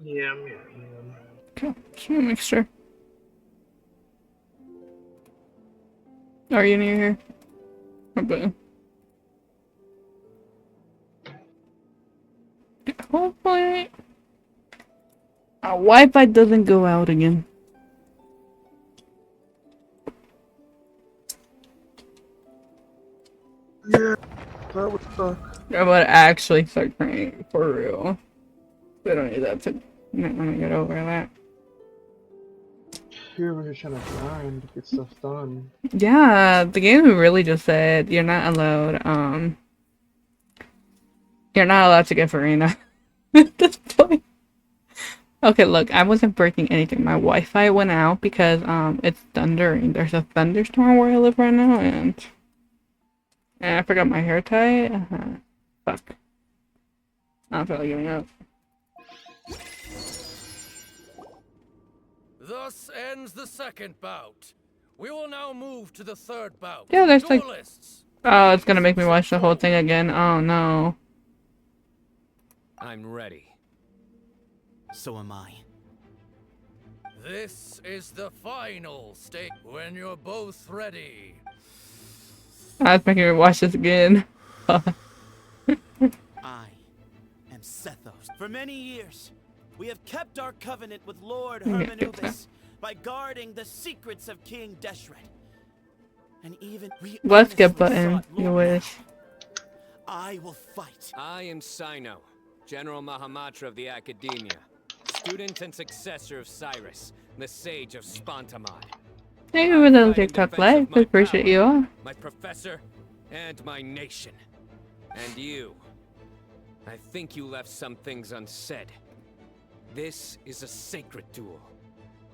Yeah, I'm getting them. Okay, just wanna make sure. Are you near here? Okay. Hopefully our Wi-Fi doesn't go out again. Yeah, that would suck. I would actually start praying for real. We don't need that to not want to get over that. You're over here trying to grind, get stuff done. Yeah, the game really just said you're not allowed to get Farina at this point. Okay, look, I wasn't breaking anything. My Wi-Fi went out because it's thundering. There's a thunderstorm where I live right now, and I forgot my hair tie. Fuck. I feel like giving up. Thus ends the second bout. We will now move to the third bout. Yeah, there's like, Duelists. oh, it's gonna make me watch the whole thing again. Oh no. I'm ready. So am I. This is the final stage. When you're both ready. That's making me watch this again. I am Sethos. For many years, we have kept our covenant with Lord Hermanubis by guarding the secrets of King Deshret. And even we Let's get honestly button, sought you Lord wish. now. I will fight. I am Cyno, General Mahamatra of the Academia, student and successor of Cyrus, the Sage of Spontamod. Thank you for the TikTok live. I appreciate you all. My professor, and my nation. And you. I think you left some things unsaid. This is a sacred duel,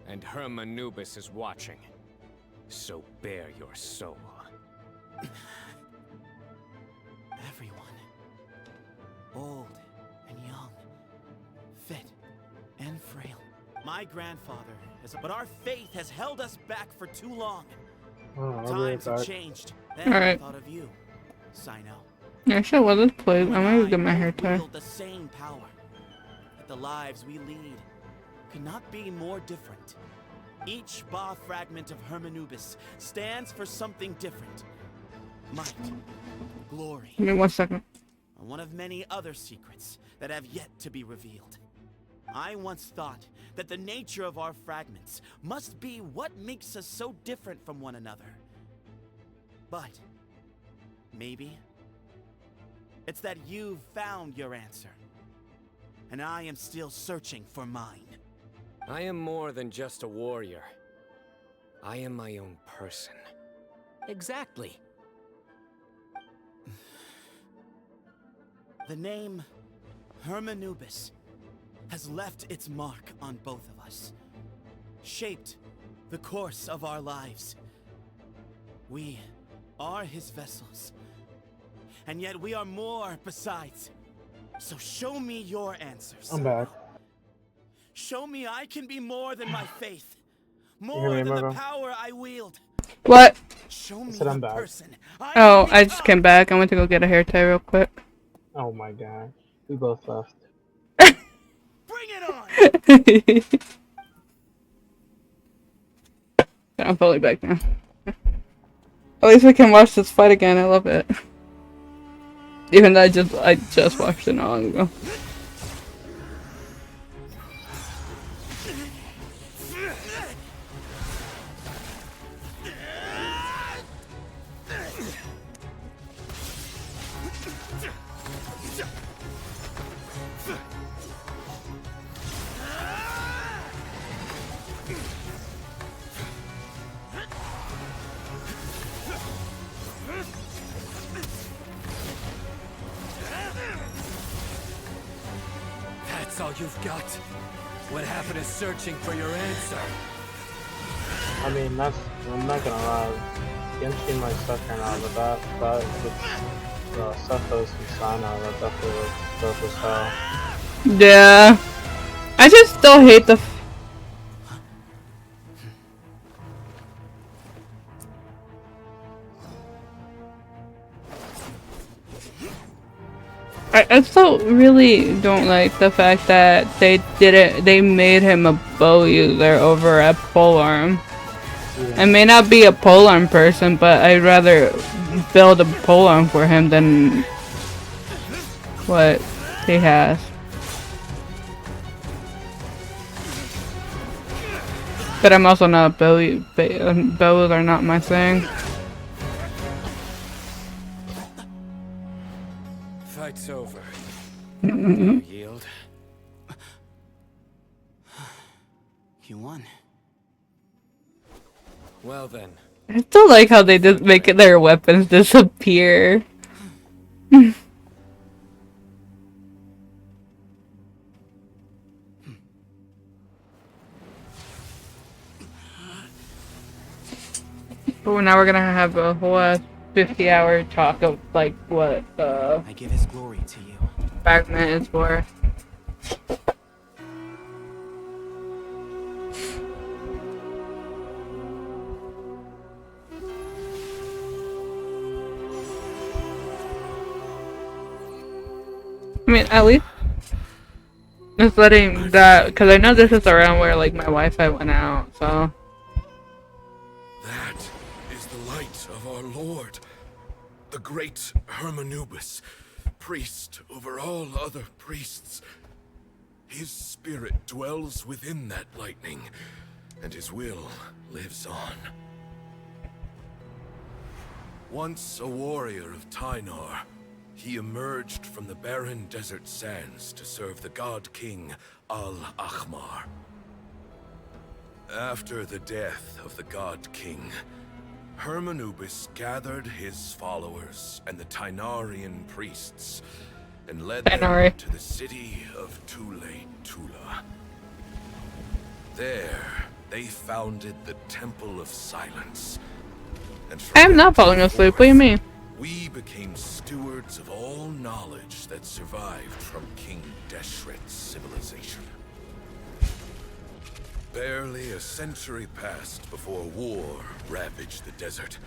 and Hermanubis is watching. So bare your soul. Everyone, old and young, fit and frail. My grandfather is but our faith has held us back for too long. Oh, I'll be right Times have back. changed. Then I Alright. thought of you, Cyno. Yeah, sure, well, let's play. I'm You gonna and get my I hair both tie. wield the same power. That the lives we lead could not be more different. Each Ba fragment of Hermanubis stands for something different. Might, glory, Give me 1 second. and one of many other secrets that have yet to be revealed. I once thought that the nature of our fragments must be what makes us so different from one another. But maybe it's that you've found your answer, and I am still searching for mine. I am more than just a warrior. I am my own person. Exactly. The name Hermanubis has left its mark on both of us, shaped the course of our lives. We are his vessels, and yet we are more besides. So show me your answers. I'm back. Show me I can be more than my faith, hear more me, than the Margo? power I wield. What? Show me said the I'm back. person I Oh, can I just become. came back. I went to go get a hair tie real quick. Oh my god. We both left. Bring it on! I'm fully back now. At least we can watch this fight again. I love it. Even though I just watched it not long ago. That's all you've got? What happened to searching for your answer? I mean, I'm not gonna lie. Genshin might suck right now, but that it's Sethos and Cyno, that definitely looks dope as hell. Yeah. I just still hate the. I still really don't like the fact that they made him a bow user over a polearm. I may not be a polearm person, but I'd rather build a polearm for him than what he has. But I'm also not a bows are not my thing. Fight's over. You yield. You won. Well then. I still like how they just make their weapons disappear. But now we're gonna have a whole 50-hour talk of like what I give his glory to you. fragment is for. I mean, at least just letting that, because I know this is around where like my Wi-Fi went out, so. That is the light of our Lord, the great Hermanubis, priest over all other priests. His spirit dwells within that lightning, and his will lives on. Once a warrior of Tynar, he emerged from the barren desert sands to serve the god king Al-Ahmar. After the death of the god king, Hermanubis gathered his followers and the Tynarian priests and led them to the city of Tule-Tula. There, they founded the Temple of Silence. And I am not falling asleep, what do you mean? We became stewards of all knowledge that survived from King Deshret's civilization. Barely a century passed before war ravaged the desert.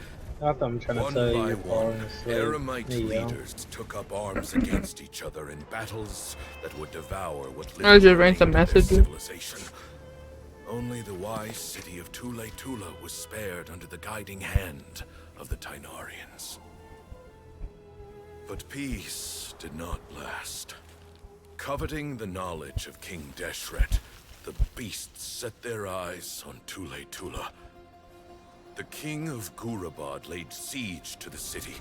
I thought I'm trying to One tell by you one, Eremite leaders took up arms against each other in battles that would devour what I was just little writing some remained of their messages. civilization. Only the wise city of Tule-Tula was spared under the guiding hand of the Tynarians. But peace did not last. Coveting the knowledge of King Deshret, the beasts set their eyes on Tule-Tula. The king of Gurabad laid siege to the city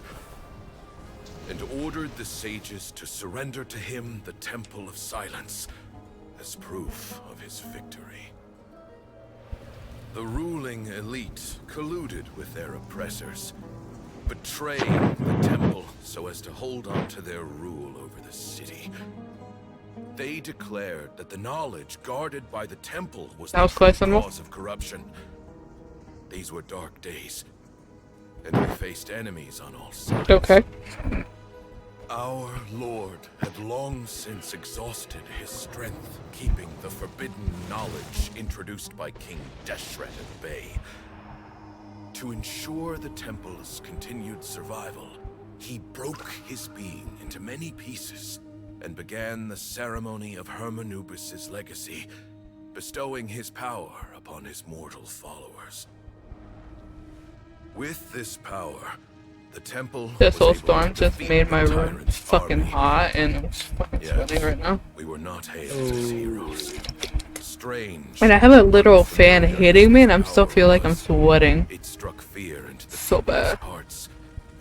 and ordered the sages to surrender to him the Temple of Silence as proof of his victory. The ruling elite colluded with their oppressors, betraying the temple so as to hold on to their rule over the city. They declared that the knowledge guarded by the temple was the cause of corruption. These were dark days, and we faced enemies on all sides. Okay. Our Lord had long since exhausted his strength, keeping the forbidden knowledge introduced by King Deshret at bay. To ensure the temple's continued survival, he broke his being into many pieces and began the ceremony of Hermanubis' legacy, bestowing his power upon his mortal followers. With this power, the temple This whole was able storm to just defeat made my the room tyrant's fucking army. hot and I'm fucking sweating right now. We were not hailed as heroes. Strange. And I have a literal fan hitting me and I still feel like I'm sweating. It struck fear into the So people's bad. hearts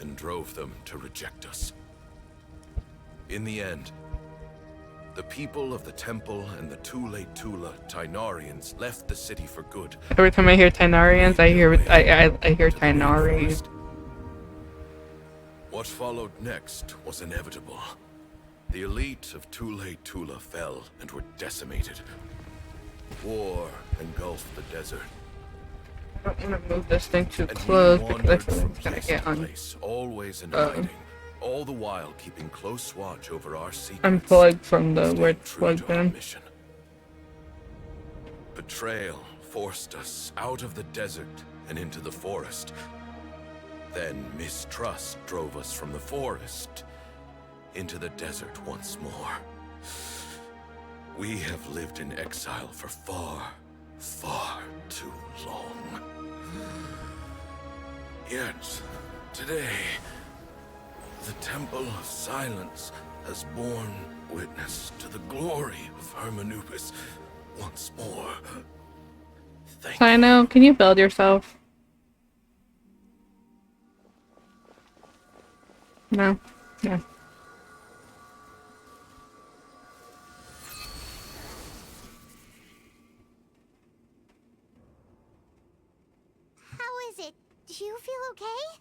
and drove them to reject us. In the end, the people of the temple and the Tule-Tula Tynarians left the city for good. Every time I hear Tynarians, I hear Tynari. What followed next was inevitable. The elite of Tule-Tula fell and were decimated. War engulfed the desert. I don't want to move this thing too And we close because I wandered feel like from it's gonna place get to on. place, always in hiding, all the while keeping close watch over our secrets. Unplugged from the staying where it's true plugged to our in. mission. Betrayal forced us out of the desert and into the forest. Then mistrust drove us from the forest into the desert once more. We have lived in exile for far, far too long. Yet, today, the Temple of Silence has borne witness to the glory of Hermanubis once more. Thank you. Cyno, can you build yourself? No? Yeah. How is it? Do you feel okay?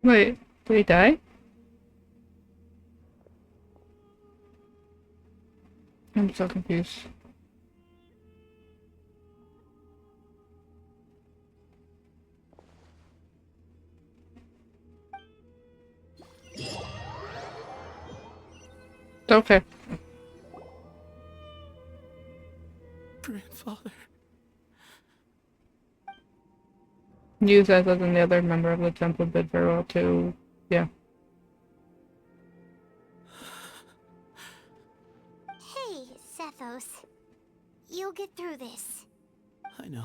Wait, did he die? I'm so confused. Okay. Grandfather. You said that and the other member of the temple did very well too. Yeah. Hey, Sethos. You'll get through this. I know.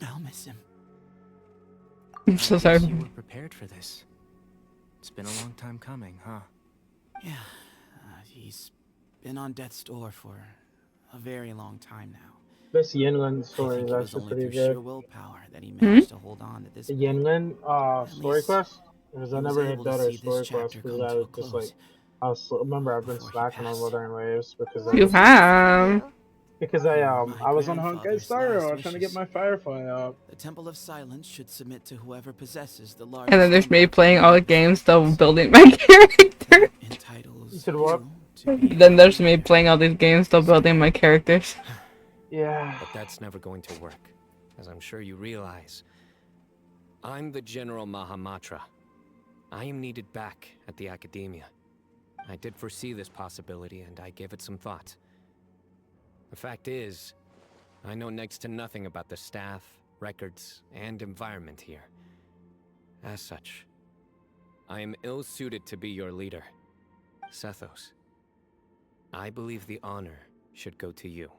I'll miss him. I'm so I guess sorry. you were prepared for this. It's been a long time coming, huh? Yeah, he's been on death's door for a very long time now. This Yinlin I story think is it was actually only pretty through sheer good. willpower that he Hmm? managed to hold on to this The point. Yinlin At story least quest, because I he was never hit able to that or see this story quest chapter because come I to was a just close remember I've been before he slacking on passed. Wuthering Waves because I You What's next for have. you? I was on Hunt grandfather's Star. I last was trying to get wishes. my Firefly up. The Temple of Silence should submit to whoever possesses the And largest then there's number me of playing all the Hermanubis games, still fragments. building my character. That You entitles said what? you to be Then our there's me leader. playing all these games, still building my characters. Yeah. But that's never going to work, as I'm sure you realize. I'm the General Mahamatra. I am needed back at the Academia. I did foresee this possibility, and I gave it some thought. The fact is, I know next to nothing about the staff, records, and environment here. As such, I am ill-suited to be your leader. Sethos, I believe the honor should go to you.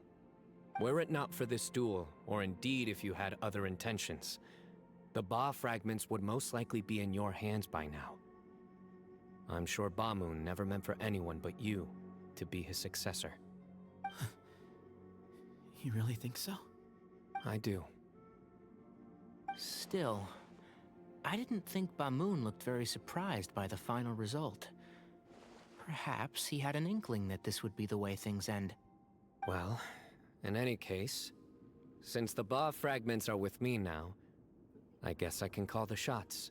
Were it not for this duel, or indeed if you had other intentions, the Ba fragments would most likely be in your hands by now. I'm sure Bamun never meant for anyone but you to be his successor. You really think so? I do. Still, I didn't think Bamun looked very surprised by the final result. Perhaps he had an inkling that this would be the way things end. Well, in any case, since the Ba fragments are with me now, I guess I can call the shots.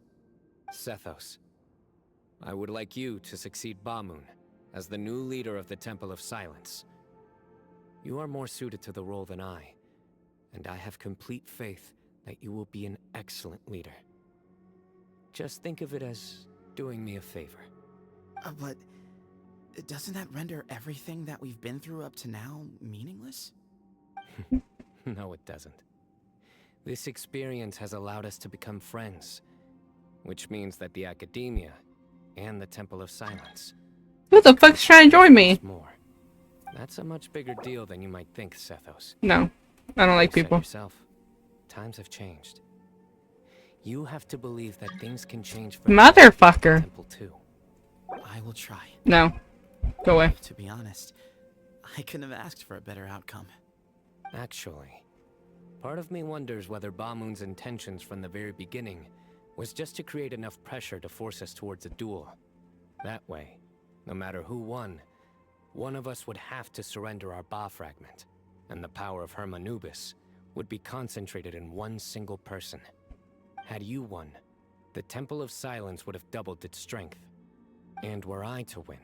Sethos, I would like you to succeed Bamun as the new leader of the Temple of Silence. You are more suited to the role than I, and I have complete faith that you will be an excellent leader. Just think of it as doing me a favor. But doesn't that render everything that we've been through up to now meaningless? No, it doesn't. This experience has allowed us to become friends, which means that the Academia and the Temple of Silence. Who the fuck's trying to join me? More. That's a much bigger deal than you might think, Sethos. No, I don't like You said people. yourself, times have changed. You have to believe that things can change for the Motherfucker. Temple too. I will try. No. Go away. To be honest, I couldn't have asked for a better outcome. Actually, part of me wonders whether Bamun's intentions from the very beginning was just to create enough pressure to force us towards a duel. That way, no matter who won, one of us would have to surrender our Ba fragment, and the power of Hermanubis would be concentrated in one single person. Had you won, the Temple of Silence would have doubled its strength. And were I to win,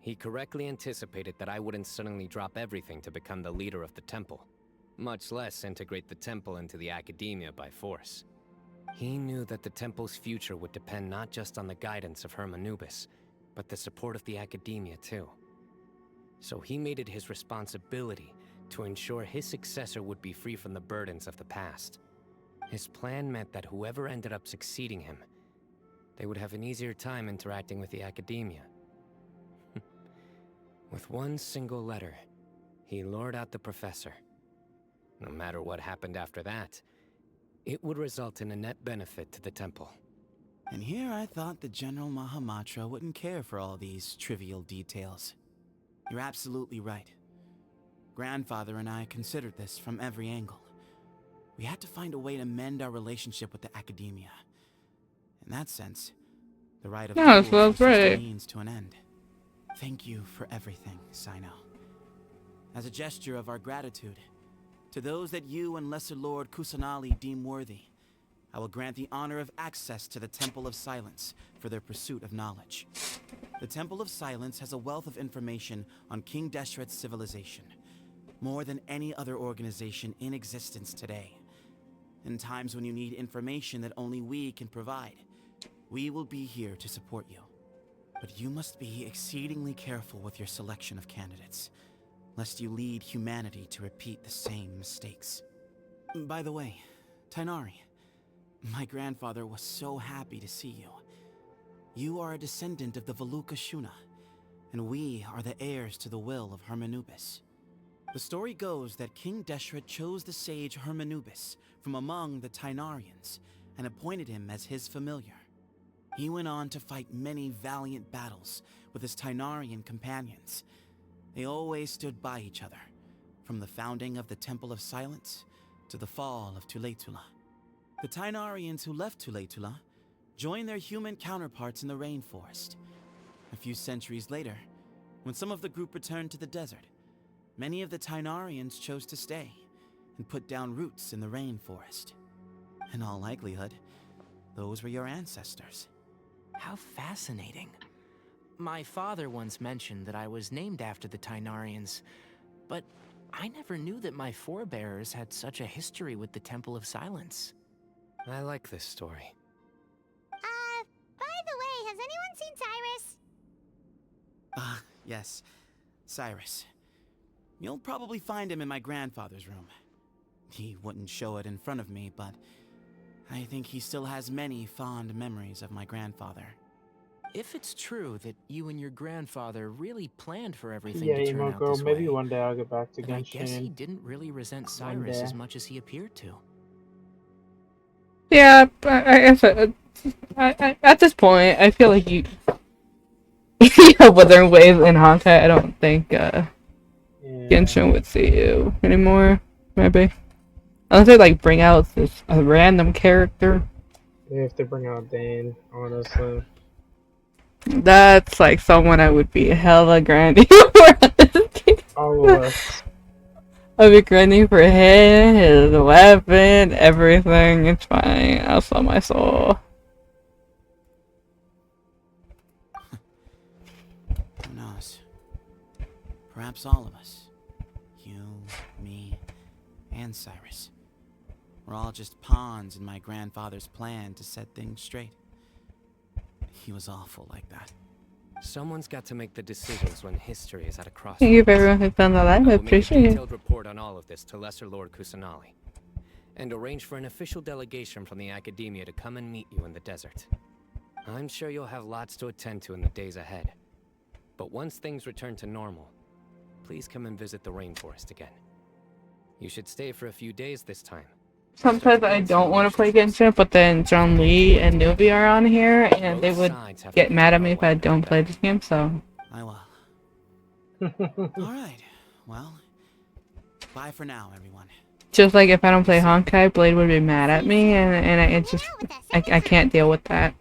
he correctly anticipated that I wouldn't suddenly drop everything to become the leader of the temple, much less integrate the temple into the Academia by force. He knew that the temple's future would depend not just on the guidance of Hermanubis, but the support of the academia too. So he made it his responsibility to ensure his successor would be free from the burdens of the past. His plan meant that whoever ended up succeeding him, they would have an easier time interacting with the academia. With one single letter, he lured out the professor. No matter what happened after that, it would result in a net benefit to the temple. And here I thought the General Mahamatra wouldn't care for all these trivial details. You're absolutely right. Grandfather and I considered this from every angle. We had to find a way to mend our relationship with the academia. In that sense, the right of Yeah, duels so was just a great. means to an end. Thank you for everything, Cyno. As a gesture of our gratitude, to those that you and Lesser Lord Kusanali deem worthy, I will grant the honor of access to the Temple of Silence for their pursuit of knowledge. The Temple of Silence has a wealth of information on King Deshret's civilization, more than any other organization in existence today. In times when you need information that only we can provide, we will be here to support you. But you must be exceedingly careful with your selection of candidates, lest you lead humanity to repeat the same mistakes. By the way, Tainari, my grandfather was so happy to see you. You are a descendant of the Veluca Shuna, and we are the heirs to the will of Hermanubis. The story goes that King Deshret chose the sage Hermanubis from among the Tainarians and appointed him as his familiar. He went on to fight many valiant battles with his Tainarian companions. They always stood by each other, from the founding of the Temple of Silence to the fall of Tuletula. The Tainarians who left Tuletula joined their human counterparts in the rainforest. A few centuries later, when some of the group returned to the desert, many of the Tainarians chose to stay and put down roots in the rainforest. In all likelihood, those were your ancestors. How fascinating. My father once mentioned that I was named after the Tainarians, but I never knew that my forebears had such a history with the Temple of Silence. I like this story. By the way, has anyone seen Cyrus? Yes, Cyrus. You'll probably find him in my grandfather's room. He wouldn't show it in front of me, but I think he still has many fond memories of my grandfather. If it's true that you and your grandfather really planned for everything Yeah, to turn emo out girl. this Maybe way, one day I'll get back to then I guess he Genshin. didn't really resent One Cyrus day. as much as he appeared to. Yeah, I guess at this point, I feel like you have other ways in Honkai. I don't think Yeah. Genshin would see you anymore. Maybe unless they like bring out a random character. They have to bring out Dane, honestly. That's like someone I would be hella grinding for. All of us. I'd be grinding for him, his weapon, everything. It's fine. I'll sell my soul. Who knows? Perhaps all of us. You, me, and Cyrus. We're all just pawns in my grandfather's plan to set things straight. He was awful like that. Someone's got to make the decisions when history is at a crossroads. Thank you for everyone who's done that. I I will make a appreciate it. detailed report on all of this to Lesser Lord Kusanali, and arrange for an official delegation from the academia to come and meet you in the desert. I'm sure you'll have lots to attend to in the days ahead. But once things return to normal, please come and visit the rainforest again. You should stay for a few days this time. Sometimes I don't want to play Genshin, but then John Lee and Nubi are on here, and they would get mad at me if I don't play this game, so... I will. Alright, well, bye for now, everyone. Just like if I don't play Honkai, Blade would be mad at me, and I can't deal with that.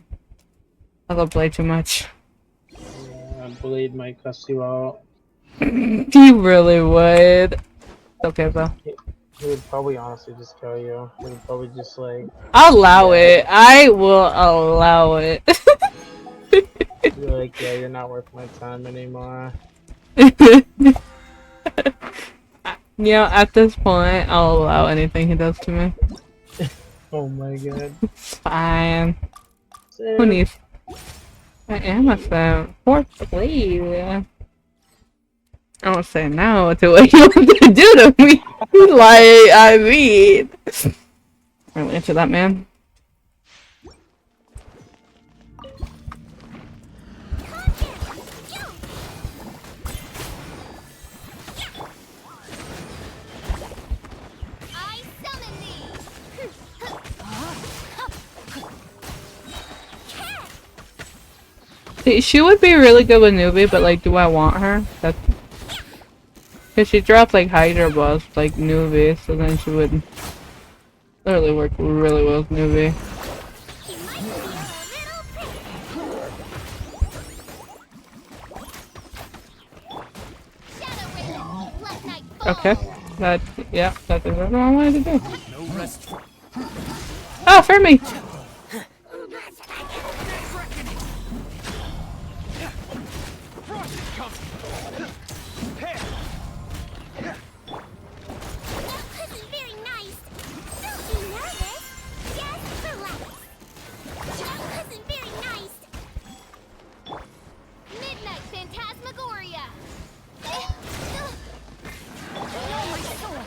I love Blade too much. Yeah, Blade might cuss you out. He really would. It's okay though. He would probably honestly just kill you. He would probably just like... I'll allow it. I will allow it. Be like, yeah, you're not worth my time anymore. You know, at this point, I'll allow anything he does to me. Oh my god. Fine. Who Sam. needs? I am a fan. Fourth please. I don't say no to what you want to do to me. Like, I mean. I'll answer that, man. I summon thee. See, she would be really good with newbie, but like, do I want her? That's because she dropped like Hydra balls like newbie, so then she would literally work really well with newbie. He might be a little prick. Shadow Raven, let night fall. Okay, that's that's exactly what I wanted to do. No rest. Oh, for me. This is very nice. Don't be nervous. Just relax. That wasn't very nice. Midnight Phantasmagoria. My sword.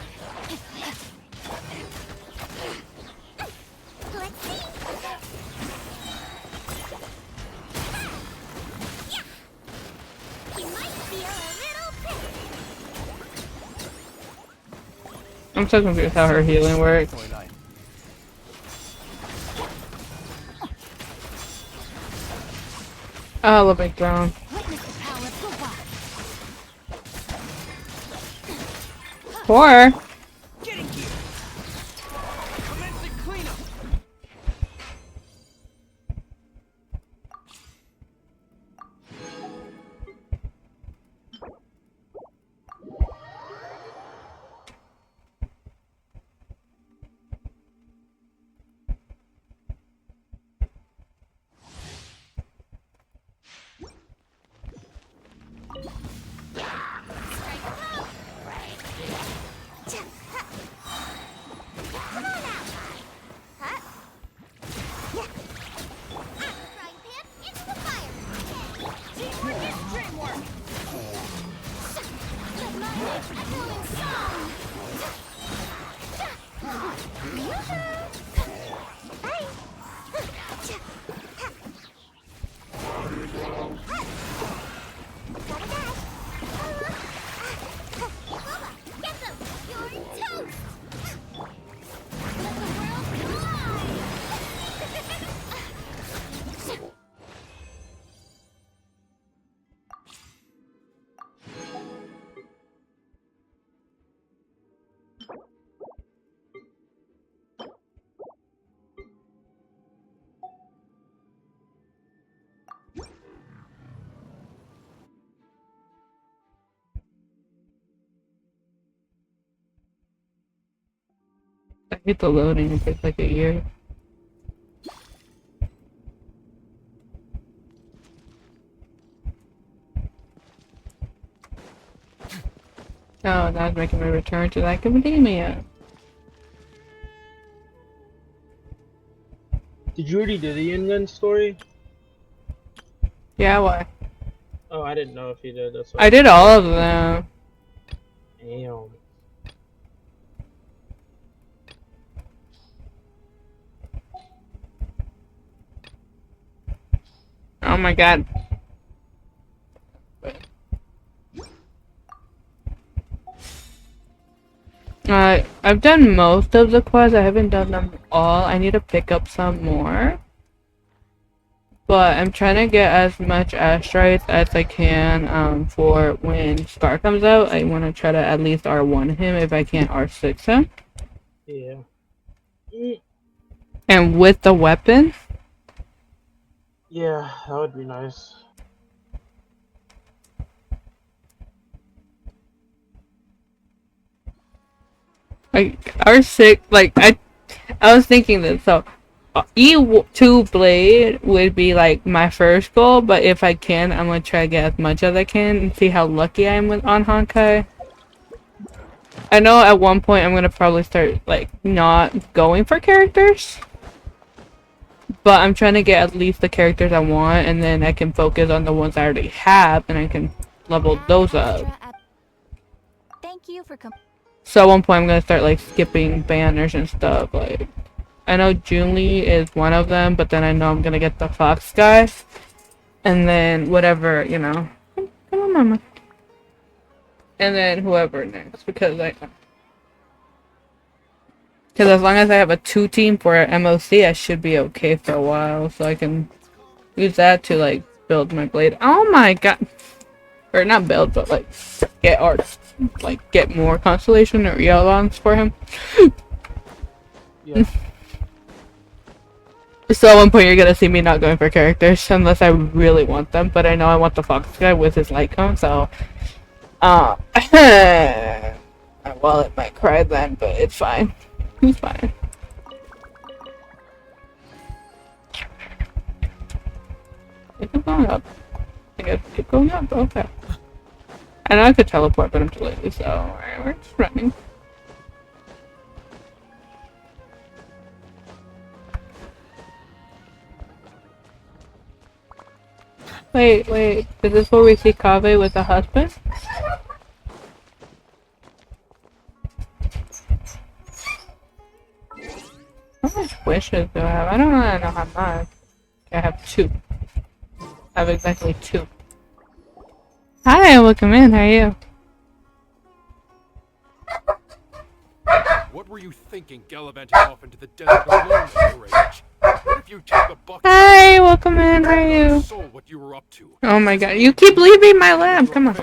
Let's see. Yeah. He might feel a little prick. I'm so confused how her healing works. Oh, the big drone. Witness the power of the wild. Or Getting here. Commencing cleanup. Come on out. Huh? Yeah. Frying pan into the fire. Teamwork is dreamwork. Let my echoing song. Bye. Gotta dash. Get them! You're toast! Let the world fly! I hate the loading. It takes like a year. Oh, that's making me return to that academia. Did you already do the Yin story? Yeah, why? Oh, I didn't know if you did. That's I did all of them. Damn. Oh my god. I've done most of the quests. I haven't done them all. I need to pick up some more. But I'm trying to get as much asteroids as I can for when Scar comes out. I want to try to at least R1 him if I can't R6 him. Yeah. And with the weapon, Yeah, that would be nice. like R6, like I was thinking this. So E2 blade would be like my first goal, but if I can, I'm gonna try to get as much as I can and see how lucky I am on Honkai. I know at one point I'm gonna probably start like not going for characters, but I'm trying to get at least the characters I want, and then I can focus on the ones I already have, and I can level those up. Thank you for So at one point I'm gonna start like skipping banners and stuff. Like I know Junli is one of them, but then I know I'm gonna get the Fox guy, and then whatever, you know. Come on, mama. And then whoever next, because as long as I have a 2-team for MOC, I should be okay for a while, so I can use that to like build my blade. Oh my god, or not build, but like get art, like get more constellation or Eolons for him. Yeah. So at one point you're gonna see me not going for characters unless I really want them, but I know I want the Fox guy with his light cone, so my wallet might cry then, but it's fine. It's fine. Keep going up. I guess keep going up, okay. I know I could teleport, but I'm too lazy, so alright, we're just running. Wait, is this where we see Kaveh with the husband? How much wishes do I have? I don't really know how much. I have 2. I have exactly 2. Hi, welcome in, how are you? What were you thinking, gallivanting off into the desert alone at your age? What if you took the bucket? Hi, welcome in, how are you? Soul what you were up to. Oh my god, you keep leaving my lab, come on.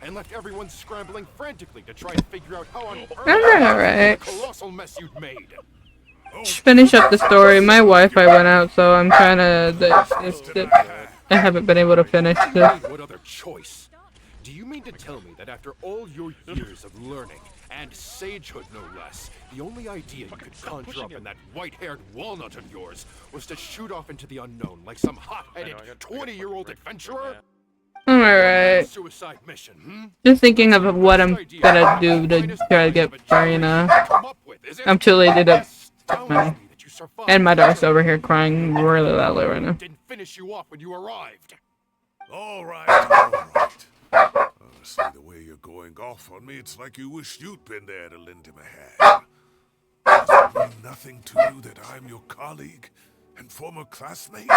And left everyone scrambling frantically to try and figure out how on earth I'm alright. the colossal mess you'd made. Just finish up the story. My Wi-Fi went out, so I'm trying to. I haven't been able to finish this. What other choice? Do you mean to tell me that after all your years of learning, and sagehood no less, the only idea you could conjure up in that white-haired walnut of yours was to shoot off into the unknown like some hot-headed 20-year-old adventurer? I'm alright. Suicide mission, hmm? Just thinking of what I'm gonna do to try to get Farina. I'm too lazy to. And my dog's over here crying really loudly right now. Didn't finish you off when you arrived. All right. Honestly, the way you're going off on me, it's like you wish you'd been there to lend him a hand. Does it mean nothing to you that I'm your colleague and former classmate?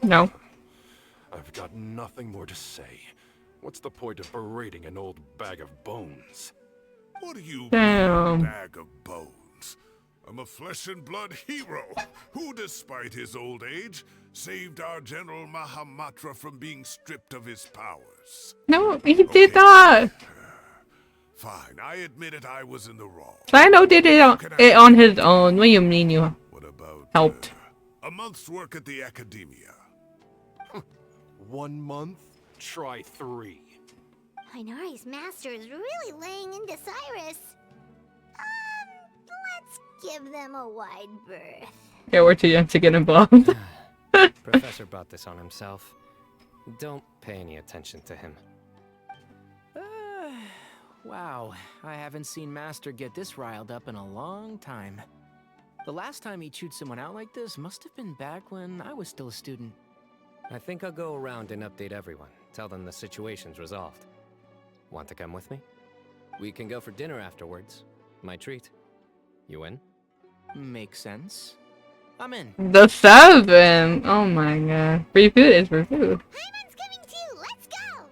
No. I've got nothing more to say. What's the point of berating an old bag of bones? What do you Damn. mean, bag of bones? I'm a flesh and blood hero who, despite his old age, saved our General Mahamatra from being stripped of his powers. No, he did not. Fine, I admit it, I was in the wrong. Cyno did it on his own. What do you mean you What about helped? a month's work at the academia? 1 month? Try 3. Hinari's master is really laying into Cyrus. Let's give them a wide berth. Yeah, we're too young to get involved. Professor brought this on himself. Don't pay any attention to him. Wow, I haven't seen Master get this riled up in a long time. The last time he chewed someone out like this must have been back when I was still a student. I think I'll go around and update everyone. Tell them the situation's resolved. Want to come with me? We can go for dinner afterwards. My treat. You in? Makes sense. I'm in. The 7. Oh my god. Free food is for food. Hyman's coming too. Let's go.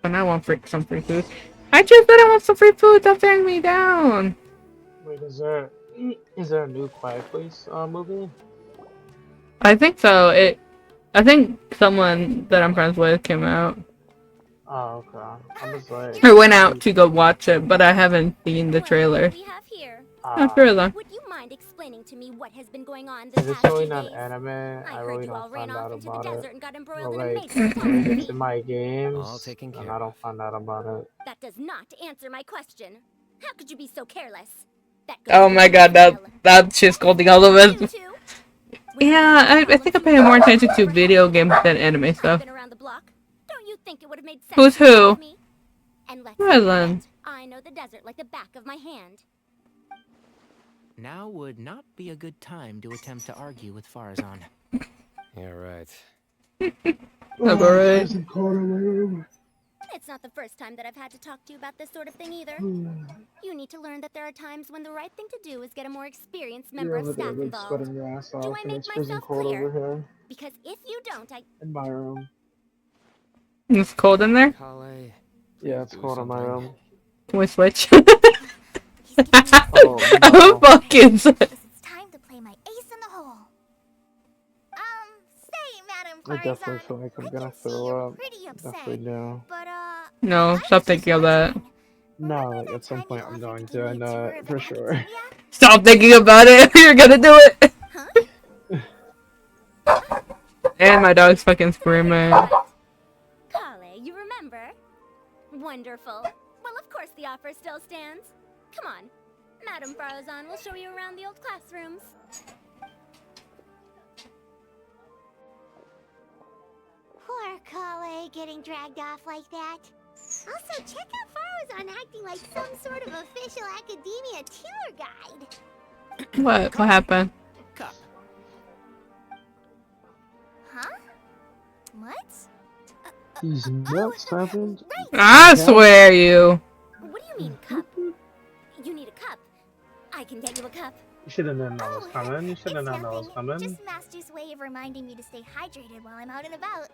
But I want some free food. I just said I want some free food. Stop tearing me down. Wait, is there a new Quiet Place movie? I think so. I think someone that I'm friends with came out. Oh, okay. I was like, I went out to go watch it, but I haven't seen the trailer. What do we have here? Not sure though. Would you mind explaining to me what has been going on is this this past few really days? not anime? I I really heard you all don't ran find out off into the about desert it. and got But embroiled in a like, maze when it gets catastrophe. in my games, All taken care and I don't find out about it. That does not answer my question. How could you be so careless? That Oh goes my for god, you, that shit's scolding all of You us. too? Yeah, I think I pay more attention to video games than anime stuff. Been around the block. Don't you think it would have made sense Who's to who? with me? And let's Well not then. forget, I know the desert like the back of my hand. Now would not be a good time to attempt to argue with Farazan. You're right. That's alright. It's cold in my room. It's not the first time that I've had to talk to you about this sort of thing either. You need to learn that there are times when the right thing to do is get a more experienced member You're of over there staff like involved. sweating your ass Do off, I and make it's freezing myself cold clear? over here Because if you don't, in my room. It's cold in there? Kale, Yeah, it's do cold in my something. room. Can we switch? He's giving me Oh I'm no. fucking because it's time to play my ace in the hole. Say, Madam I definitely Farazan, feel like I'm I gonna can see throw you're up. pretty upset. Definitely do. But No, I stop was just thinking of that. wondering, No, remember like that at some time point you I'm offered going to to, give I me a know tour it of the for sure. cafeteria? Stop thinking about it. You're gonna do it. Huh? And my dog's fucking screaming. Kale, you remember? Wonderful. Well, of course the offer still stands. Come on. Madam Farazan will show you around the old classrooms. Poor Kale getting dragged off like that. Also, check out Farazan acting like some sort of official academia tour guide. What? What happened? Cup. Huh? What? These nuts happened. Right. I Yeah. swear you. What do you mean, cup? You need a cup. I can get you a cup. You should have known that was coming. You should have It's known that was nothing. coming. Just Master's way of reminding me to stay hydrated while I'm out and about.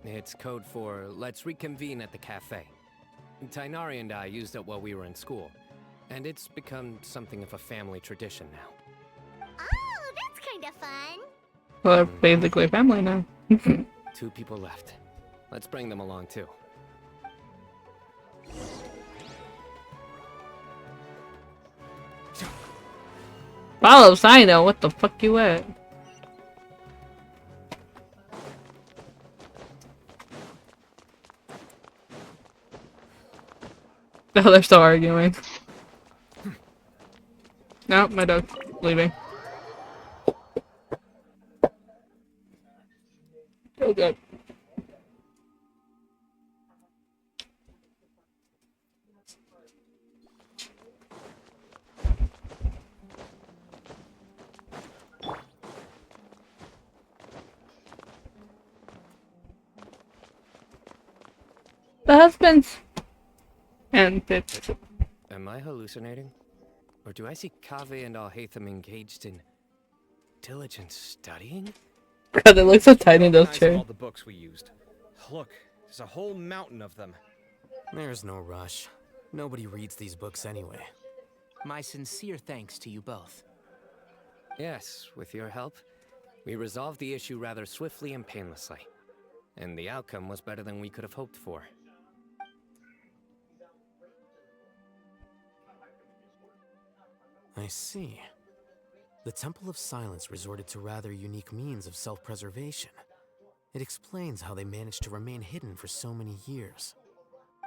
It's code for let's reconvene at the cafe. Tainari and I used it while we were in school, and it's become something of a family tradition now. Oh, that's kind of fun. Well, they're basically family now. 2 people left. Let's bring them along too. Follow Cyno. What the fuck you at? Oh, they're still arguing. No, my dog's leaving. Oh god. The husbands and it's Am I hallucinating? Or do I see Kaveh and Alhaitham engaged in diligent studying? God, it looks so tiny in those Recognize chairs. all the books we used. Look, there's a whole mountain of them. There's no rush. Nobody reads these books anyway. My sincere thanks to you both. Yes, with your help, we resolved the issue rather swiftly and painlessly. And the outcome was better than we could have hoped for. I see. The Temple of Silence resorted to rather unique means of self-preservation. It explains how they managed to remain hidden for so many years.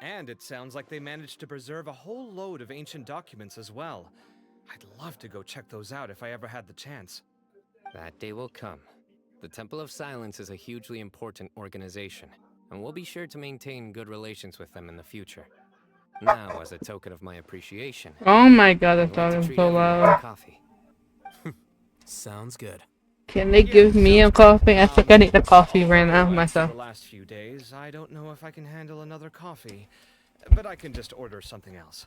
And it sounds like they managed to preserve a whole load of ancient documents as well. I'd love to go check those out if I ever had the chance. That day will come. The Temple of Silence is a hugely important organization, and we'll be sure to maintain good relations with them in the future. Now, as a token of my appreciation, Oh my god, I'd that like dog to is treat so everyone to loud. coffee. Sounds good. Can they give me a coffee? I think I need a coffee right now After myself. the last few days, I don't know if I can handle another coffee, but I can just order something else.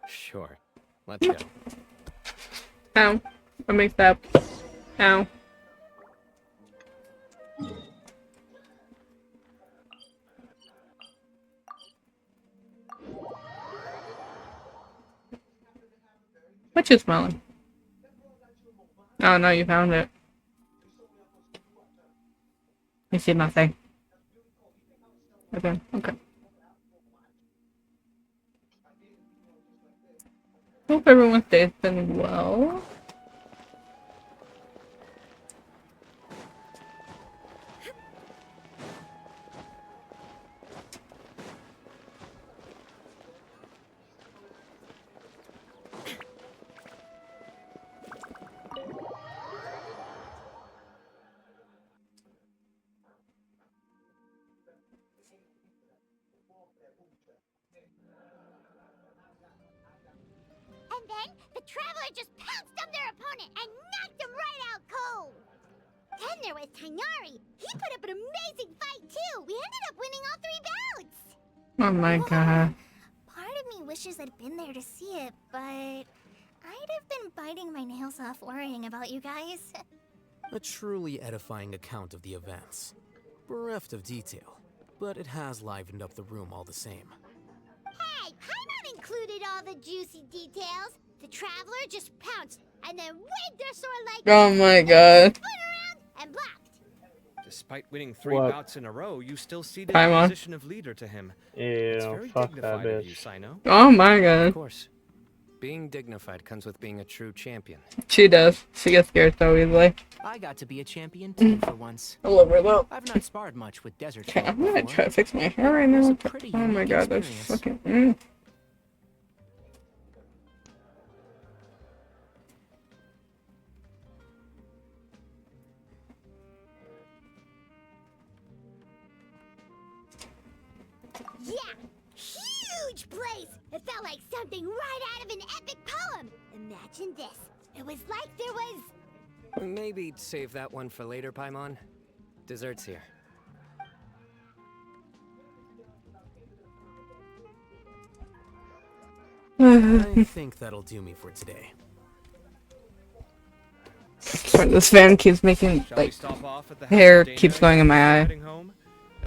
Sure. Let's go. Ow. I mixed up. Ow. What you smelling? Oh no, you found it. I see nothing. Okay, okay. Hope everyone's day's been well. just pounced on their opponent and knocked him right out cold. Then there was Tainari. He put up an amazing fight too. We ended up winning all 3 bouts. Oh my god. Part of me wishes I'd been there to see it, but I'd have been biting my nails off worrying about you guys. A truly edifying account of the events. Bereft of detail, but it has livened up the room all the same. Hey, Paimon included all the juicy details. The Traveler just pounced and then waved their sword like Oh my god. spun around and blocked. Despite winning 3 What? bouts in a row, you still ceded Time the on. position of leader to him. It's Ew, very fuck that dignified of you, bitch. Cyno. Oh my Of god. course. Being dignified comes with being a true champion. She does. She gets scared so easily. I got to be a champion too for once. I love her though. I've not sparred much with desert Okay, folk I'm gonna before. try to fix my hair right It was now. a pretty Oh my unique god, that's experience. fucking. Yeah, huge place. It felt like something right out of an epic poem. Imagine this. It was like there was... Maybe save that one for later, Paimon. Dessert's here. I think that'll do me for today. This fan keeps making Shall we like stop off at the hair house of keeps Dana going in my before eye. heading home?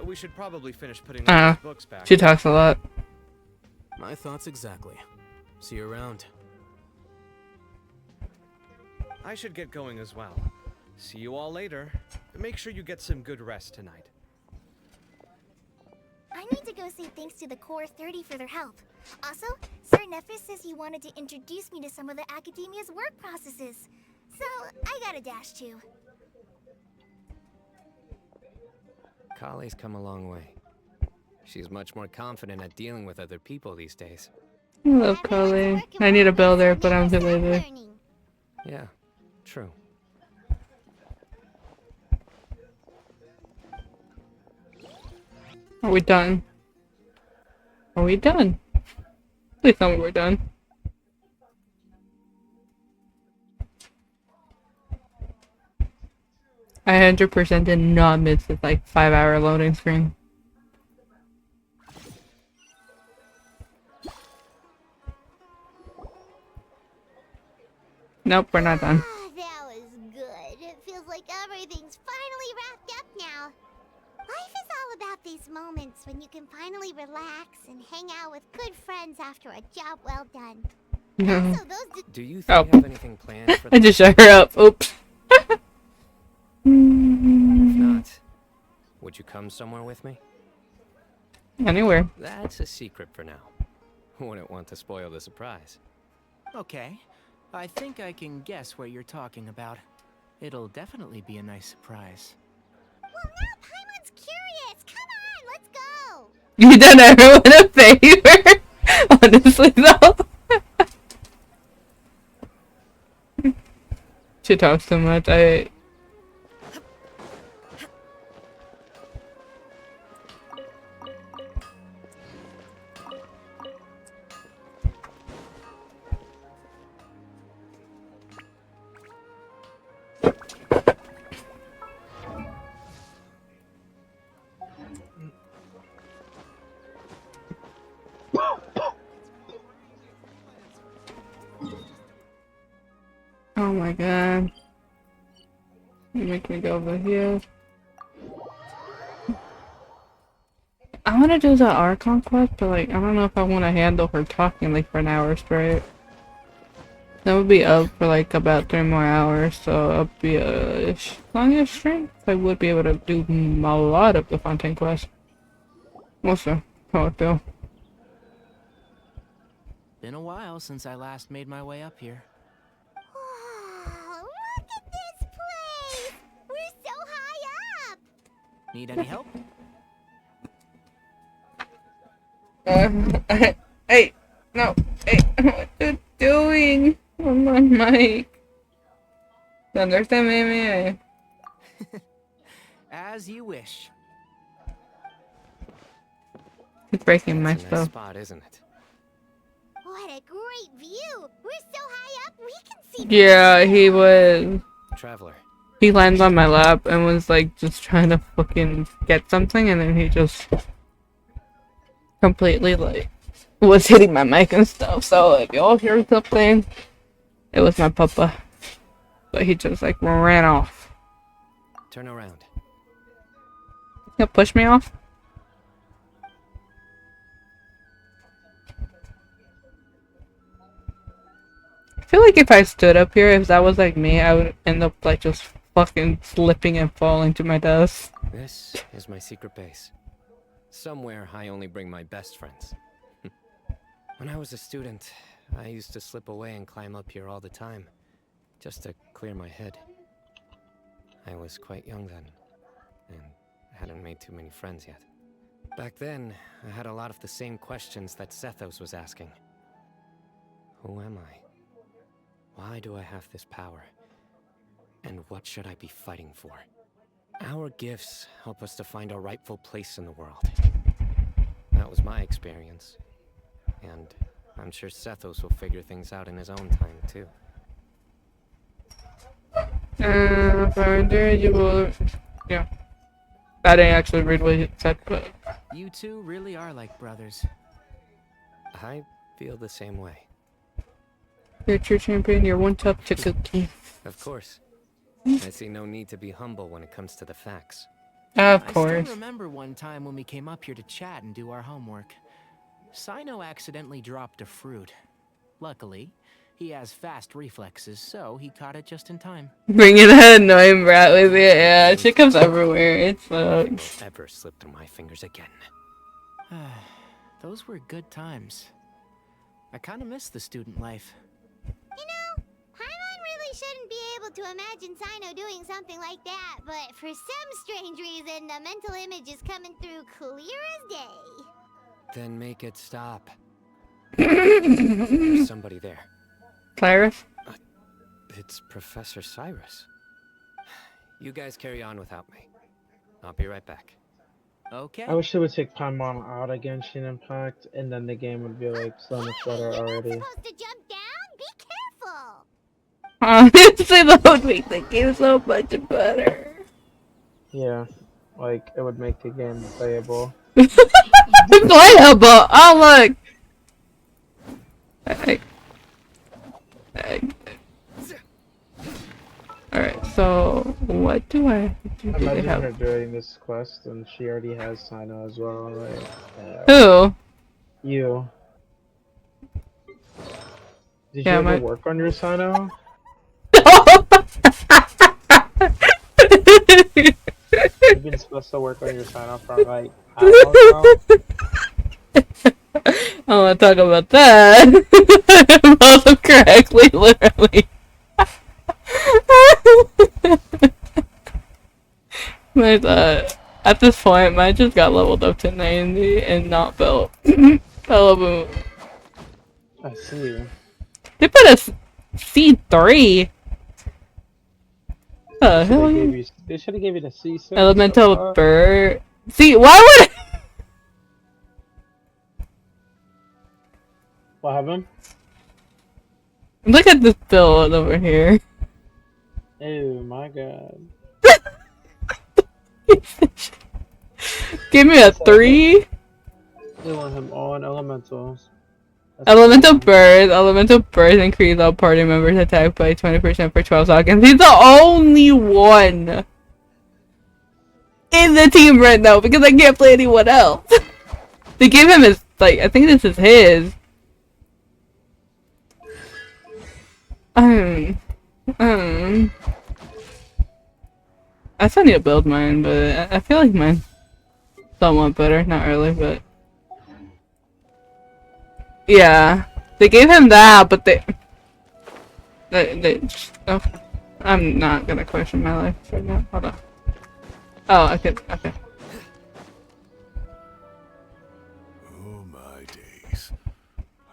We should probably finish putting I all don't these books back. she talks a lot. My thoughts exactly. See you around. I should get going as well. See you all later. Make sure you get some good rest tonight. I need to go say thanks to the Core 30 for their help. Also, Sir Nephis says he wanted to introduce me to some of the Academia's work processes. So, I gotta dash too. Kale's come a long way. She's much more confident at dealing with other people these days. I love Kale. I need a builder, but I'm too lazy. Yeah, true. Are we done? Are we done? Please tell me we're done. I 100% did not miss this like 5-hour loading screen. Nope, we're not done. That was good. It feels like everything's finally wrapped up now. Life is all about these moments when you can finally relax and hang out with good friends after a job well done. No. Also, those Do you Oh. think you have anything planned for I just shut her up. Oops. If not, would you come somewhere with me? Anywhere. That's a secret for now. Wouldn't want to spoil the surprise. Okay. I think I can guess what you're talking about. It'll definitely be a nice surprise. Well, now Paimon's curious. Come on, let's go. You done everyone a favor. Honestly, though. She talks too much. Oh my god. You make me go over here. I want to do the Archon quest, but like, I don't know if I want to handle her talking like for an hour straight. That would be up for like about 3 more hours, so I'll be a longish stream. I would be able to do a lot of the Fontaine quest. We'll see how I feel. Been a while since I last made my way up here. Wow, look at this place. We're so high up. Need any help? Hey, no, hey, what you doing? I'm on mic. You understand me? As you wish. It's breaking my It's a nice stuff. spot, isn't it? What a great view. We're so high up, we can Yeah, he was. Traveler. He lands on my lap and was like just trying to fucking get something, and then he just completely like was hitting my mic and stuff. So if y'all hear something, it was my papa. But he just like ran off. Turn around. He'll push me off. I feel like if I stood up here, if that was like me, I would end up like just fucking slipping and falling to my death. This is my secret base. Somewhere I only bring my best friends. When I was a student, I used to slip away and climb up here all the time, just to clear my head. I was quite young then, and hadn't made too many friends yet. Back then, I had a lot of the same questions that Zethos was asking. Who am I? Why do I have this power? And what should I be fighting for? Our gifts help us to find our rightful place in the world. That was my experience. And I'm sure Zethos will figure things out in his own time, too. Founder, you will... Yeah. I didn't actually read what he said, but... You two really are like brothers. I feel the same way. You're a true champion, you're one tough to cookie. Of course. I see no need to be humble when it comes to the facts. Of I course. still remember one time when we came up here to chat and do our homework. Cyno accidentally dropped a fruit. Luckily, he has fast reflexes, so he caught it just in time. Bringing that annoying brat with you, yeah, shit comes everywhere, it Nothing sucks. will ever slip through my fingers again. Those were good times. I kind of miss the student life. You know, Paimon really shouldn't be able to imagine Cyno doing something like that, but for some strange reason, the mental image is coming through clear as day. Then make it stop. There's somebody there. Cyrus? It's Professor Cyrus. You guys carry on without me. I'll be right back. Okay. I wish they would take Paimon out again, Genshin Impact, and then the game would be like so much better already. You're not supposed to jump down? Be careful! Honestly, that would make the game so much better. Yeah, like it would make the game playable. Playable! Oh, look! Alright, so what do I have to do? Imagine Have... her doing this quest and she already has Cyno as well, like... Who? You. Did Yeah, you ever work on your Cyno? You've been supposed to work on your Cyno for like how long now? I don't want to talk about that. Also correctly, literally. But, at this point, mine just got leveled up to 90 and not built. I love them. I see. They put a C3. They should have gave you the C6. Elemental bird. See, why would What happened? Look at this build over here. Oh my god. Give me a 3. They want him on elementals. Elemental birds increase all party members' attack by 20% for 12 seconds. He's the only one in the team right now because I can't play anyone else. They gave him his, like, I think this is his. I still need to build mine, but I feel like mine somewhat better. Not really, but yeah, they gave him that, but they oh, I'm not gonna question my life right now. Hold on. Oh, okay. Oh my days.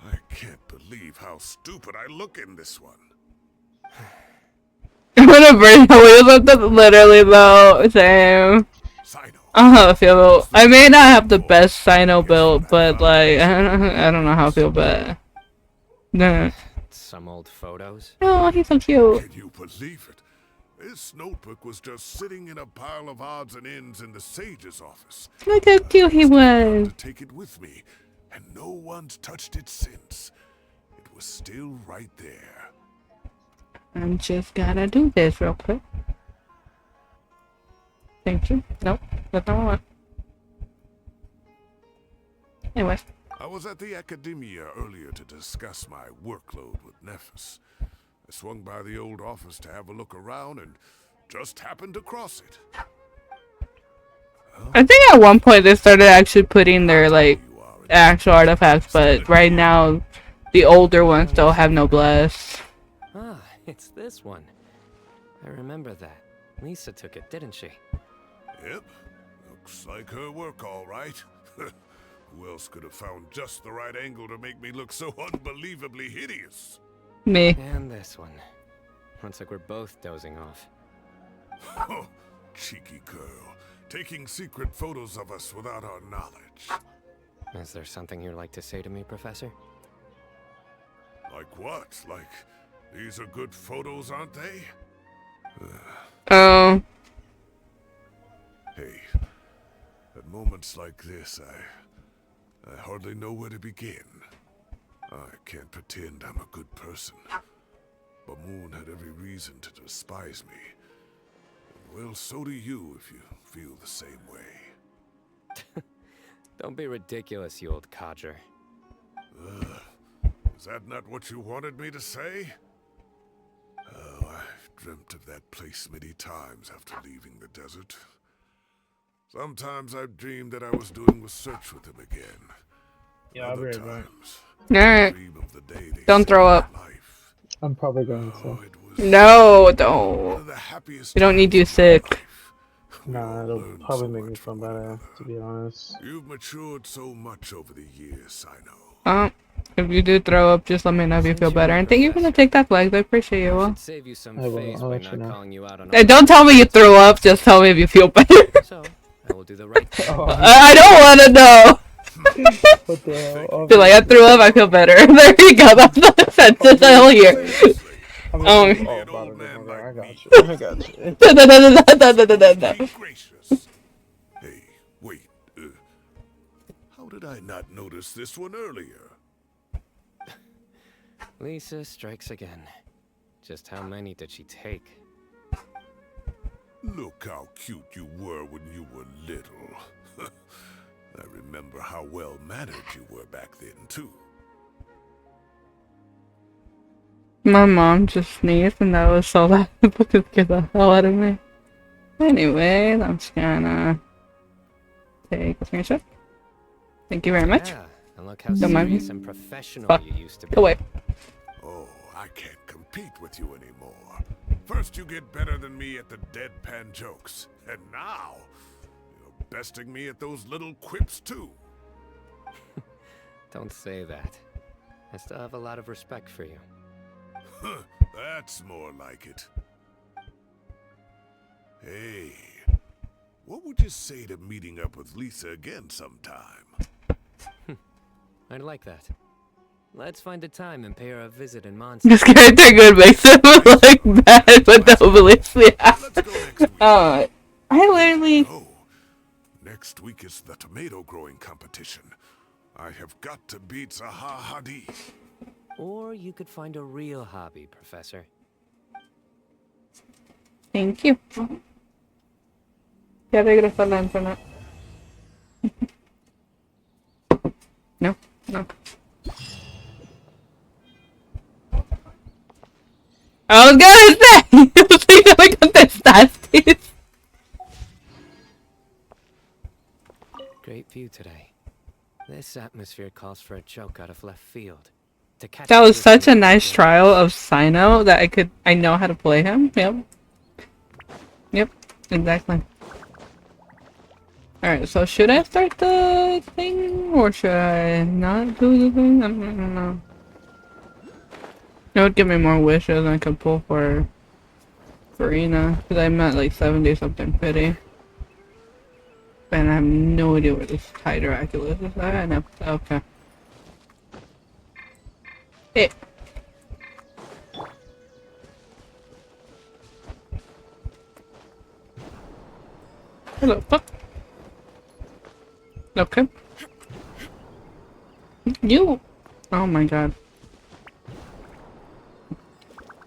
I can't believe how stupid I look in this one. Whatever. That's literally though. Same. I feel. I may not have the best Cyno build, but like I don't know how I feel, but no. some old photos? Oh, he's so cute. Can you believe it? This notebook was just sitting in a pile of odds and ends in the sage's office. Look how cute he I was. to take it with me, and no one's touched it since. It was still right there. I'm just gotta do this real quick. Thank you. Nope, that's not what I want. Anyway. I was at the Academia earlier to discuss my workload with Nephis. I swung by the old office to have a look around and just happened to cross it. I think at one point they started actually putting their like actual artifacts, but right now the older ones still have noblesse. Ah, it's this one. I remember that. Lisa took it, didn't she? Yep. Looks like her work all right. Who else could have found just the right angle to make me look so unbelievably hideous? Me. And this one. Looks like we're both dozing off. Oh, cheeky girl. Taking secret photos of us without our knowledge. Is there something you'd like to say to me, Professor? Like what? Like, these are good photos, aren't they? Oh. Hey, at moments like this, I hardly know where to begin. I can't pretend I'm a good person. Bamoon had every reason to despise me. And well, so do you if you feel the same way. Don't be ridiculous, you old codger. Is that not what you wanted me to say? Oh, I've dreamt of that place many times after leaving the desert. Sometimes I've dreamed that I was doing research with him again. Yeah, I'll be Other right back. times, Alright. dream of the day they Don't saved throw my up. life. I'm probably going to. Oh, it was No, one don't. of the happiest You don't need you times of my sick. life. We Nah, all it'll learned probably so make me much feel from one better, another. to be honest. You've matured so much over the years, I know. If you do throw up, just let me know if you feel better. And thank you for the Tic Tac legs. I appreciate you. I Will. should save you some I will. face I'll by let you not know. calling you out on Hey, don't tell me you threw up. Just tell me if you feel better. So, I will do the right thing. Oh, I don't want to know. what the hell? Be like, I threw up. I feel better. There you go. That's the sentence I'll hear. I'm Oh. just all about it. I got you. I got you. Be gracious. Hey, wait. How did I not notice this one earlier? Lisa strikes again. Just how many did she take? Look how cute you were when you were little. I remember how well-mannered you were back then, too. My mom just sneezed and that was so loud. It scared the hell out of me. Anyway, I'm just gonna take a screenshot. Thank you very much. Yeah, and look how Don't mind me. serious and professional Fuck. you used to be. Go away. Oh, I can't compete with you anymore. First you get better than me at the deadpan jokes, and now you're besting me at those little quips too. Don't say that. I still have a lot of respect for you. Huh, that's more like it. Hey, what would you say to meeting up with Lisa again sometime? I'd like that. Let's find a time and pay her a visit in Monster. This character good makes him look bad, but no, believe me. Let's go next week. I literally. Oh, next week is the tomato growing competition. I have got to beat Zaha Hadid. Or you could find a real hobby, Professor. Thank you. Ya regresó la internet. No, no. I was gonna say, no me contestaste. Great view today. This atmosphere calls for a joke out of left field. To catch That the was such a listener nice in the trial of Cyno that I know how to play him. Yep. Yep, exactly. Alright, so should I start the thing, or should I not do the thing? I don't know. It would give me more wishes I could pull for Farina, because I'm at like 70 something pity. And I have no idea where this Hydroculus is. I know. Okay. Hey. What the fuck? Okay. You. Oh my god.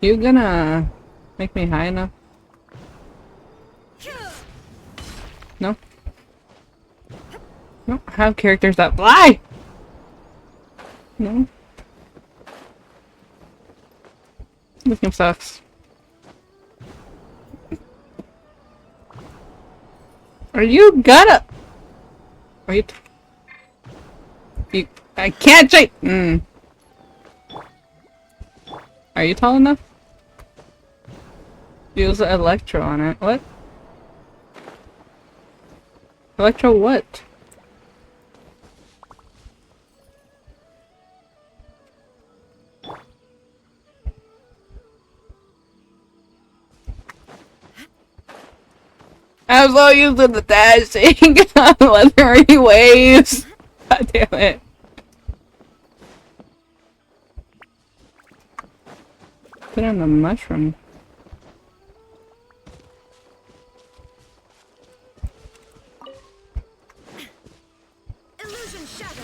You gonna make me high enough? No? I don't have characters that fly! No? This game sucks. Are you gonna? Are you? I can't change. Are you tall enough? Use Electro on it. What? Electro what? I'm so used to the dashing leathery waves. God damn it. Put on the mushroom. Illusion shattered.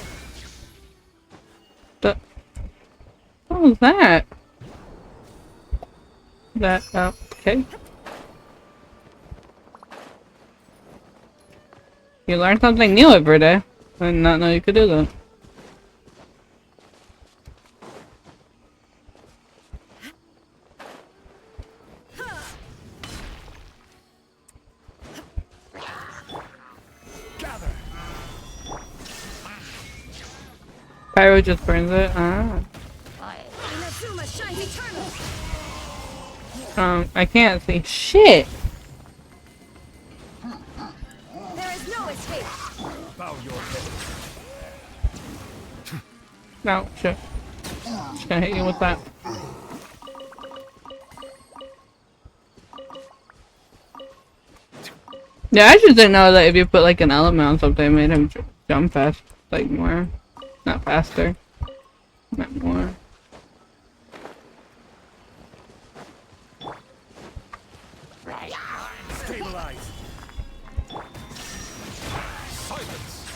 What was that? Okay. You learn something new every day. I did not know you could do that. Pyro just burns it. Inazuma shines eternal. I can't see shit. There is no escape. Bow your head. No, shit. Just gonna hit you with that. Yeah, I just didn't know that if you put like an element on something, it made him jump fast, like more, not faster, not more. Stabilize. Silence.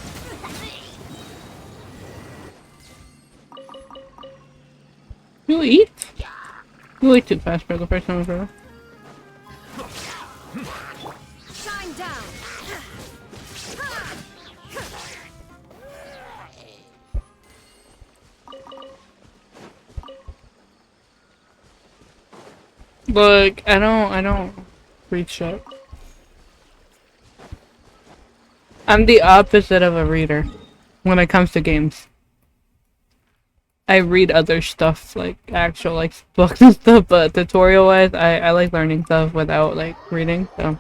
You eat? You eat too fast for the first time ever. Shine down. Look, I don't read shit. I'm the opposite of a reader when it comes to games. I read other stuff, like actual like books and stuff, but tutorial wise, I like learning stuff without like reading, so.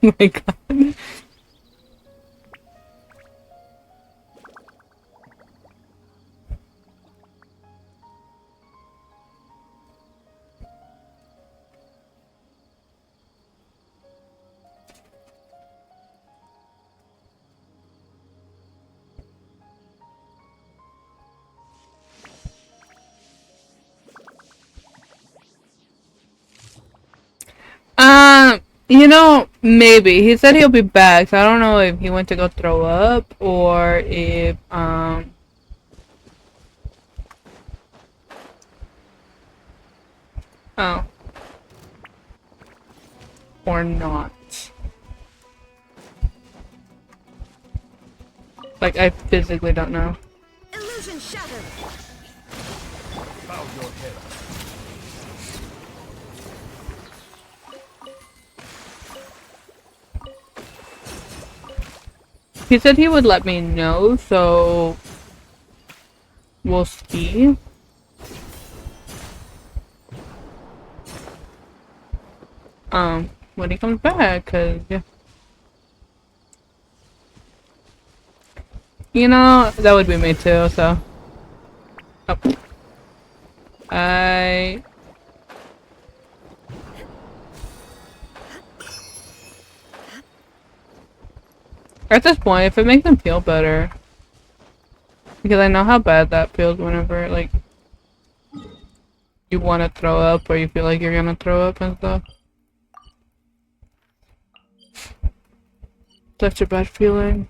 Oh my god. You know, maybe. He said he'll be back, so I don't know if he went to go throw up or if, oh. Or not. Like, I physically don't know. Illusion shattered. Bow your head. He said he would let me know, so we'll see. When he comes back, cause yeah. You know, that would be me too, so. Oh. At this point, if it makes them feel better. Because I know how bad that feels whenever, like, you want to throw up or you feel like you're gonna throw up and stuff. Such a bad feeling.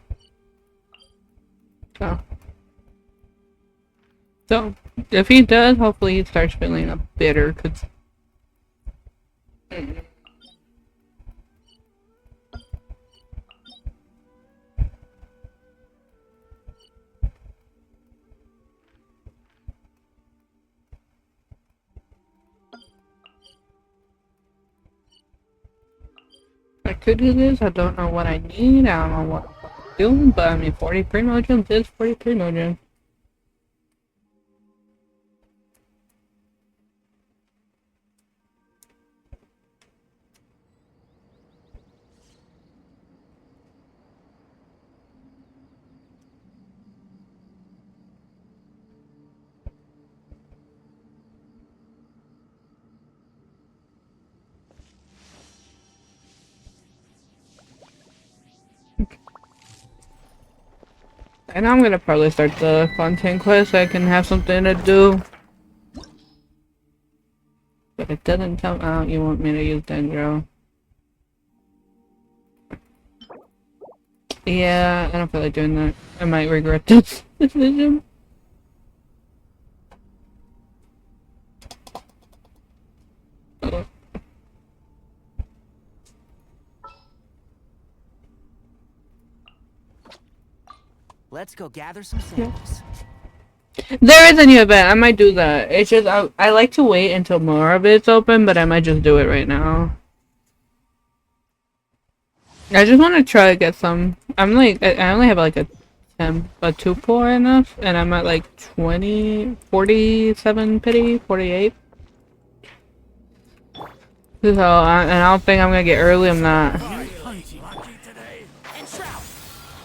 So, if he does, hopefully he starts feeling a bitter, cause... I could do this, I don't know what I need, I don't know what I'm doing, but I mean 43 mojones is 43 mojones. And I'm gonna probably start the Fontaine quest so I can have something to do. But it doesn't tell out you want me to use Dendro. Yeah, I don't feel like doing that. I might regret this decision. Let's go gather some samples. There is a new event. I might do that. It's just I like to wait until more of it's open, but I might just do it right now. I just want to try to get some. I'm like I only have like a 2 pull enough, and I'm at like 47 pity, 48. So and I don't think I'm gonna get early. I'm not.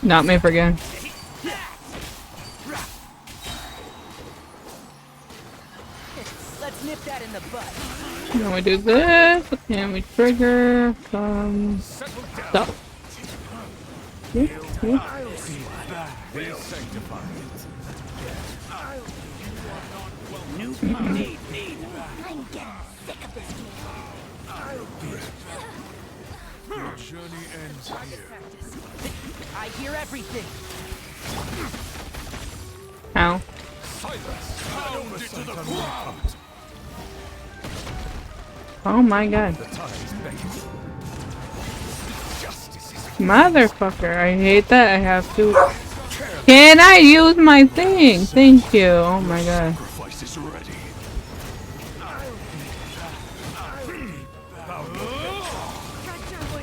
Not me forget. Let's nip that in the butt. Then we do this, and we trigger, stop. Your journey ends here. I hear everything. Ow. Oh my god. Motherfucker, I hate that I have to. Can I use my thing? Thank you. Oh my god.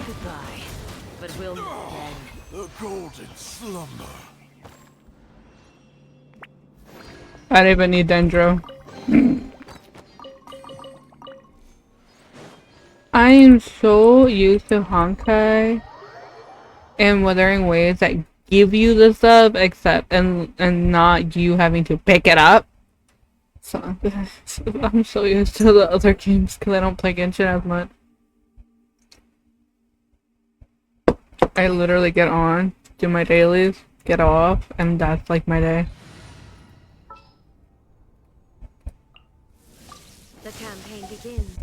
Goodbye. But we'll meet again. The golden slumber. I don't even need Dendro. I am so used to Honkai and Wuthering Waves that give you the stuff except and not you having to pick it up. So I'm so used to the other games because I don't play Genshin as much. I literally get on, do my dailies, get off, and that's like my day. The campaign begins.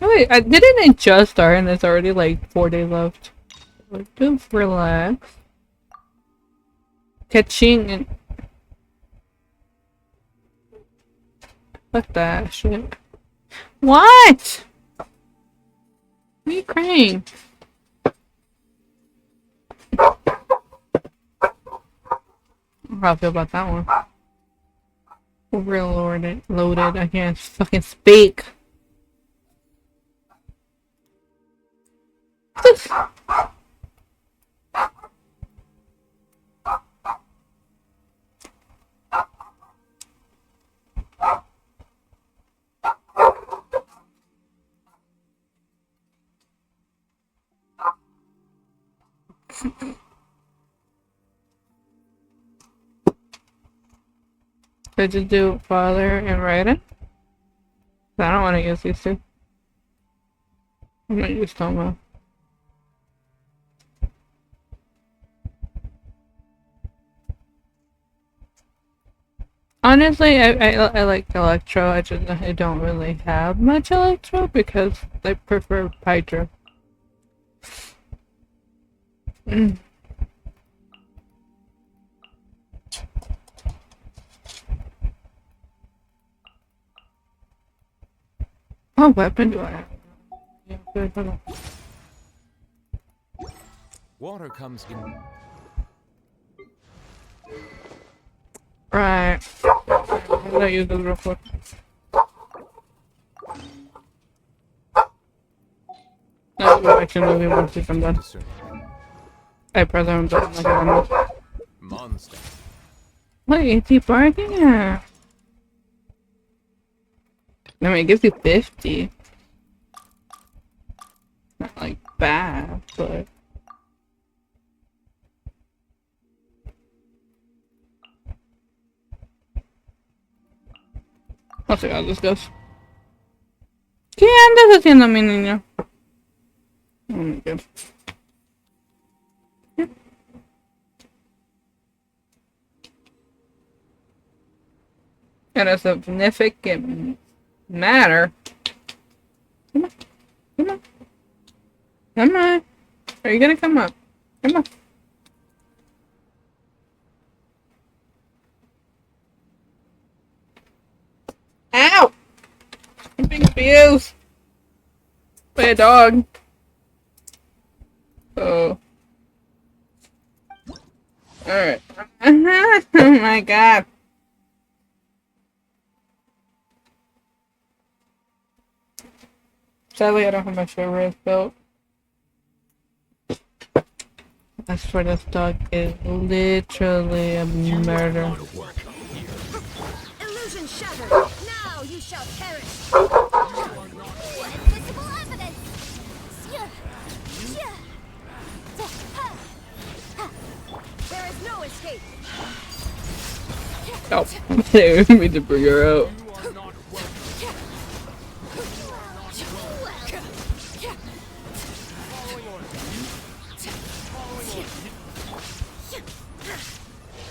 Oh wait, didn't it just start and there's already like 4 days left? Just relax. Catching and fuck that shit. What? What are you crying? How I feel about that one. Overloaded, loaded. I can't fucking speak. I just do father and writer. I don't want to use these two. I'm gonna use Tomo. Honestly, I like Electro. I don't really have much Electro because I prefer Hydro. What weapon do I have? Yeah, good, hold on. Water comes in. Right. I'm gonna use this real quick. I'll go back to the movie once I'm done. I press him button like I'm Monster. What is he barking at? I mean, it gives you 50. Not like bad, but. I'll see how this goes. ¿Qué andas haciendo, mi niño? Oh my god. In a significant matter. Come on. Come on. Come on. Are you gonna come up? Come on. Ow! I'm being abused by a dog. Oh. Alright. Oh my god. Sadly, I don't have my show race built. I swear this dog is literally a murder. Illusion shattered. Now you shall perish. Invisible evidence. There is no escape. Oh, they want me to bring her out.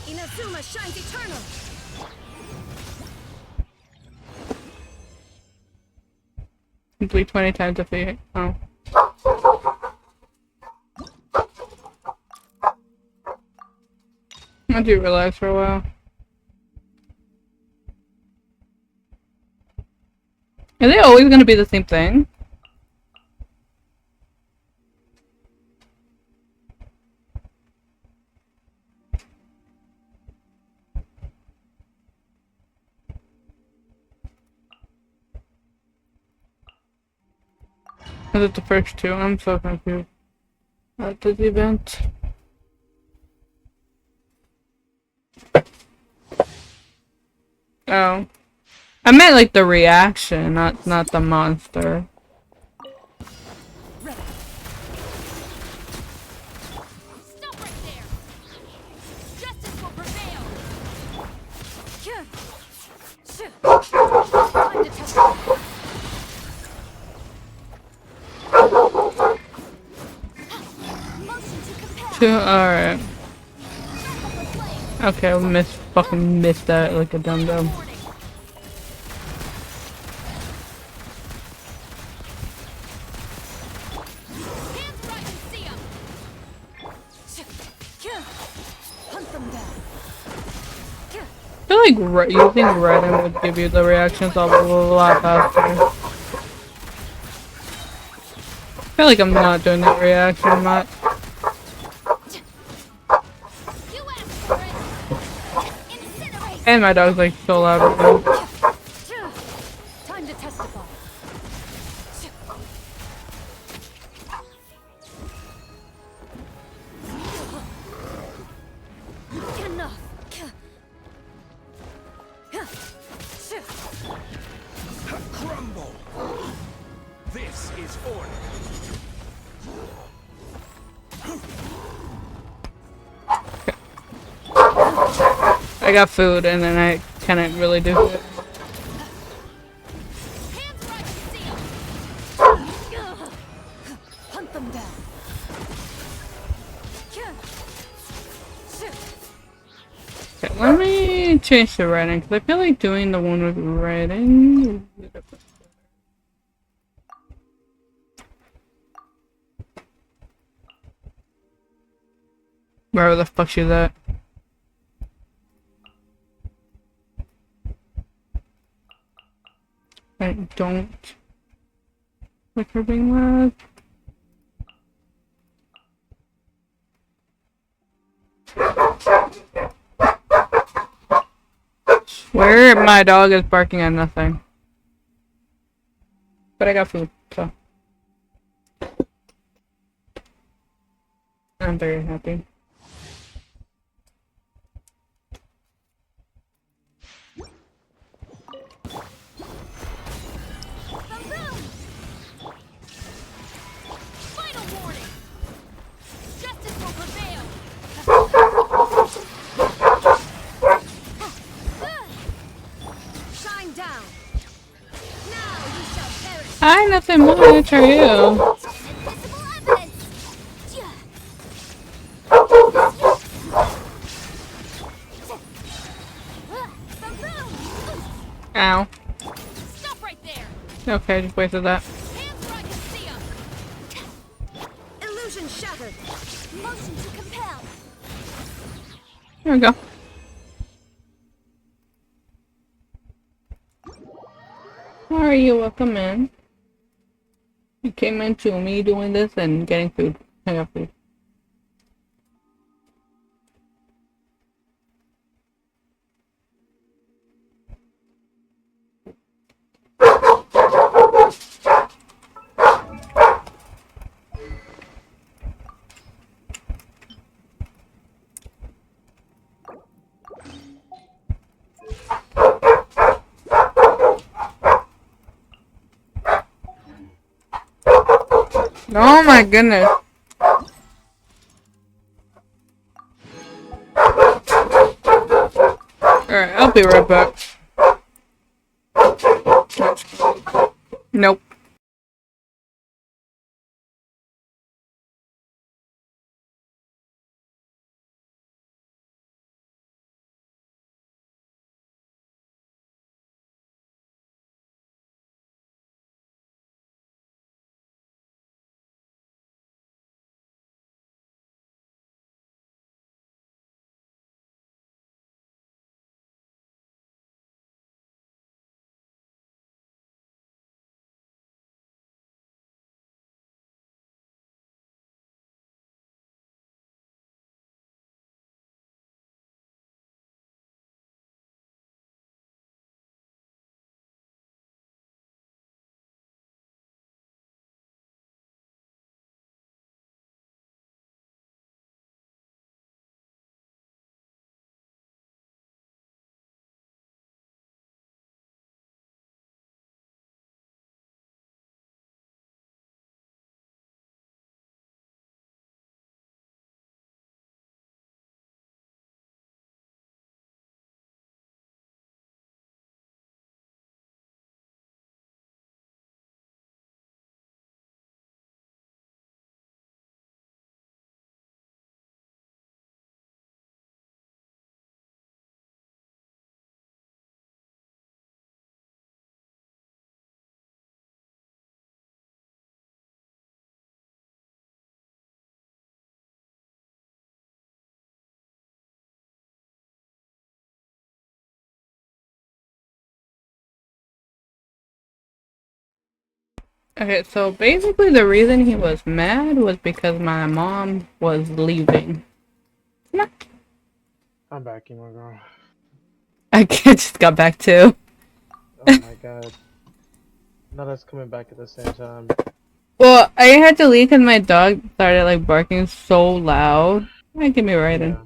Inazuma shines eternal. Complete 20 times if they. Oh. I do realize for a while. Are they always gonna be the same thing? Is it the first two? I'm so confused. At this event. Oh. I meant like the reaction, not the monster. Stop right there. Justice will prevail. Time to test. Alright. Okay, I fucking missed that like a dum-dum. I feel like using Reddit would give you the reactions a lot faster. I feel like I'm not doing that reaction much. And my dog's like so loud right now. Time to testify. Enough. Crumble. This is order. I got food and then I can't really do it. Hunt them down. Okay, let me change the writing because I feel like doing the one with writing. Where the fuck she's at? I don't like her being loud. Where my dog is barking at nothing. But I got food, so I'm very happy. Final warning. Justice will prevail. Shine down. Now you shall perish. Hi, nothing much. How are you? Invisible evidence. Ow. Stop right there. Okay, just wasted that. Hands where I can see 'em. Illusion shattered. Motion to compel. There we go. How are you? Welcome in. You came into me doing this and getting food. I got food. Oh my goodness. Alright, I'll be right back. Nope. Okay, so basically the reason he was mad was because my mom was leaving. No. I'm back, you my girl. I just got back too. Oh my god. Not us coming back at the same time. Well, I had to leave because my dog started like barking so loud. Might get me right in.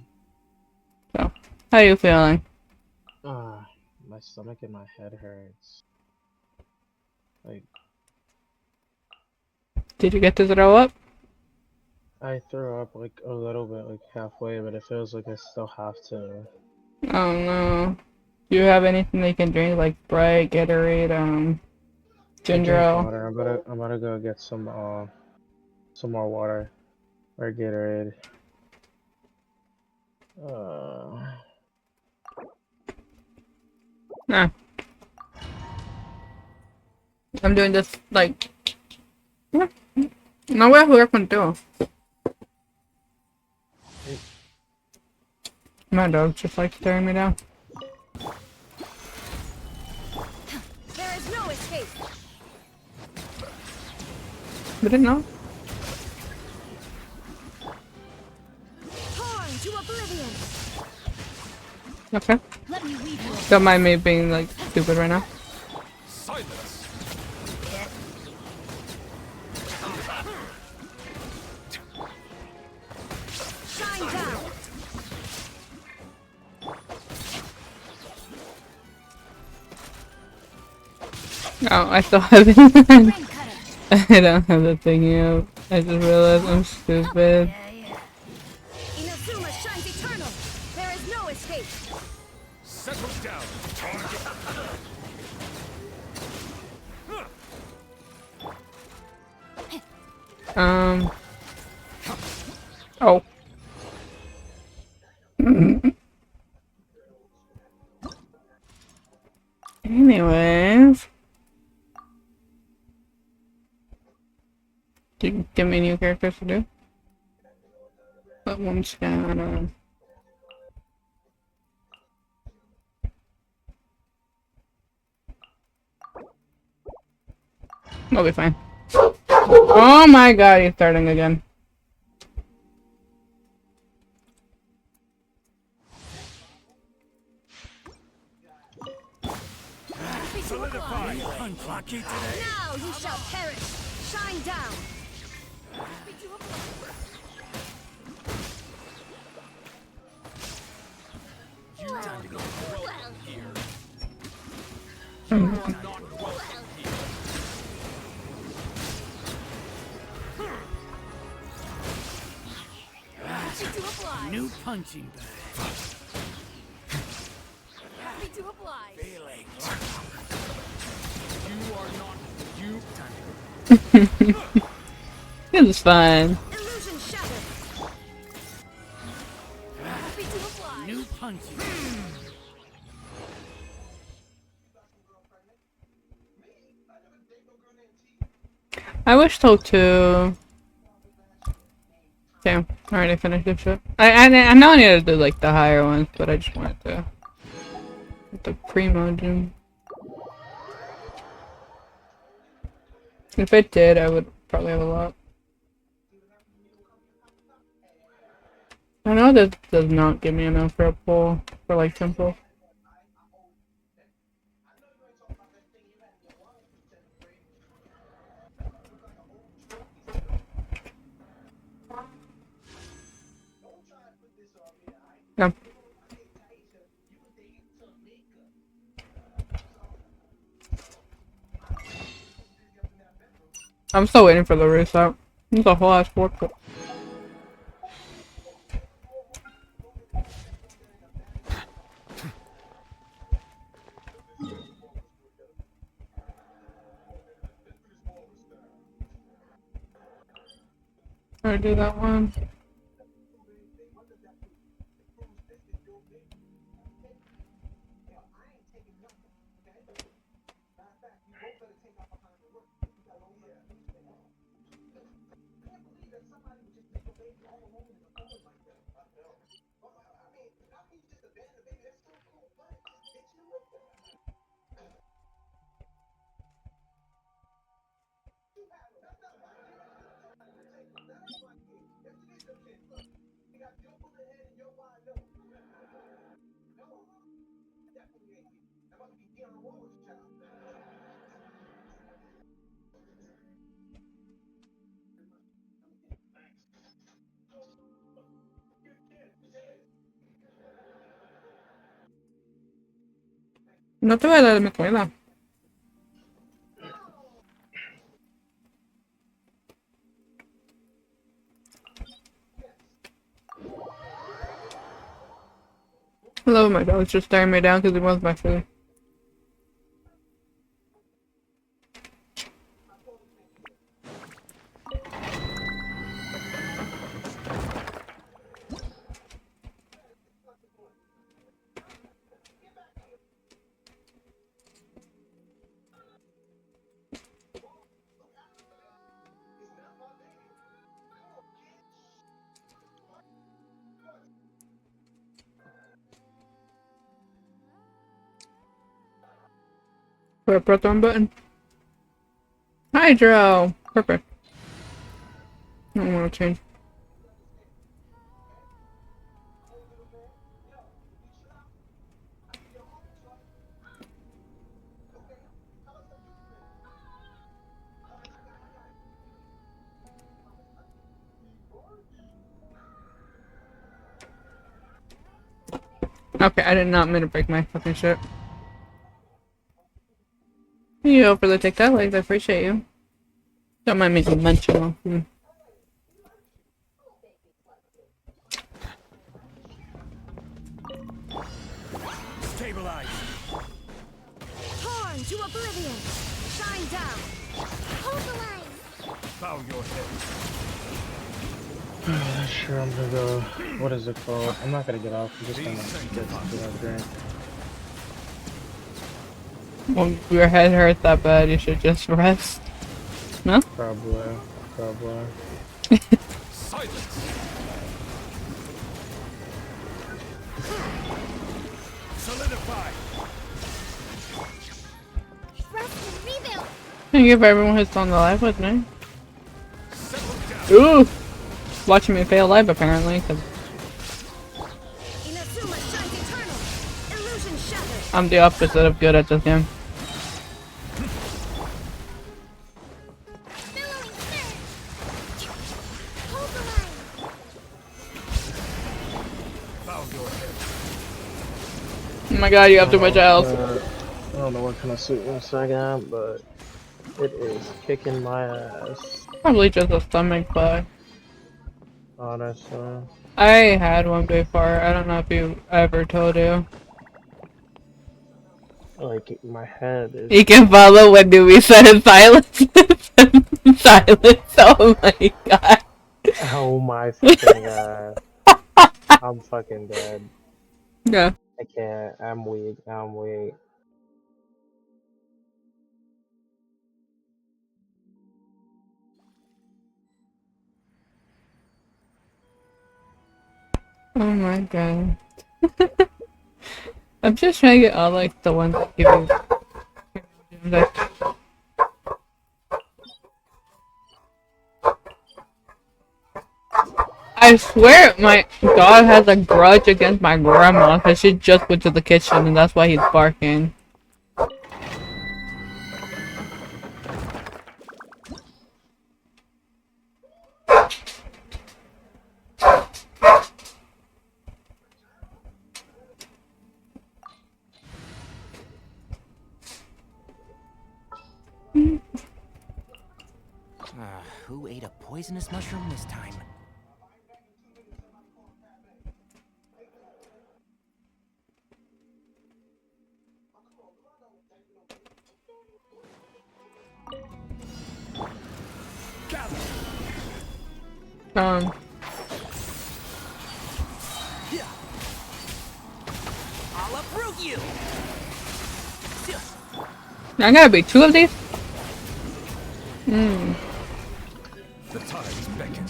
So, how are you feeling? My stomach and my head hurts. Like, Did you get to throw up? I threw up like a little bit, like halfway, but it feels like I still have to. Oh no. Do you have anything they can drink, like Sprite, Gatorade, I ginger drink ale? water. I'm gonna go get some more water or Gatorade. Nah. I'm doing this, like... No voy a jugar contigo. My dog's just like staring me down. There is no escape. Did it not? Torn to oblivion. Okay. Let me weave you. Don't mind me being like stupid right now. Silence! Shine down. Oh, I still haven't. Rain cutter. I don't have the thing yet. I just realized I'm stupid. Inazuma shines eternal. There is no escape. Settle down, Oh. Anyways. Do you give me new characters to do? But one's got, I'll be fine. Oh my god, he's starting again. Solidify. Unlucky today. Now you shall perish. Shine down. Time to go. New punching bag. Happy to oblige. Feeling. You are not. You. This is fun. Illusion shattered. Happy to oblige. New punching. I wish so too. Damn, I already finished this shit. I know I need to do like the higher ones, but I just wanted to get the primo gym. If I did, I would probably have a lot. I know this does not give me enough for a pull for like simple. Yeah. I'm still waiting for the reset. It's a whole ass workbook. I do that one. No te voy a dar mi comida. Hello, my dog's just staring me down because he wants my food. Press on button. Hydro! Perfect. I don't want to change. Okay, I did not mean to break my fucking shit. Thank you for the TikTok likes, I appreciate you. Don't mind me mentioning on food. Stabilize. Torn to oblivion. Shine down. Hold the line. Bow your head. Sure, I'm gonna go. What is it called? I'm not gonna get off. I'm just gonna get to that drink. Well, your head hurts that bad, you should just rest. No? Probably. Silence! Solidify. Rest and rebuild. Thank you for everyone who's on the live with me. Settle down! Ooh! Watching me fail live apparently, because Inazuma shines eternal. Illusion shattered. I'm the opposite of good at this game. Billowing surge. Hold the line. Bow your head. Oh my god, you have too much health. I don't know what kind of suit I got, but it is kicking my ass. Probably just a stomach bug. Honestly. I had one before, I don't know if you ever told you. Like, my head is... You can follow when do we set in silence. Silence, oh my god. Oh my fucking god. I'm fucking dead. Yeah. I can't. I'm weak. Oh my god. I'm just trying to get all like the ones that give you like, I swear my dog has a grudge against my grandma because she just went to the kitchen and that's why he's barking. Who ate a poisonous mushroom this time? I'll uproot you. I gotta be two of these? The tides beckon.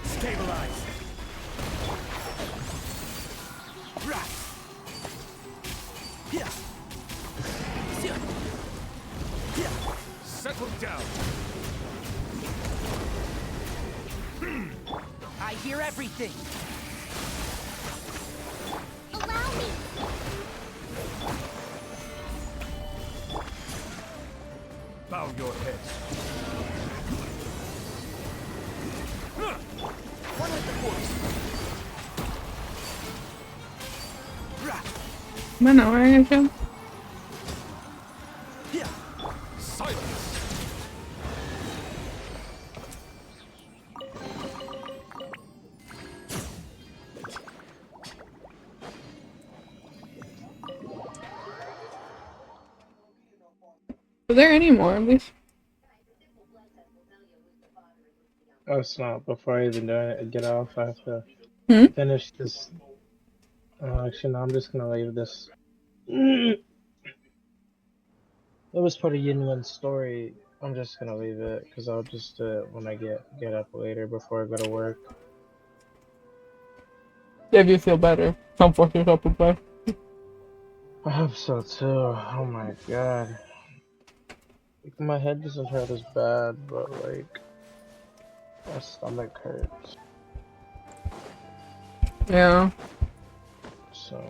Stabilize. Right. Yeah. Settle down. I hear everything. Allow me. Bow your heads. One with the force. I know where I go. Silence. Are there any more of these? Oh, it's not. Before I even do it, get off, I have to Hmm? finish this. Actually, no, I'm just gonna leave this. It was part of Yinwen's story. I'm just gonna leave it because I'll just do it when I get up later before I go to work. If you feel better, don't force yourself to play. I hope so too. Oh my god. Like, my head doesn't hurt as bad, but like my stomach hurts. Yeah. So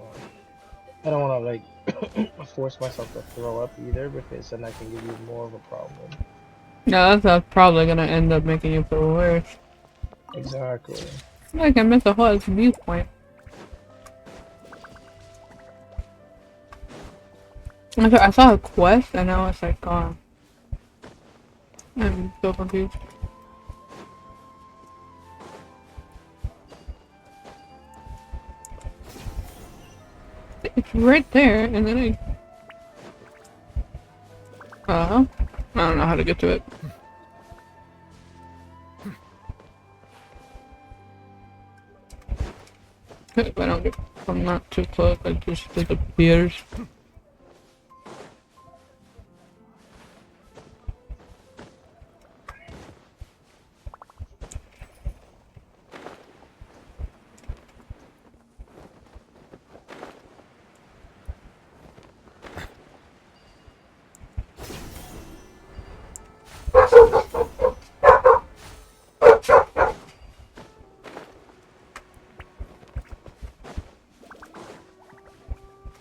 I don't want to like force myself to throw up either because then I can give you more of a problem. Yeah, that's probably gonna end up making you feel worse. Exactly. Like I missed a whole viewpoint. I saw a quest and now it's like gone. I'm so confused. It's right there, and then I don't know how to get to it. If I don't get, if I'm not too close, it just disappears.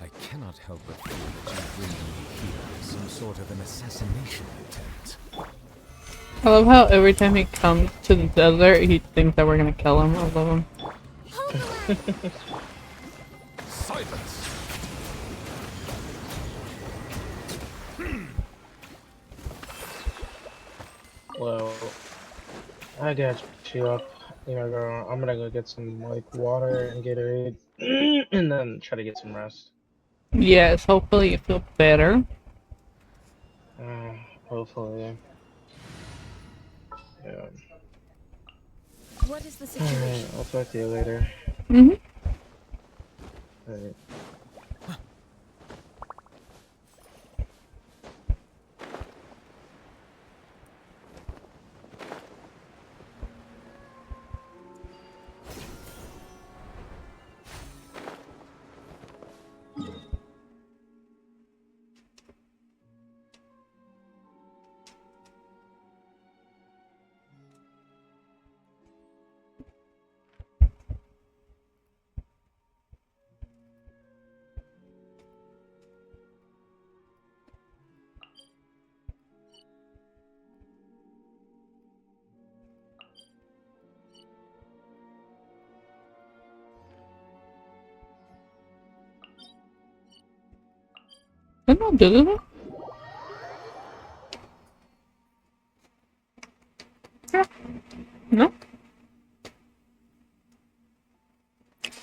I cannot help but feel that you bringing me here is some sort of an assassination attempt. I love how every time he comes to the desert, he thinks that we're gonna kill him. I love him. Silence! Well, I got you up. You know, girl. I'm gonna go get some like water and Gatorade, and then try to get some rest. Yes, hopefully you feel better. Hopefully. Yeah. What is the Alright, situation? I'll talk to you later. Mhm. Alright. Did I do this? Yeah. No.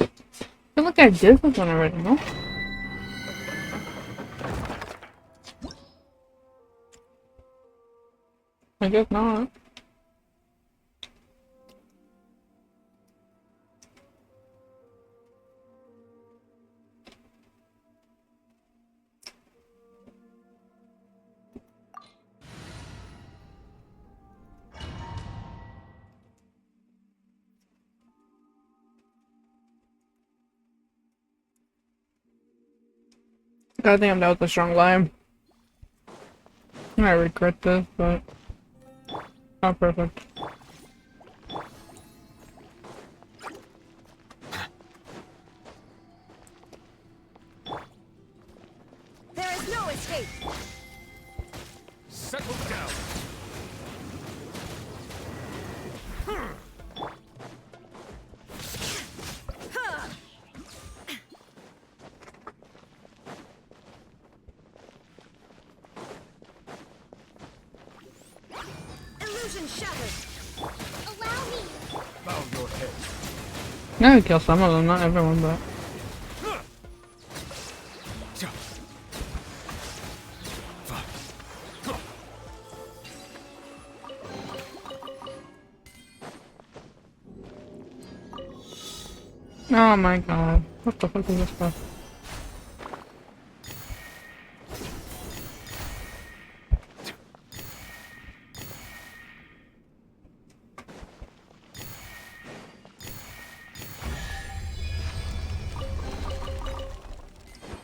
I feel like I did this one already, no? I guess not. God damn, that was a strong line. I regret this, but not perfect. There is no escape. Settle down! Illusion shattered. Allow me. Bow your head. I could kill some of them, not everyone, but... Oh my god. What the fuck is this stuff?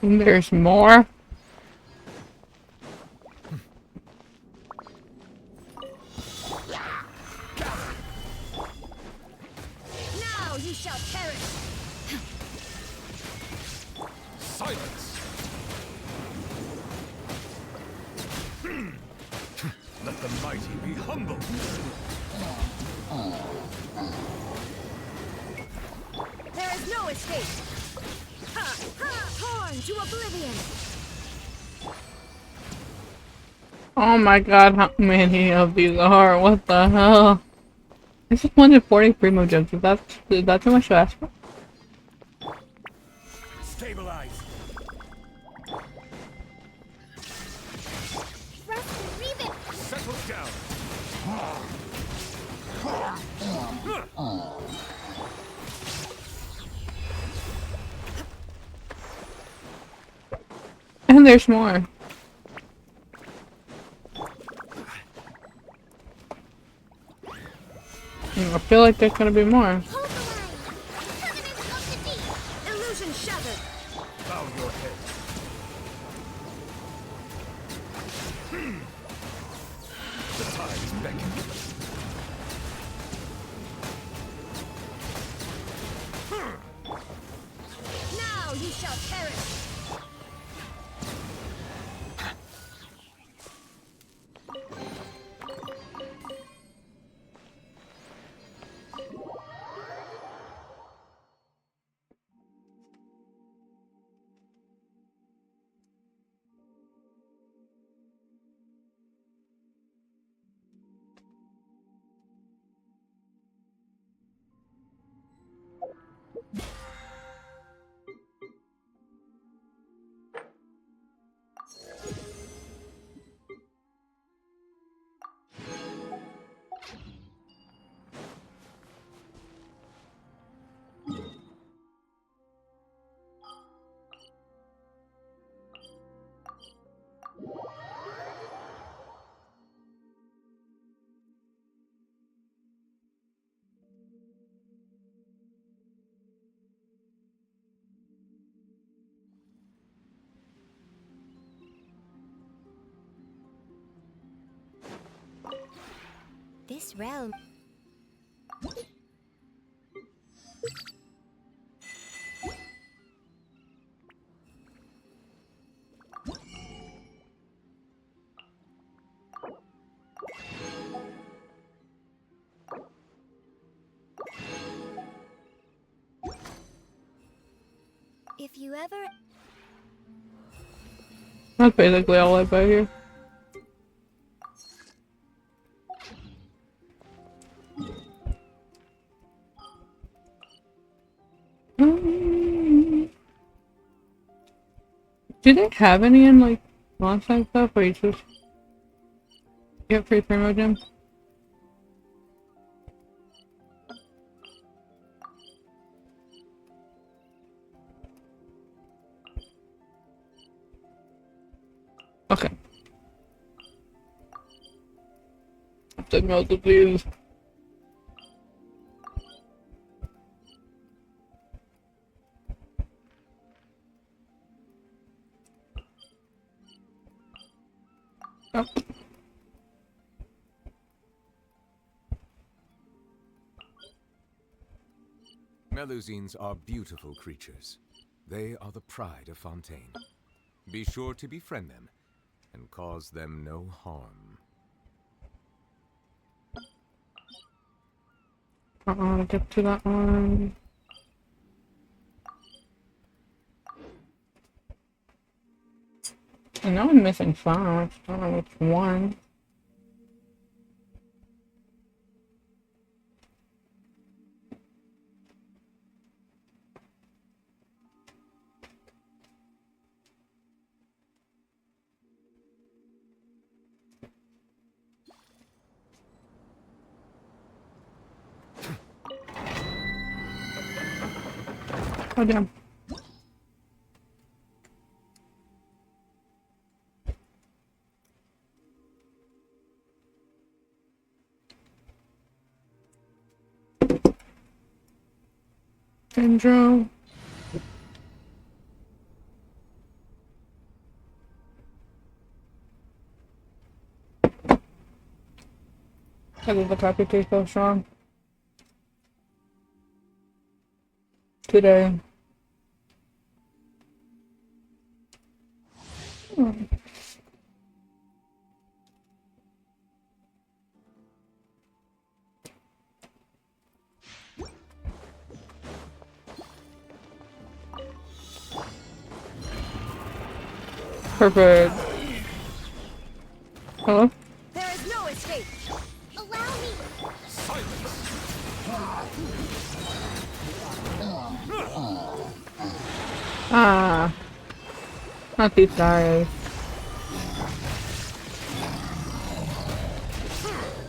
There's more? Now you shall perish. Silence! Let the mighty be humble. There is no escape. Ha! Ha! Torn to oblivion. Oh my god, how many of these are? What the hell? This is 140 primo gems. Is that too much to ask for? Stabilize. Settle down. And there's more. I feel like there's gonna be more. Hold the line. Covenant of the deep. Illusion shattered. Bow your head. The tide is beckoning. Now you shall perish. This realm. If you ever... That's basically all I buy here. Do they have any in like last time stuff or you just get free primo gems? Okay. Take note of these. Oh. Melusines are beautiful creatures. They are the pride of Fontaine. Be sure to befriend them and cause them no harm. Get to that one. I know I'm missing 5. I don't know which one. Oh damn. Syndrome. I think the copy tastes so strong. Today. Perfect. Hello? There is no escape. Allow me. Ah. Not these guys.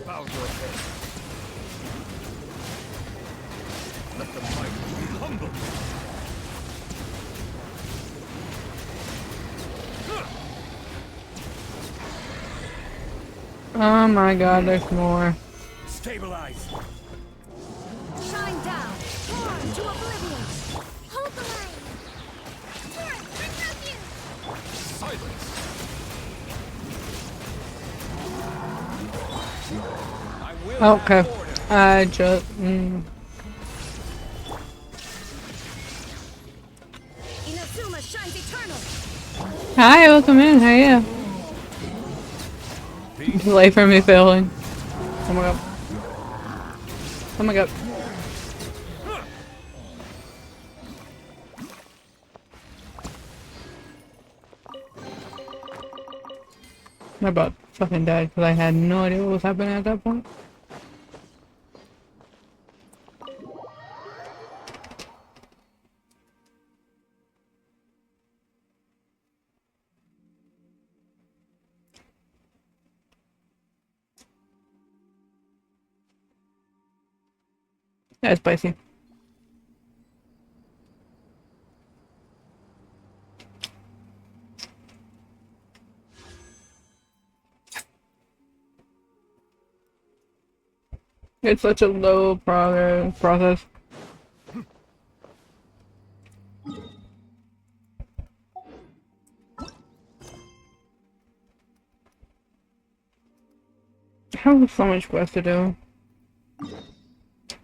Bow your head. Let the mighty be humble. Oh my god, there's more. Stabilize. Shine down. Torn to oblivion. Hold the line. Torn, bring up you. Silence. I will Okay. have order. I just. Inazuma shines eternal. Hi, welcome in. How are you? Delay for me failing. Oh my god. Oh my god. My butt fucking died because I had no idea what was happening at that point. That's spicy. It's such a low process. I have so much quest to do.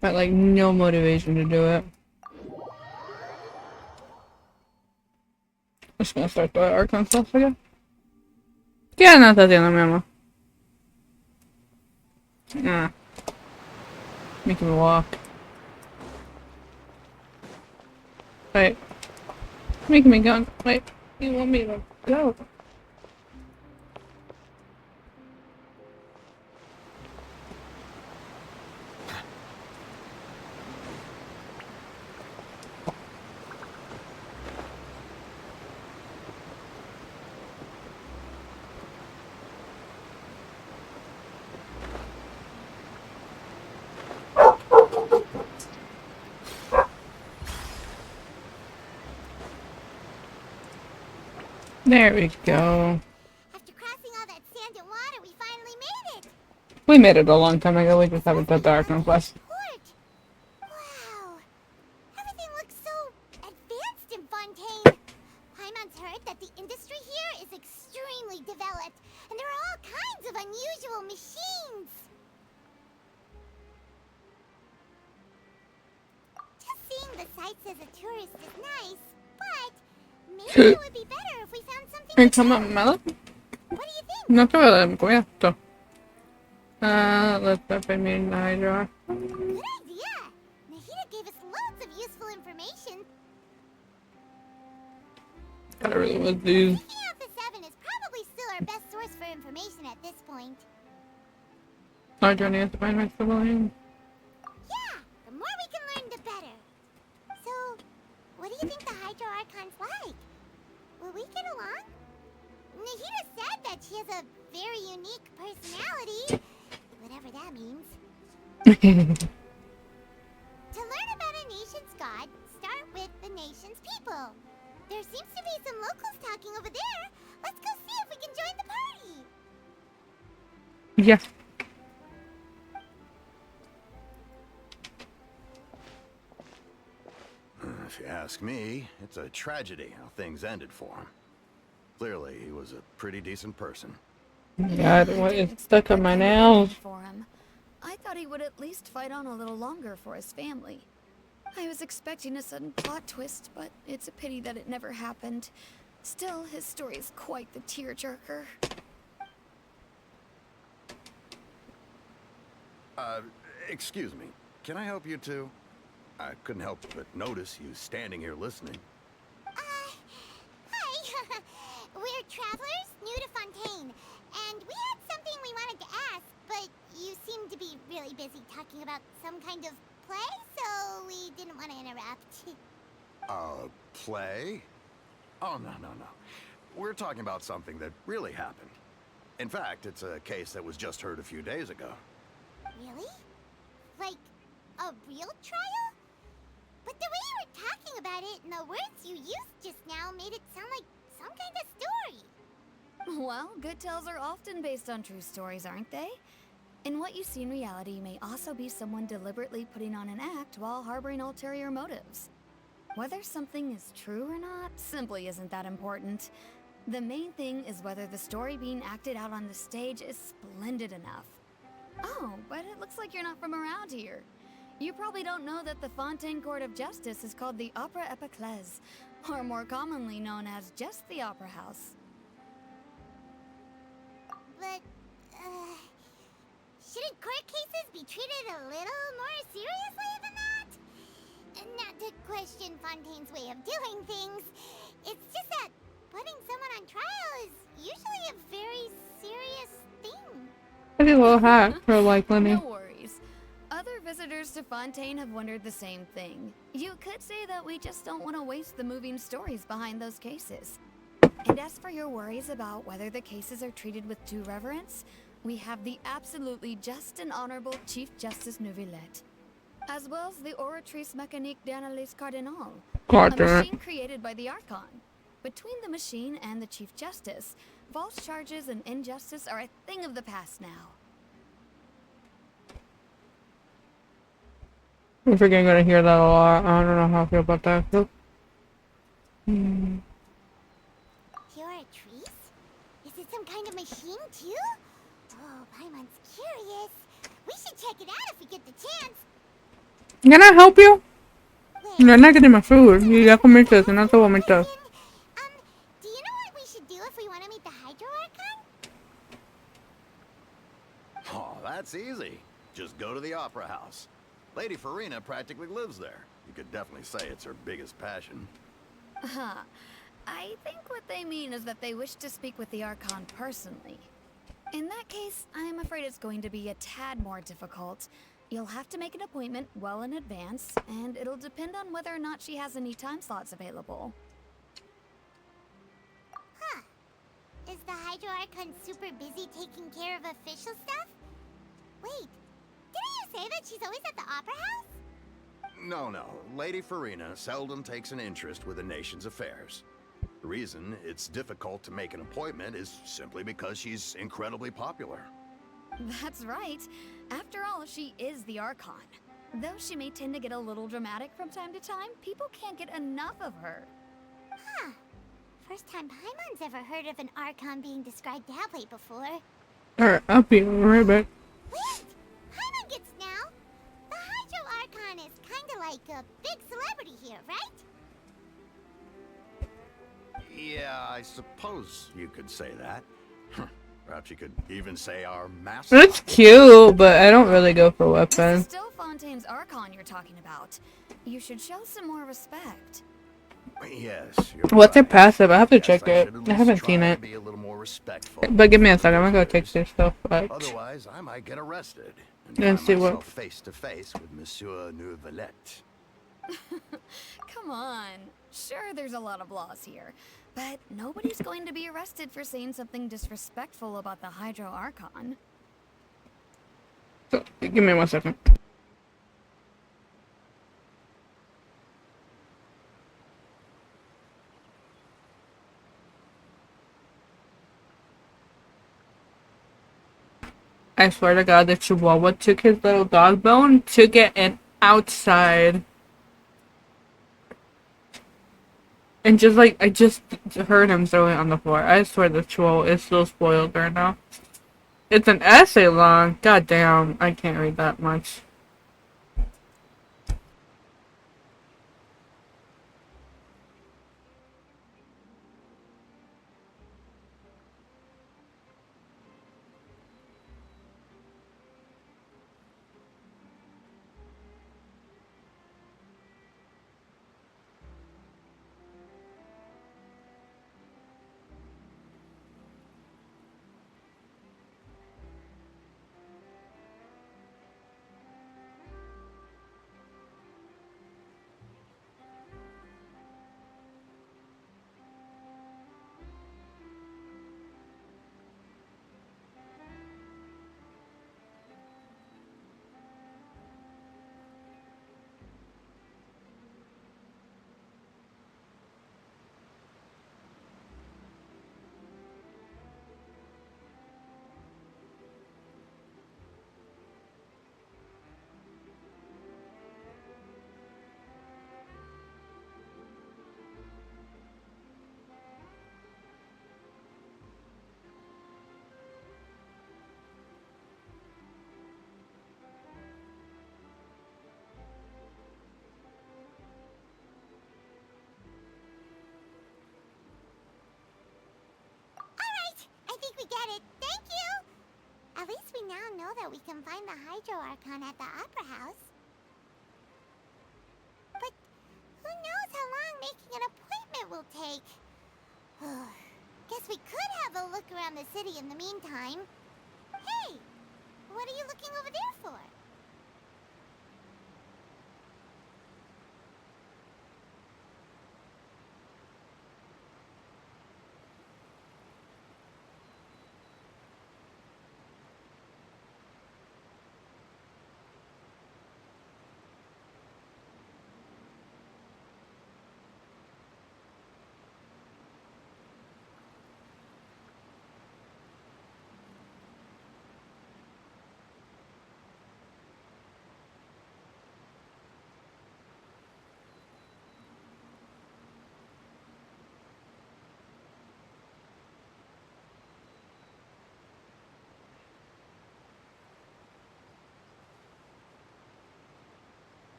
But like no motivation to do it. I'm just gonna start the Archon stuff again. Yeah, no, that's the end of my ammo. Nah. Making me walk. Wait. Making me go. Wait. You want me to go? There we go. After crossing all that sand and water, we finally made it. We made it a long time ago. We just haven't done the Archon quest. Port. Wow. Everything looks so advanced in Fontaine. Paimon's heard that the industry here is extremely developed, and there are all kinds of unusual machines. Just seeing the sights as a tourist is nice, but maybe it would be better if we found something to Come do. on, Melo. What do you think? No te voy a dar cuidado. Let's open in the Hydra. Good idea. Nahida gave us loads of useful information. Gotta really with these. Picking out the 7 is probably still our best source for information at this point. Our journey is to find my civilian. Yeah, the more we can learn, the better. So, what do you think the Hydro Archon's like? Will we get along? Nahida said that she has a very unique personality, whatever that means. To learn about a nation's god, start with the nation. Yeah. If you ask me, it's a tragedy how things ended for him. Clearly, he was a pretty decent person. God, what is stuck on my nails? For him. I thought he would at least fight on a little longer for his family. I was expecting a sudden plot twist, but it's a pity that it never happened. Still, his story is quite the tearjerker. Excuse me. Can I help you too? I couldn't help but notice you standing here listening. Hi. We're travelers new to Fontaine, and we had something we wanted to ask, but you seem to be really busy talking about some kind of play, so we didn't want to interrupt. Play? Oh, no. We're talking about something that really happened. In fact, it's a case that was just heard a few days ago. Really? Like, a real trial? But the way you were talking about it and the words you used just now made it sound like some kind of story. Well, good tales are often based on true stories, aren't they? And what you see in reality may also be someone deliberately putting on an act while harboring ulterior motives. Whether something is true or not simply isn't that important. The main thing is whether the story being acted out on the stage is splendid enough. Oh, but it looks like you're not from around here. You probably don't know that the Fontaine Court of Justice is called the Opera Epiclese, or more commonly known as just the Opera House. But, shouldn't court cases be treated a little more seriously than that? Not to question Fontaine's way of doing things. It's just that putting someone on trial is usually a very serious thing. Pretty little hat for like Lenny. No worries. Other visitors to Fontaine have wondered the same thing. You could say that we just don't want to waste the moving stories behind those cases. And as for your worries about whether the cases are treated with due reverence, we have the absolutely just and honorable Chief Justice Neuvillette, as well as the Oratrice Mécanique d'Analyse Cardinal, a machine created by the Archon. Between the machine and the Chief Justice, false charges and injustice are a thing of the past now. I'm freaking gonna hear that a lot. I don't know how I feel about that. Oratrice? Is it some kind of machine too? Oh, Paimon's curious. We should check it out if we get the chance. Can I help you? No, I'm not getting my food. You ya comiste, si no te vomitas. Do you know what we should do if we want to meet the Hydro Archon? Oh, that's easy. Just go to the Opera House. Lady Farina practically lives there. You could definitely say it's her biggest passion. I think what they mean is that they wish to speak with the Archon personally. In that case, I'm afraid it's going to be a tad more difficult. You'll have to make an appointment well in advance, and it'll depend on whether or not she has any time slots available. Huh. Is the Hydro Archon super busy taking care of official stuff? Wait, didn't you say that she's always at the Opera House? No. Lady Farina seldom takes an interest with the nation's affairs. The reason it's difficult to make an appointment is simply because she's incredibly popular. That's right. After all, she is the Archon. Though she may tend to get a little dramatic from time to time, people can't get enough of her. Huh. First time Paimon's ever heard of an Archon being described that way before. Alright, I'll be right back. Wait! Paimon gets now! The Hydro Archon is kinda like a big celebrity here, right? Yeah, I suppose you could say that. Perhaps you could even say our mascot. It's cute, but I don't really go for This weapons. is still Fontaine's Archon you're talking about. You should show some more respect. Yes, What's her right. passive? I have to Guess check I it. should at I least haven't try seen to it. be a little more respectful. But give me a second. I'm gonna go take this stuff. Otherwise, I might get arrested and And find see what- myself face to face with Monsieur Neuvillette. Come on. Sure, there's a lot of laws here, but nobody's going to be arrested for saying something disrespectful about the Hydro Archon. So, give me 1 second. I swear to God, the Chihuahua took his little dog bone, took it and outside. And just like, I just heard him throw it on the floor. I swear the Chihuahua is so spoiled right now. It's an essay long. God damn, I can't read that much. Alright, I think we get it. Thank you! At least we now know that we can find the Hydro Archon at the Opera House. But who knows how long making an appointment will take? Guess we could have a look around the city in the meantime. Hey! What are you looking over there for?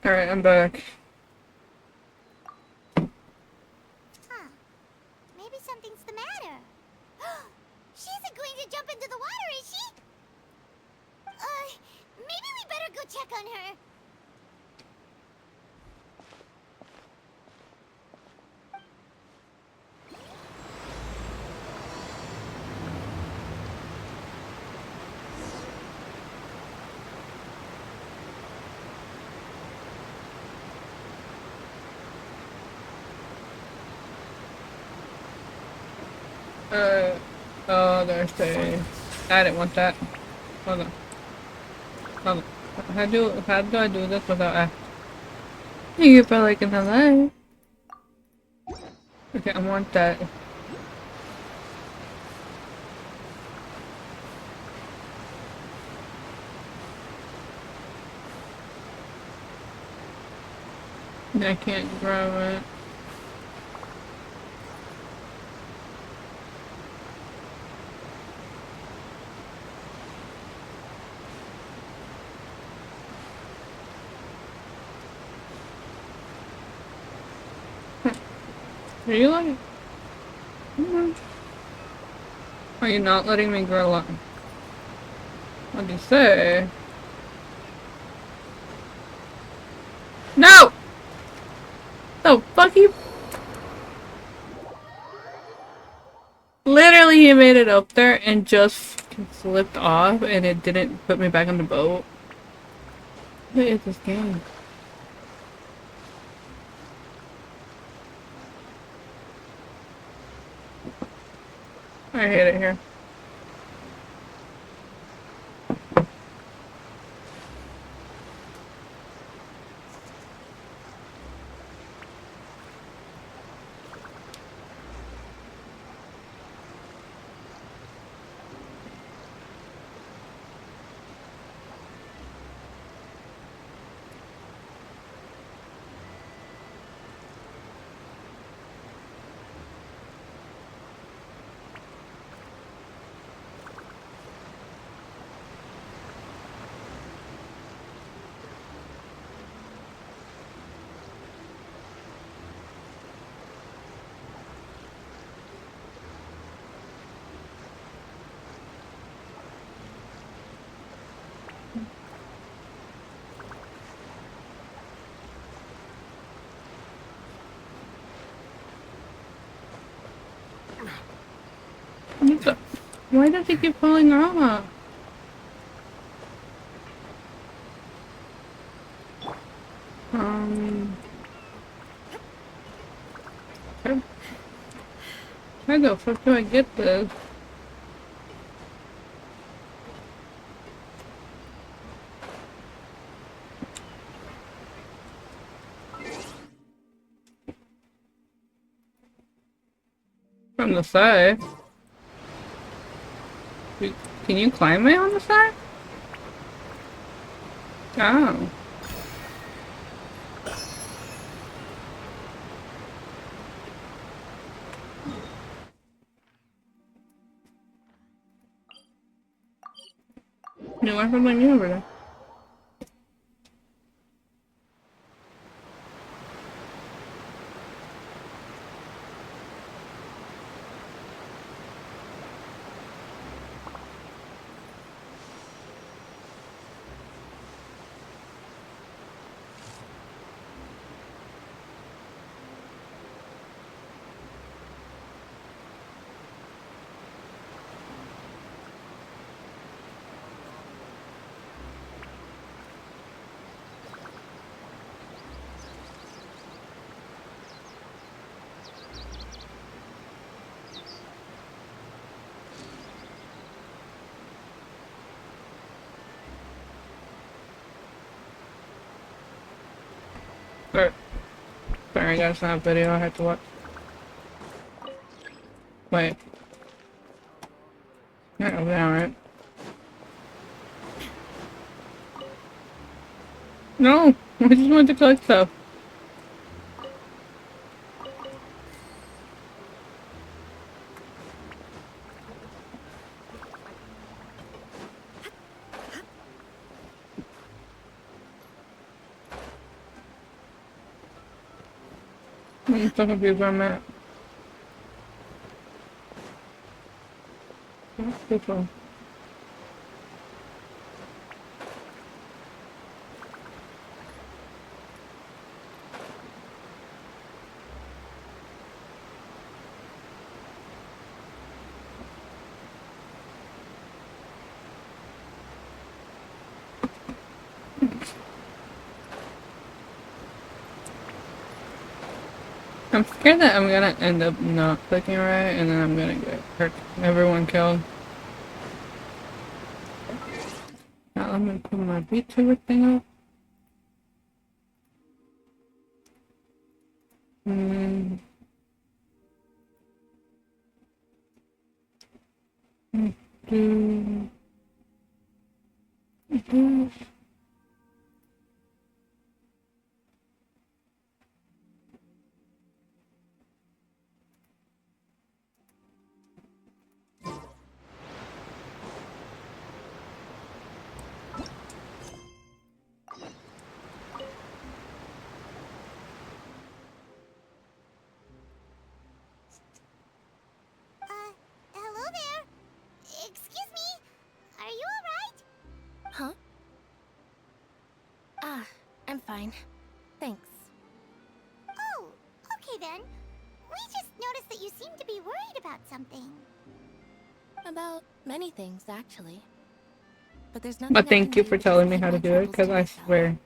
Alright, I'm back. Huh. Maybe something's the matter. She isn't going to jump into the water, is she? Maybe we better go check on her. Oh, there's the... I didn't want that. Hold on. Hold on. How do I do this without you feel like in LA? Okay, I want that. I can't grab it. Are you like... Are you not letting me grow up? What'd you say? No! The fuck you? Literally, he made it up there and just slipped off, and it didn't put me back on the boat. What is this game? I hate it here. What the? Why does he keep falling off? How the fuck do I get this? From the side. Can you climb it on the side? Oh. New weapon on you over there. Sorry, I got a snap video I had to watch. Wait. Not over there, right? No! I just wanted to collect stuff. I'm so confused where I'm at. What's this one? I'm scared that I'm gonna end up not clicking right and then I'm gonna get hurt. Everyone killed. Now let me put my VTuber thing up. Hello there. Excuse me. Are you alright? Huh? Ah, I'm fine. Thanks. Oh, okay then. We just noticed that you seem to be worried about something. About many things, actually. But there's nothing But I can thank you do for to telling just me keep how to my do it, troubles because to I myself. swear.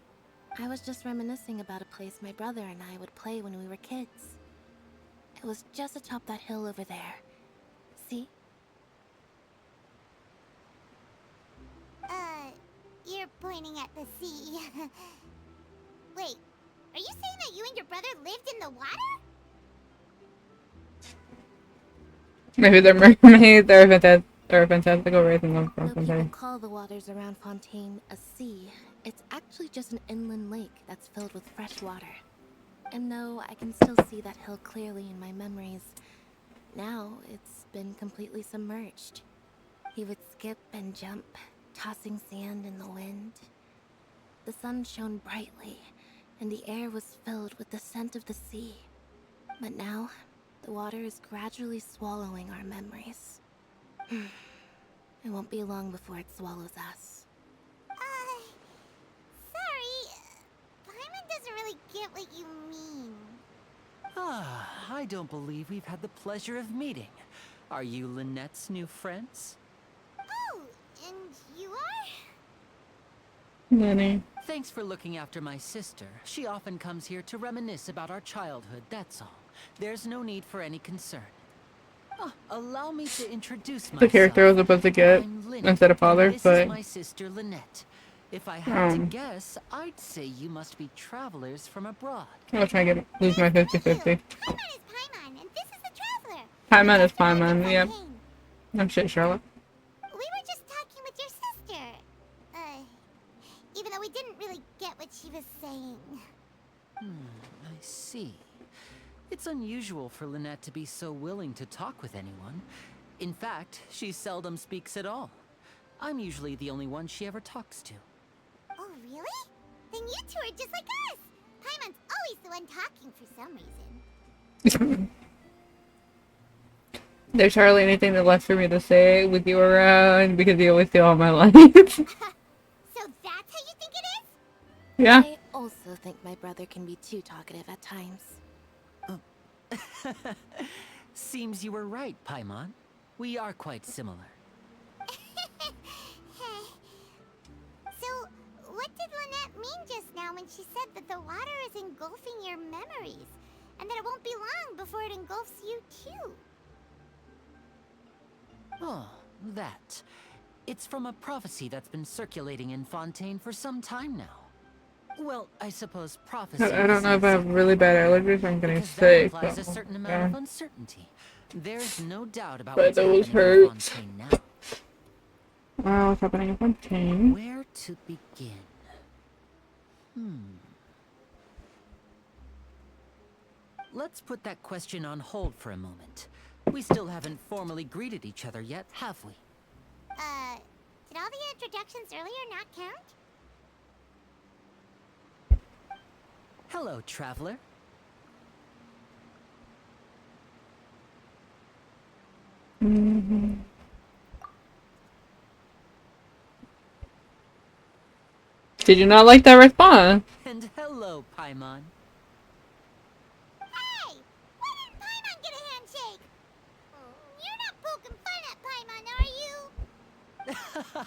I was just reminiscing about a place my brother and I would play when we were kids. It was just atop that hill over there. See? You're pointing at the sea. Wait, are you saying that you and your brother lived in the water? Maybe they're mermaids or fantastical raising them from Though people Fontaine. call the waters around Fontaine a sea, it's actually just an inland lake that's filled with fresh water. And though I can still see that hill clearly in my memories, now it's been completely submerged. He would skip and jump, tossing sand in the wind. The sun shone brightly, and the air was filled with the scent of the sea. But now, the water is gradually swallowing our memories. It won't be long before it swallows us. Sorry. Paimon doesn't really get what you mean. I don't believe we've had the pleasure of meeting. Are you Lynette's new friends? Oh, and you are? Nanny. Thanks for looking after my sister. She often comes here to reminisce about our childhood, that's all. There's no need for any concern. Allow me to introduce myself. The character I was supposed to get I'm Lynette, instead of father, and this but is my sister Lynette. If I had to guess, I'd say you must be travelers from abroad. I'll try and lose my 50-50. Paimon is Paimon, and this is the Traveler. Paimon is Paimon, yep. No shit, Charlotte. We were just talking with your sister. Even though we didn't really get what she was saying. I see. It's unusual for Lynette to be so willing to talk with anyone. In fact, she seldom speaks at all. I'm usually the only one she ever talks to. Oh, really? Then you two are just like us. Paimon's always the one talking for some reason. There's hardly anything left for me to say with you around because you always steal all my lines. So that's how you think it is? Yeah. I also think my brother can be too talkative at times. Seems you were right, Paimon. We are quite similar. So, what did Lynette mean just now when she said that the water is engulfing your memories? And that it won't be long before it engulfs you too? Oh, that. It's from a prophecy that's been circulating in Fontaine for some time now. Well, I suppose prophecy. I don't know if I have really bad allergies. I'm getting sick. That implies a certain amount of uncertainty. There's no doubt about but what's those happening in hurt. Fontaine now. Wow, what's happening in Fontaine? Where to begin? Let's put that question on hold for a moment. We still haven't formally greeted each other yet, have we? Did all the introductions earlier not count? Hello, traveler. Did you not like that response? And hello, Paimon. Hey! Why didn't Paimon get a handshake? You're not poking fun at Paimon, are you?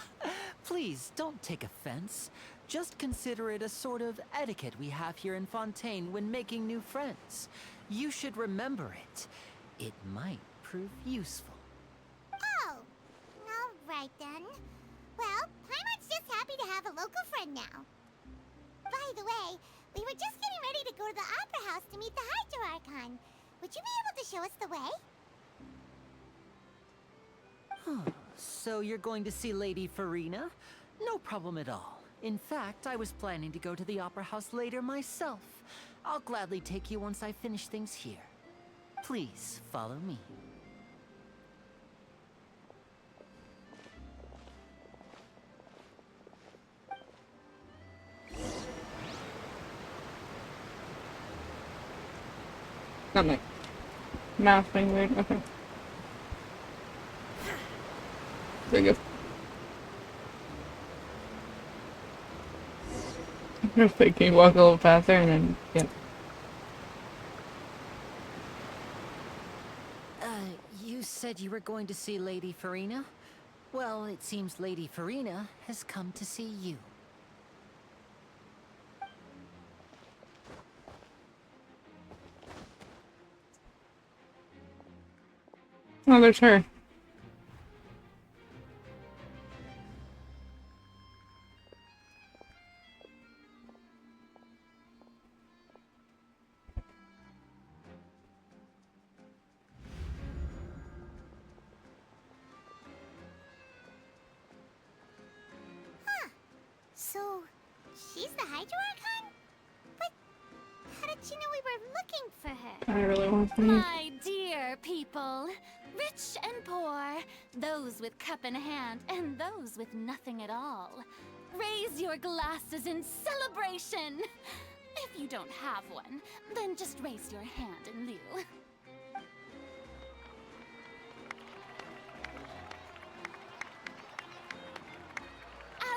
Please, don't take offense. Just consider it a sort of etiquette we have here in Fontaine when making new friends. You should remember it. It might prove useful. Oh, alright then. Well, Paimon's just happy to have a local friend now. By the way, we were just getting ready to go to the Opera House to meet the Hydro Archon. Would you be able to show us the way? So you're going to see Lady Farina? No problem at all. In fact, I was planning to go to the Opera House later myself. I'll gladly take you once I finish things here. Please, follow me. Not my mouse being weird. Okay. There you go. If they can walk a little faster and then, yeah. You said you were going to see Lady Farina? Well, it seems Lady Farina has come to see you. Oh, there's her. So, she's the Hydro-Archon? But how did she know we were looking for her? I really want to. My dear people, rich and poor, those with cup in hand and those with nothing at all, raise your glasses in celebration. If you don't have one, then just raise your hand in lieu.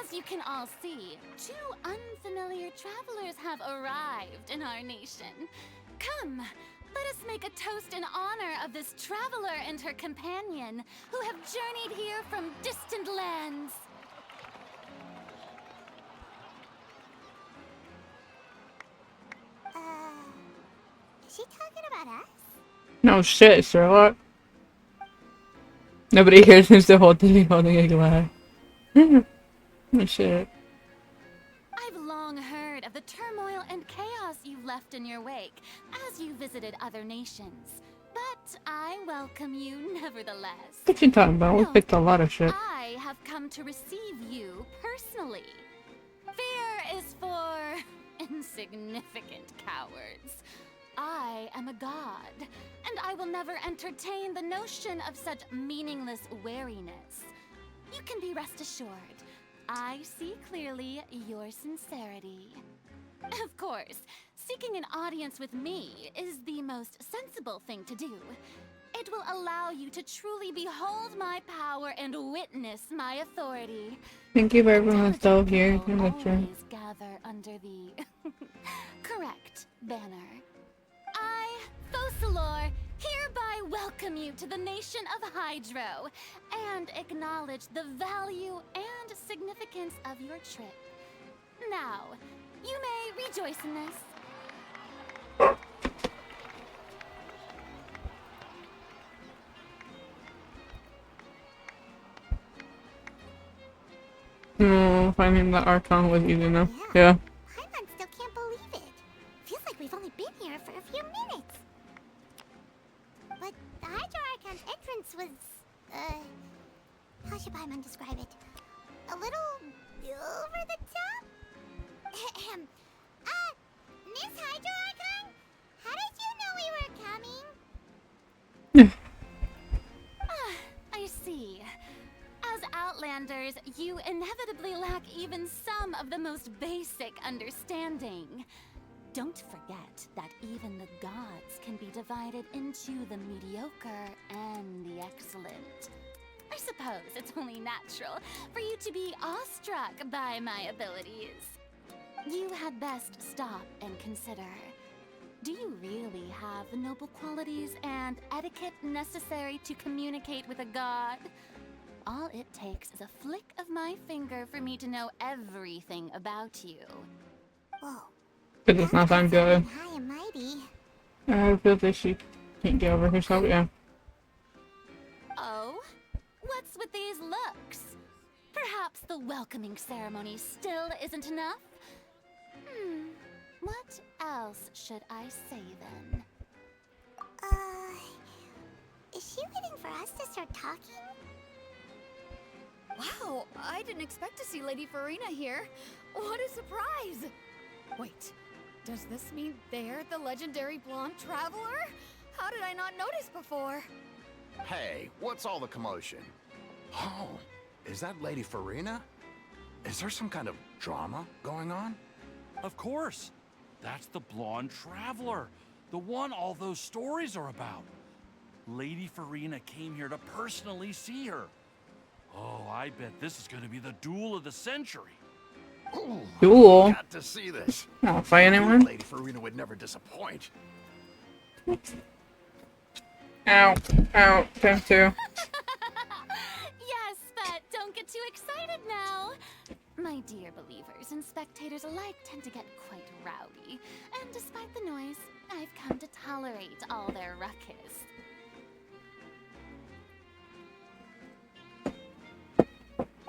As you can all see, two unfamiliar travelers have arrived in our nation. Come, let us make a toast in honor of this traveler and her companion, who have journeyed here from distant lands. Is she talking about us? No shit, Sherlock. Nobody here seems to holding a glass. Oh shit. I've long heard of the turmoil and chaos you've left in your wake as you visited other nations. But I welcome you nevertheless. What you talking about? We picked a lot of shit. I have come to receive you personally. Fear is for insignificant cowards. I am a god, and I will never entertain the notion of such meaningless wariness. You can be rest assured, I see clearly your sincerity. Of course, seeking an audience with me is the most sensible thing to do. It will allow you to truly behold my power and witness my authority. Thank you for everyone that's still here. Always gather under the correct banner. I, Focalor, hereby welcome you to the nation of Hydro and acknowledge the value and significance of your trip. Now, you may rejoice in this. No, finding the Archon was easy enough. Yeah. Paimon still can't believe it. Feels like we've only been here for a few minutes. But the Hydro-Archon's entrance was, how should Paimon describe it? A little over the top? Miss Hydro-Archon? How did you know we were coming? I see. As Outlanders, you inevitably lack even some of the most basic understanding. Don't forget that even the gods can be divided into the mediocre and the excellent. I suppose it's only natural for you to be awestruck by my abilities. You had best stop and consider. Do you really have the noble qualities and etiquette necessary to communicate with a god? All it takes is a flick of my finger for me to know everything about you. Whoa. But it's not time good. High and mighty. I feel that she can't get over herself, yeah. Oh? What's with these looks? Perhaps the welcoming ceremony still isn't enough? What else should I say then? Is she waiting for us to start talking? Wow, I didn't expect to see Lady Farina here. What a surprise! Wait, does this mean they're the legendary blonde traveler? How did I not notice before? Hey, what's all the commotion? Oh, is that Lady Farina? Is there some kind of drama going on? Of course. That's the blonde traveler. The one all those stories are about. Lady Farina came here to personally see her. Oh, I bet this is going to be the duel of the century. Duel? Got to see this. I'll fight anyone? Lady Farina would never disappoint. Ow. Ow. Time to. Yes, but don't get too excited now. My dear believers and spectators alike tend to get quite rowdy, and despite the noise, I've come to tolerate all their ruckus.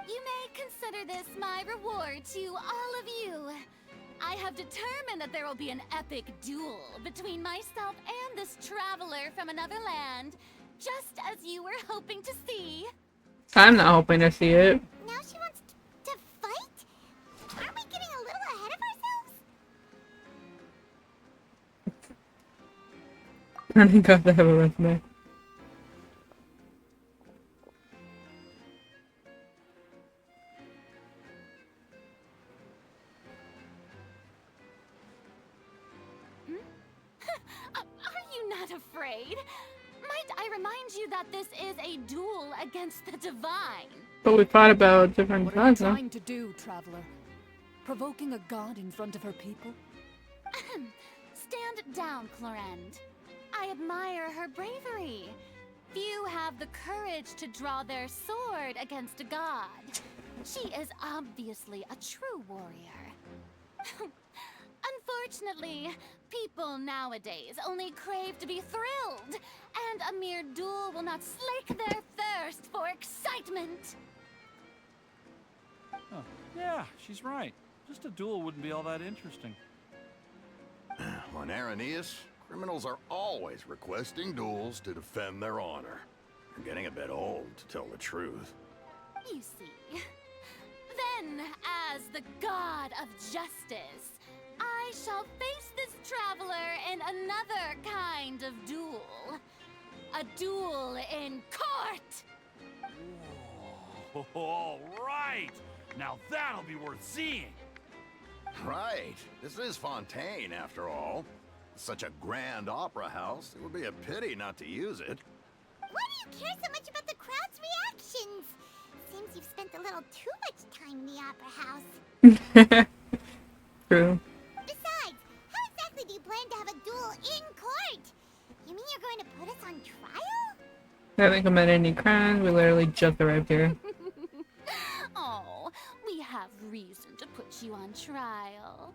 You may consider this my reward to all of you. I have determined that there will be an epic duel between myself and this traveler from another land, just as you were hoping to see. I'm not hoping to see it. Now she wants to fight? Aren't we getting a little ahead of ourselves? I think I have to have a resume. Are you not afraid? Might I remind you that this is a duel against the divine? But we thought about different What are you times, huh? trying to do, traveler? Provoking a god in front of her people? Stand down, Clorend. I admire her bravery. Few have the courage to draw their sword against a god. She is obviously a true warrior. Unfortunately, people nowadays only crave to be thrilled, and a mere duel will not slake their thirst for excitement. Oh, yeah, she's right. Just a duel wouldn't be all that interesting. On Araneus, criminals are always requesting duels to defend their honor. They're getting a bit old, to tell the truth. You see. Then, as the god of justice, I shall face this traveler in another kind of duel. A duel in court! Whoa, all right! Now that'll be worth seeing! Right. This is Fontaine, after all. Such a grand opera house, it would be a pity not to use it. Why do you care so much about the crowd's reactions? Seems you've spent a little too much time in the opera house. True. Besides, how exactly do you plan to have a duel in court? You mean you're going to put us on trial? I haven't committed any crimes. We literally just arrived here. Oh, we have reason to put you on trial.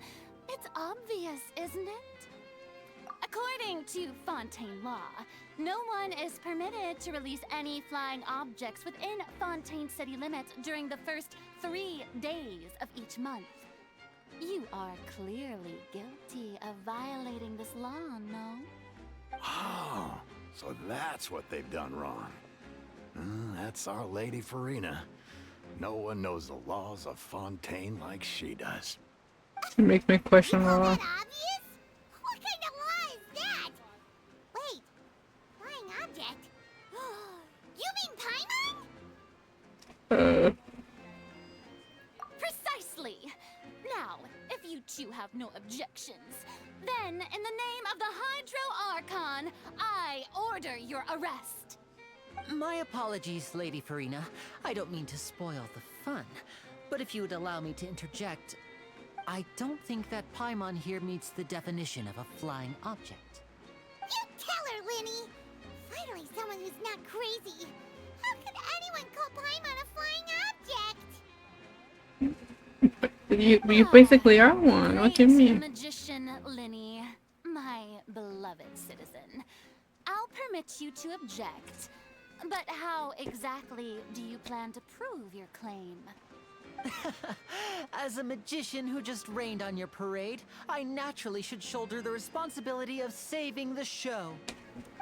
It's obvious, isn't it? According to Fontaine law, no one is permitted to release any flying objects within Fontaine city limits during the first 3 days of each month. You are clearly guilty of violating this law, no? Oh, so that's what they've done wrong. That's our Lady Farina. No one knows the laws of Fontaine like she does. It makes me question the law. Obvious? What kind of law is that? Wait, flying object? You mean Paimon? Precisely! Now, if you two have no objections, then in the name of the Hydro Archon, I order your arrest. My apologies, Lady Farina. I don't mean to spoil the fun, but if you would allow me to interject, I don't think that Paimon here meets the definition of a flying object. You tell her, Linny! Finally someone who's not crazy. How could anyone call Paimon a flying object? You basically are one. What do you mean? Magician Linny, my beloved citizen. I'll permit you to object. But how exactly do you plan to prove your claim? As a magician who just rained on your parade, I naturally should shoulder the responsibility of saving the show.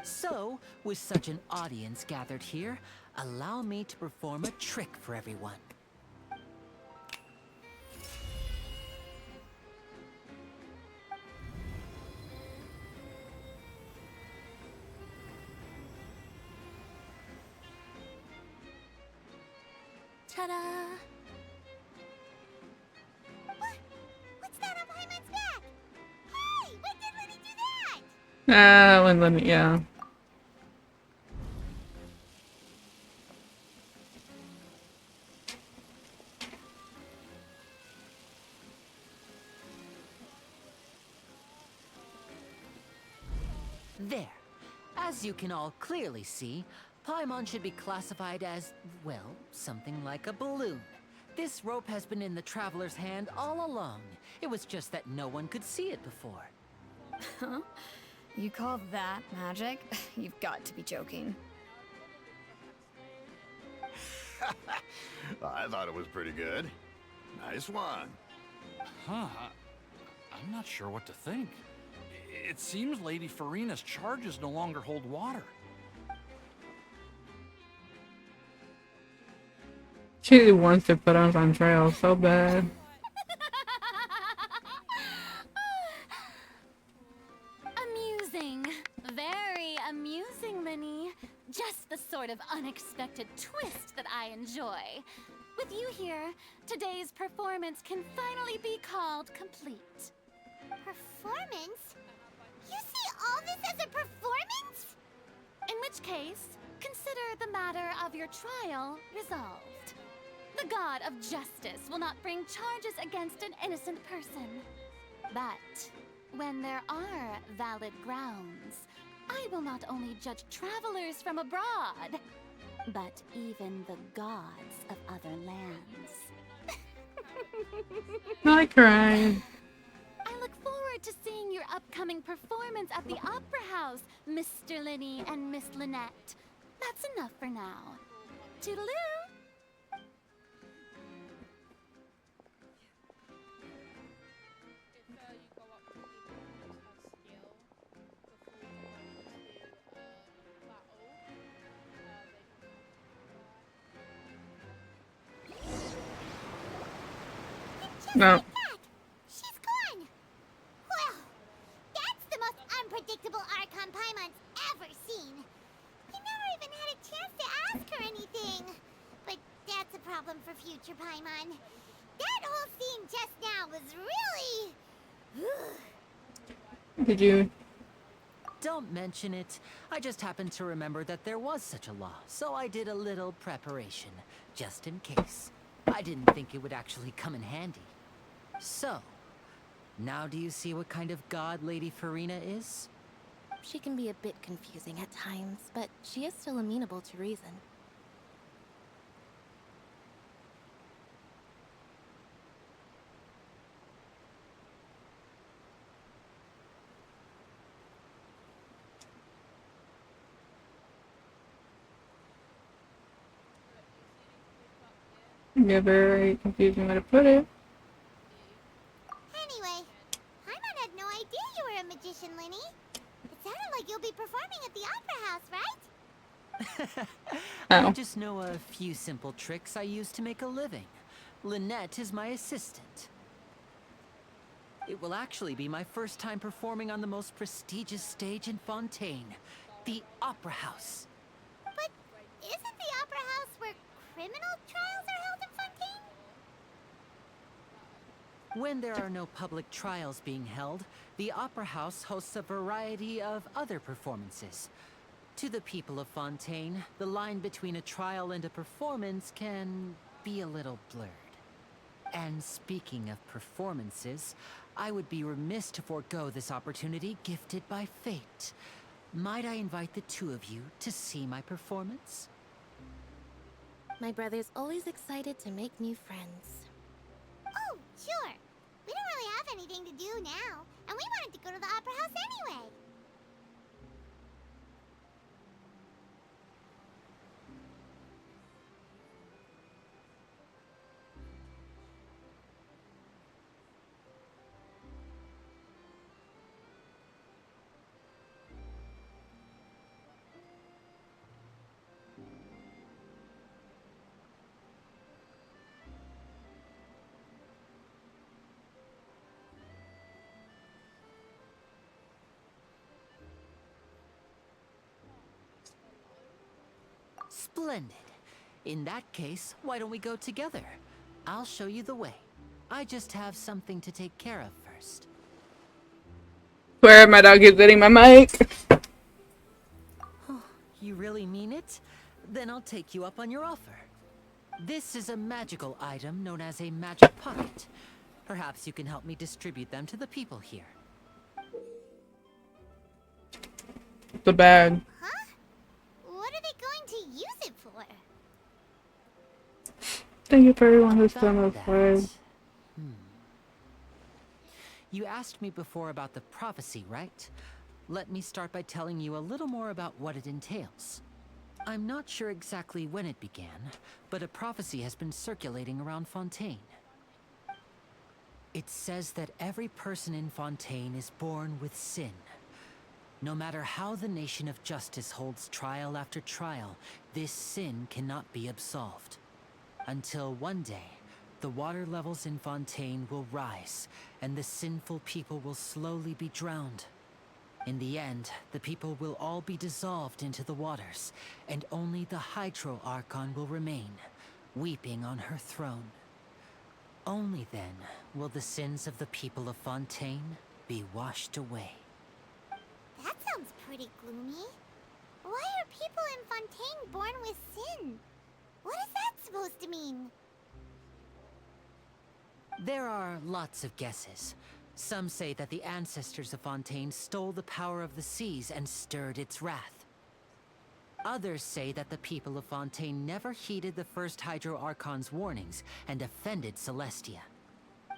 So, with such an audience gathered here, allow me to perform a trick for everyone. Ta-da! What's that on Paimon's back? Hey, when did Linny do that? When let me, yeah. There. As you can all clearly see, Paimon should be classified as, well, something like a balloon. This rope has been in the Traveler's hand all along. It was just that no one could see it before. Huh? You call that magic? You've got to be joking. I thought it was pretty good. Nice one. Huh. I'm not sure what to think. It seems Lady Farina's charges no longer hold water. She wants to put us on trial so bad. Amusing. Very amusing, Linny. Just the sort of unexpected twist that I enjoy. With you here, today's performance can finally be called complete. Performance? You see all this as a performance? In which case, consider the matter of your trial resolved. The god of justice will not bring charges against an innocent person. But when there are valid grounds, I will not only judge travelers from abroad, but even the gods of other lands. I cried. I look forward to seeing your upcoming performance at the Opera House, Mr. Linny and Miss Lynette. That's enough for now. Toodaloo! No. She's gone! Well, that's the most unpredictable Archon Paimon's ever seen. We never even had a chance to ask her anything. But that's a problem for future Paimon. That whole scene just now was really... Did you? Don't mention it. I just happened to remember that there was such a law, so I did a little preparation, just in case. I didn't think it would actually come in handy. So, now do you see what kind of god Lady Farina is? She can be a bit confusing at times, but she is still amenable to reason. Yeah, very confusing way to put it. Anyway, Paimon had no idea you were a magician, Linny. It sounded like you'll be performing at the Opera House, right? I just know a few simple tricks I use to make a living. Lynette is my assistant. It will actually be my first time performing on the most prestigious stage in Fontaine, the Opera House. But isn't the Opera House where criminal trials are held in Fontaine? When there are no public trials being held, the Opera House hosts a variety of other performances. To the people of Fontaine, the line between a trial and a performance can be a little blurred. And speaking of performances, I would be remiss to forego this opportunity gifted by fate. Might I invite the two of you to see my performance? My brother's always excited to make new friends. Oh, sure. We don't really have anything to do now, and we wanted to go to the Opera House anyway. Splendid. In that case, why don't we go together? I'll show you the way. I just have something to take care of first. Where my dog is hitting my mic. You really mean it? Then I'll take you up on your offer. This is a magical item known as a magic pocket. Perhaps you can help me distribute them to the people here. up the bag. Huh? What are they going to use it for? Thank you for everyone who's done this way. You asked me before about the prophecy, right? Let me start by telling you a little more about what it entails. I'm not sure exactly when it began, but a prophecy has been circulating around Fontaine. It says that every person in Fontaine is born with sin. No matter how the nation of justice holds trial after trial, this sin cannot be absolved. Until one day, the water levels in Fontaine will rise, and the sinful people will slowly be drowned. In the end, the people will all be dissolved into the waters, and only the Hydro Archon will remain, weeping on her throne. Only then will the sins of the people of Fontaine be washed away. That sounds pretty gloomy. Why are people in Fontaine born with sin? What is that supposed to mean? There are lots of guesses. Some say that the ancestors of Fontaine stole the power of the seas and stirred its wrath. Others say that the people of Fontaine never heeded the first Hydro Archon's warnings and offended Celestia.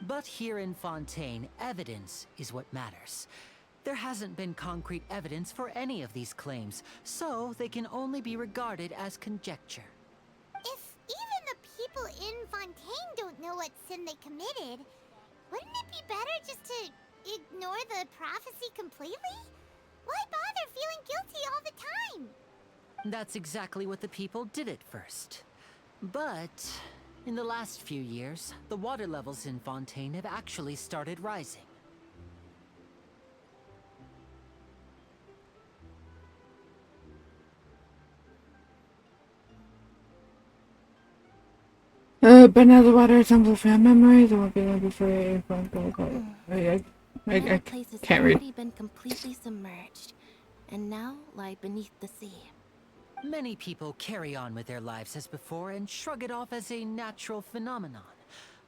But here in Fontaine, evidence is what matters. There hasn't been concrete evidence for any of these claims, so they can only be regarded as conjecture. If even the people in Fontaine don't know what sin they committed, wouldn't it be better just to ignore the prophecy completely? Why bother feeling guilty all the time? That's exactly what the people did at first. But in the last few years, the water levels in Fontaine have actually started rising. But now the water is amplifying memories. I won't be able to say if I'm going to go. I Place has can't read. already been completely submerged, and now lie beneath the sea. Many people carry on with their lives as before and shrug it off as a natural phenomenon.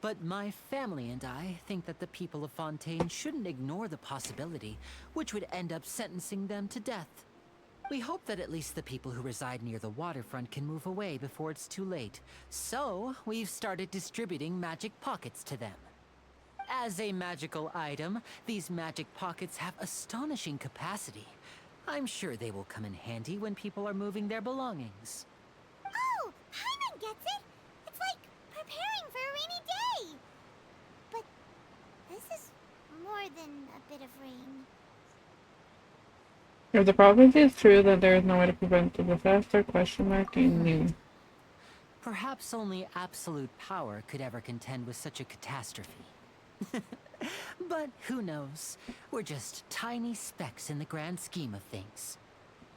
But my family and I think that the people of Fontaine shouldn't ignore the possibility, which would end up sentencing them to death. We hope that at least the people who reside near the waterfront can move away before it's too late. So, we've started distributing magic pockets to them. As a magical item, these magic pockets have astonishing capacity. I'm sure they will come in handy when people are moving their belongings. Oh, Hyman gets it! It's like preparing for a rainy day! But this is more than a bit of rain. If the prophecy is true, then there is no way to prevent the disaster, question mark, and new. Perhaps only absolute power could ever contend with such a catastrophe. But who knows? We're just tiny specks in the grand scheme of things.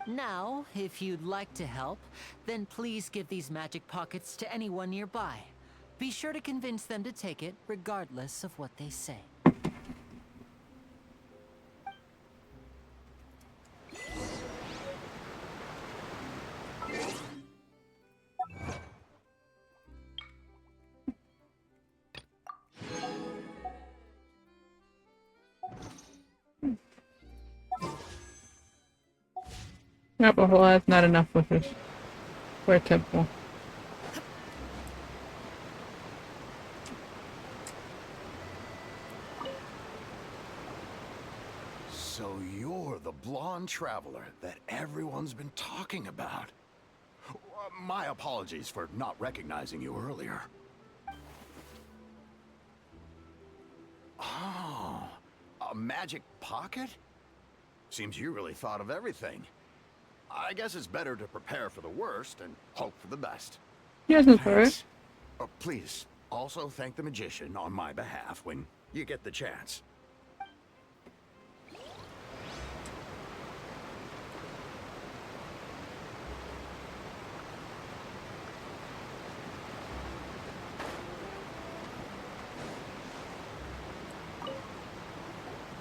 Now, if you'd like to help, then please give these magic pockets to anyone nearby. Be sure to convince them to take it, regardless of what they say. Yep, well, that's not enough wishes for a temple. So you're the blonde traveler that everyone's been talking about. My apologies for not recognizing you earlier. Oh, a magic pocket? Seems you really thought of everything. I guess it's better to prepare for the worst and hope for the best. Yes, that's right. Please, also thank the magician on my behalf when you get the chance.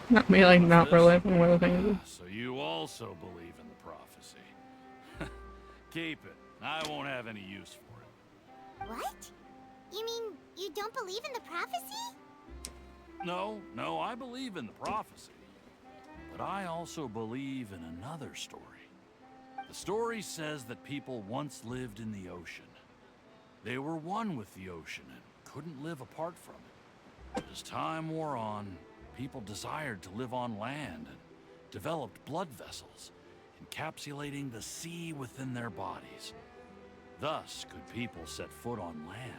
Not me, like, not relevant where the thing is. So you also believe in the prophecy. Keep it. I won't have any use for it. What? You mean you don't believe in the prophecy? No, I believe in the prophecy. But I also believe in another story. The story says that people once lived in the ocean. They were one with the ocean and couldn't live apart from it. As time wore on, people desired to live on land and developed blood vessels, encapsulating the sea within their bodies. Thus could people set foot on land.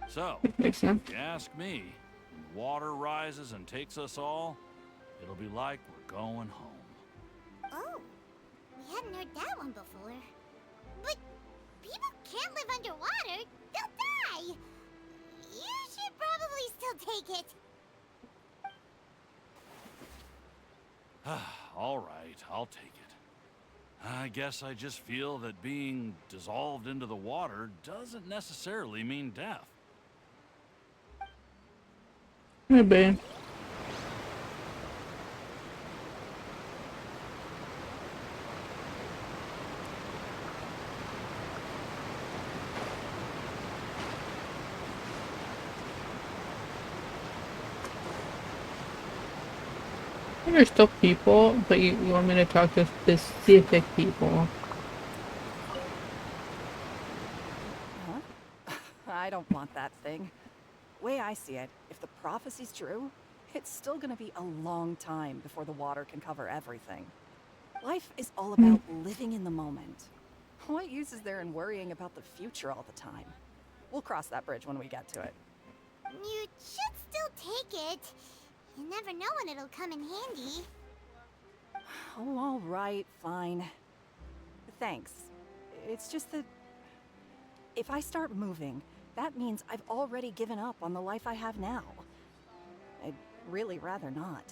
So, Makes sense. if you ask me, when the water rises and takes us all, it'll be like we're going home. Oh, we hadn't heard that one before. But people can't live underwater. They'll die. You should probably still take it. All right, I'll take it. I guess I just feel that being dissolved into the water doesn't necessarily mean death. Maybe. There's still people, but you want me to talk to specific people. Huh? I don't want that thing. Way I see it, if the prophecy's true, it's still gonna be a long time before the water can cover everything. Life is all about living in the moment. What use is there in worrying about the future all the time? We'll cross that bridge when we get to it. You should still take it. You never know when it'll come in handy. Oh, all right, fine. Thanks. It's just that if I start moving, that means I've already given up on the life I have now. I'd really rather not.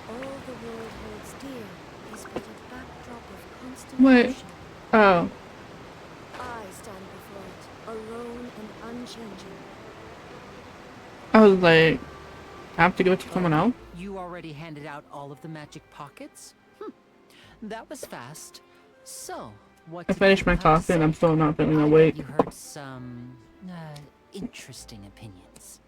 All the world holds dear is but a backdrop of constant Wait. motion. Oh. I stand before it, alone and unchanging. I was like, I have to give it to someone else? You already handed out all of the magic pockets? That was fast. So, what I did finished you my have to coffee and say? I'm still not feeling I bet awake. You heard some interesting opinions.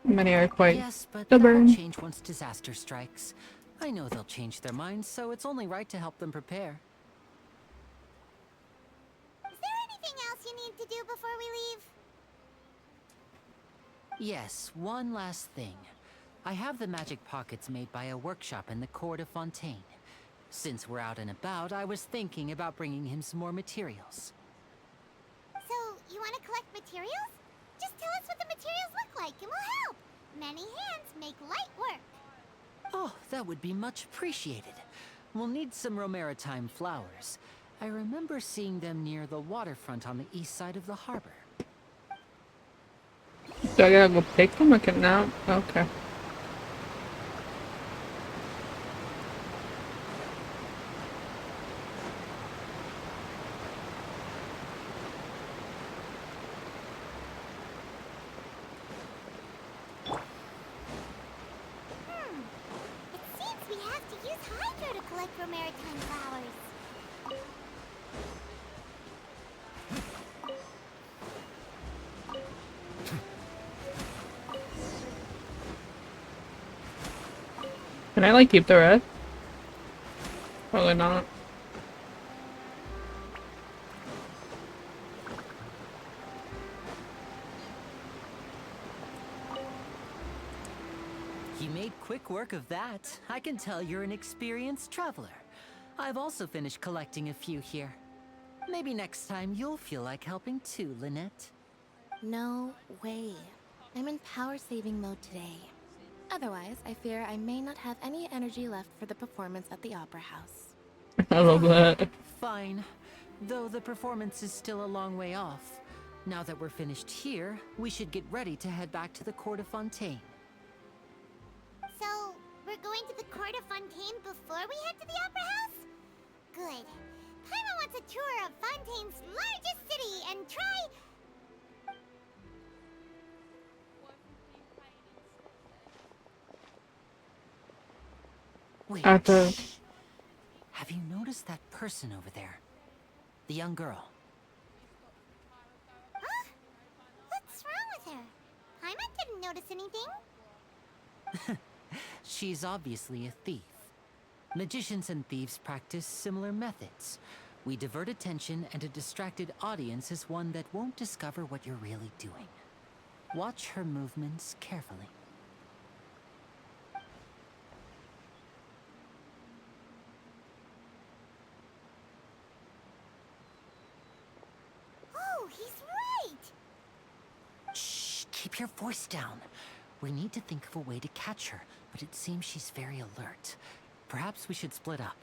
Many are quite Yes, but stubborn. that'll change once disaster strikes. I know they'll change their minds, so it's only right to help them prepare. Is there anything else you need to do before we leave? Yes, one last thing. I have the magic pockets made by a workshop in the court of Fontaine. Since we're out and about, I was thinking about bringing him some more materials. So, you want to collect materials? Just tell us what the materials look like and we'll help. Many hands make light work. Oh, that would be much appreciated. We'll need some Romaritime flowers. I remember seeing them near the waterfront on the east side of the harbor. So I gotta go pick them? I can now? Okay. It seems we have to use Hydro to collect Romaritime flowers. Can I like keep the rest? Probably not. You made quick work of that. I can tell you're an experienced traveler. I've also finished collecting a few here. Maybe next time you'll feel like helping too, Lynette. No way. I'm in power-saving mode today. Otherwise, I fear I may not have any energy left for the performance at the Opera House. I love that. Fine. Though the performance is still a long way off. Now that we're finished here, we should get ready to head back to the court of Fontaine. So, we're going to the court of Fontaine before we head to the Opera House? Good. Paimon wants a tour of Fontaine's largest city and try... Wait. At the... Shh. Have you noticed that person over there? The young girl. Huh? What's wrong with her? Paimon didn't notice anything. She's obviously a thief. Magicians and thieves practice similar methods. We divert attention, and a distracted audience is one that won't discover what you're really doing. Watch her movements carefully. Oh, he's right! Shh, keep your voice down. We need to think of a way to catch her, but it seems she's very alert. Perhaps we should split up.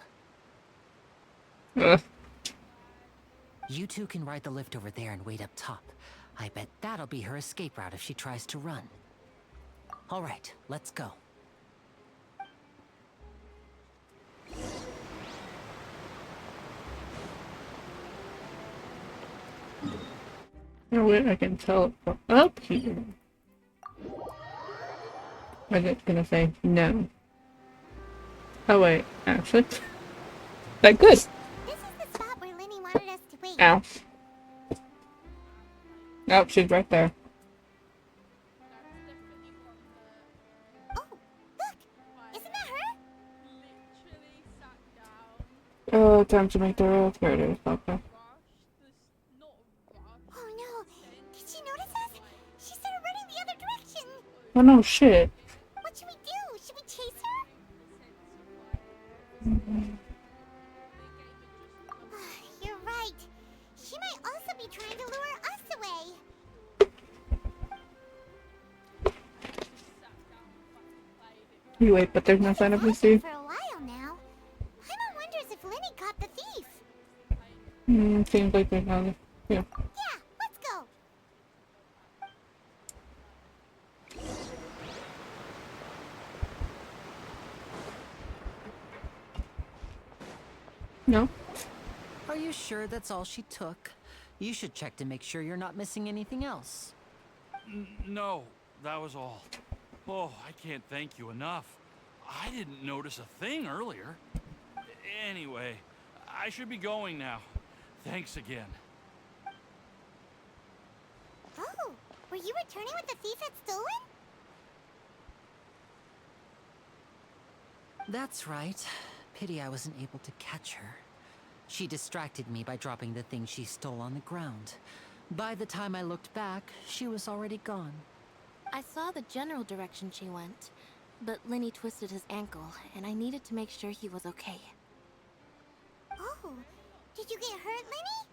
You two can ride the lift over there and wait up top. I bet that'll be her escape route if she tries to run. All right, let's go. No way I can teleport up here. I was gonna say no. Oh wait, actually. That good. This is the spot where Lenny wanted us to wait. Ow. Oh, she's right there. Oh, look! Isn't that her? Oh, time to make the road. Here it is. Okay. Oh no! Did she notice us? She started running the other direction! Oh no, shit. What should we do? Should we chase her? You're right. She might also be trying to lure us away. You wait, but there's no sign of Lucy. For a while now. Paimon wonders if Lenny caught the thief. Seems like there's no. Yeah. Yeah, let's go. No. Are you sure that's all she took? You should check to make sure you're not missing anything else. No, that was all. Oh, I can't thank you enough. I didn't notice a thing earlier. Anyway, I should be going now. Thanks again. Oh, were you returning what the thief had stolen? That's right. Pity I wasn't able to catch her. She distracted me by dropping the thing she stole on the ground. By the time I looked back, she was already gone. I saw the general direction she went, but Lenny twisted his ankle, and I needed to make sure he was okay. Oh, did you get hurt, Lenny?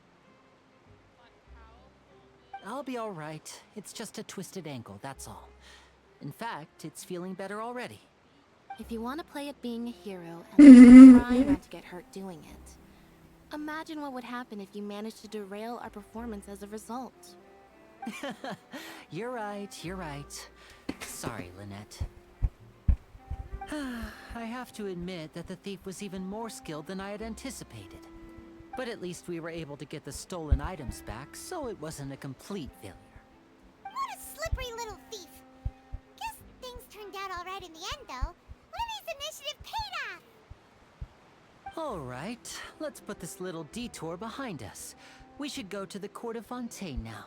I'll be all right. It's just a twisted ankle, that's all. In fact, it's feeling better already. If you want to play at being a hero, at least try not to get hurt doing it. Imagine what would happen if you managed to derail our performance as a result. You're right, you're right. Sorry, Lynette. I have to admit that the thief was even more skilled than I had anticipated. But at least we were able to get the stolen items back, so it wasn't a complete failure. What a slippery little thief. Guess things turned out all right in the end, though. Lenny's initiative paid off. All right, let's put this little detour behind us. We should go to the court of Fontaine now.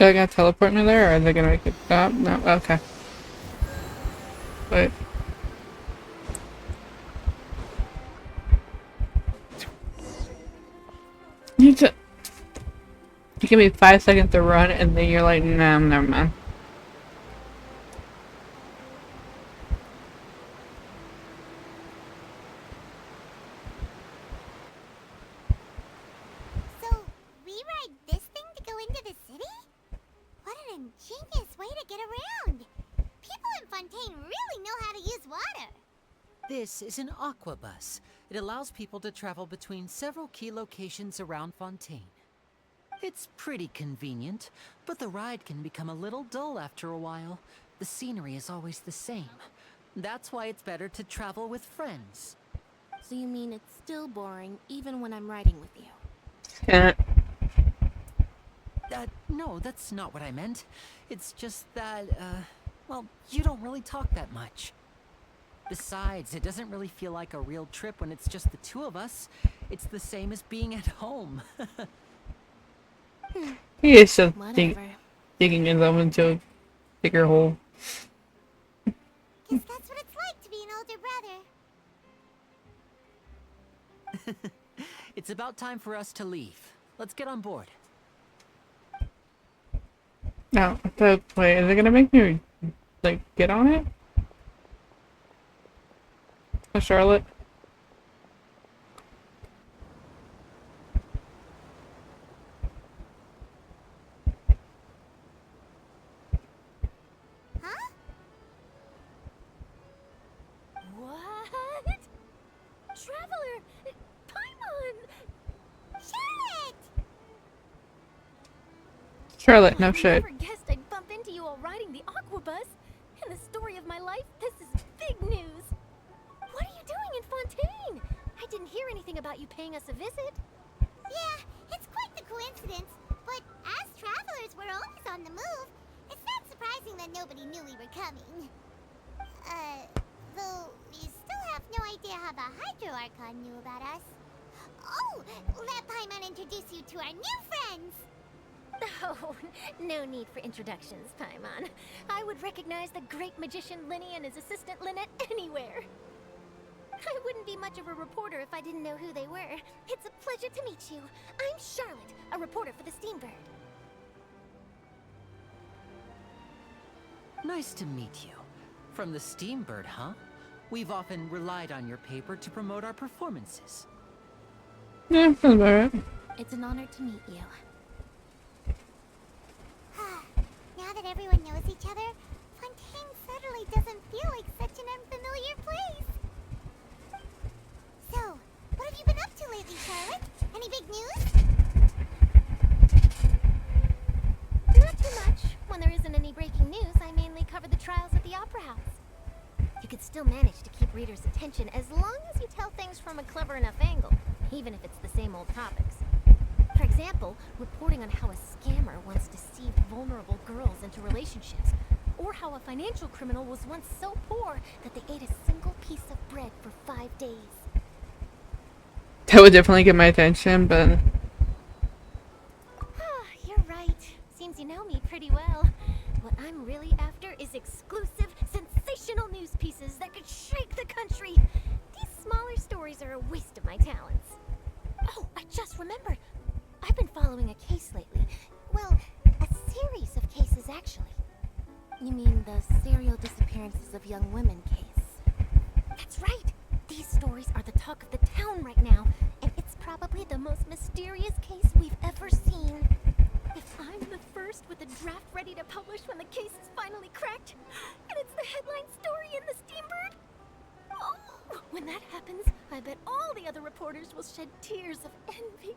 Are they gonna teleport me there, or are they gonna make it stop? No, okay. Wait. You give me 5 seconds to run, and then you're like, nah, never mind. So, we ride this thing to go into the city? What an ingenious way to get around. People in Fontaine really know how to use water. This is an aqua bus. It allows people to travel between several key locations around Fontaine. It's pretty convenient, but the ride can become a little dull after a while. The scenery is always the same. That's why it's better to travel with friends. So you mean it's still boring even when I'm riding with you? No, that's not what I meant. It's just that, well, you don't really talk that much. Besides, it doesn't really feel like a real trip when it's just the two of us. It's the same as being at home. He is just Whatever. digging himself into a bigger hole. Guess that's what it's like to be an older brother. It's about time for us to leave. Let's get on board. No, wait, is it gonna make me like get on it? Oh, Charlotte. Huh? What? Traveler! Paimon! Charlotte! Charlotte, no shit. I never guessed I'd bump into you all riding the Aquabus. In the story of my life, this is big news. What are you doing in Fontaine? I didn't hear anything about you paying us a visit. Yeah, it's quite the coincidence. But as travelers, we're always on the move. It's not surprising that nobody knew we were coming. Though we still have no idea how the Hydro Archon knew about us. Oh, let Paimon introduce you to our new friends. Oh, no need for introductions, Paimon. I would recognize the great magician Linny and his assistant Lynette anywhere. I wouldn't be much of a reporter if I didn't know who they were. It's a pleasure to meet you. I'm Charlotte, a reporter for the Steambird. Nice to meet you. From the Steambird, huh? We've often relied on your paper to promote our performances. Yeah, sounds about right. It's an honor to meet you. Now that everyone knows each other, Fontaine suddenly doesn't feel like such an unfamiliar place. So, what have you been up to lately, Charlotte? Any big news? Not too much. When there isn't any breaking news, I mainly cover the trials at the Opera House. You could still manage to keep readers' attention as long as you tell things from a clever enough angle, even if it's the same old topics. For example, reporting on how a scammer once deceived vulnerable girls into relationships, or how a financial criminal was once so poor that they ate a single piece of bread for 5 days. That would definitely get my attention, but You're right. Seems you know me pretty well. What I'm really after is exclusive, sensational news pieces that could shake the country. These smaller stories are a waste of my talents. Oh, I just remembered. I've been following a case lately. Well, a series of cases, actually. You mean the serial disappearances of young women case? That's right. These stories are the talk of the town right now, and it's probably the most mysterious case we've ever seen. If I'm the first with a draft ready to publish when the case is finally cracked, and it's the headline story in the Steambird, oh, when that happens, I bet all the other reporters will shed tears of envy.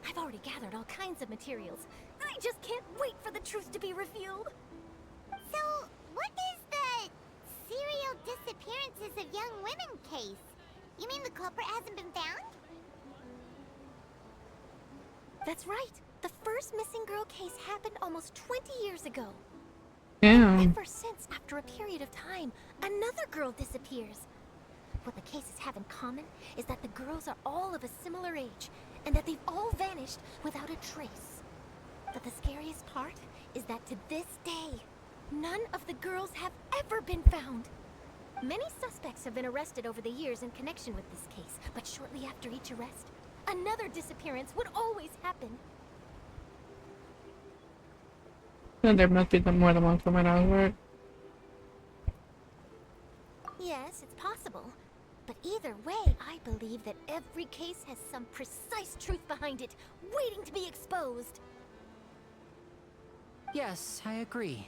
I've already gathered all kinds of materials. I just can't wait for the truth to be revealed. So, what is the serial disappearances of young women case? You mean the culprit hasn't been found? That's right. The first missing girl case happened almost 20 years ago. yeah. Ever since, after a period of time, another girl disappears. What the cases have in common is that the girls are all of a similar age, and that they've all vanished without a trace. But the scariest part is that to this day, none of the girls have ever been found. Many suspects have been arrested over the years in connection with this case, but shortly after each arrest, another disappearance would always happen. Then there must be more than one coming out of work. Yes, it's possible. But either way, I believe that every case has some precise truth behind it, waiting to be exposed. Yes, I agree.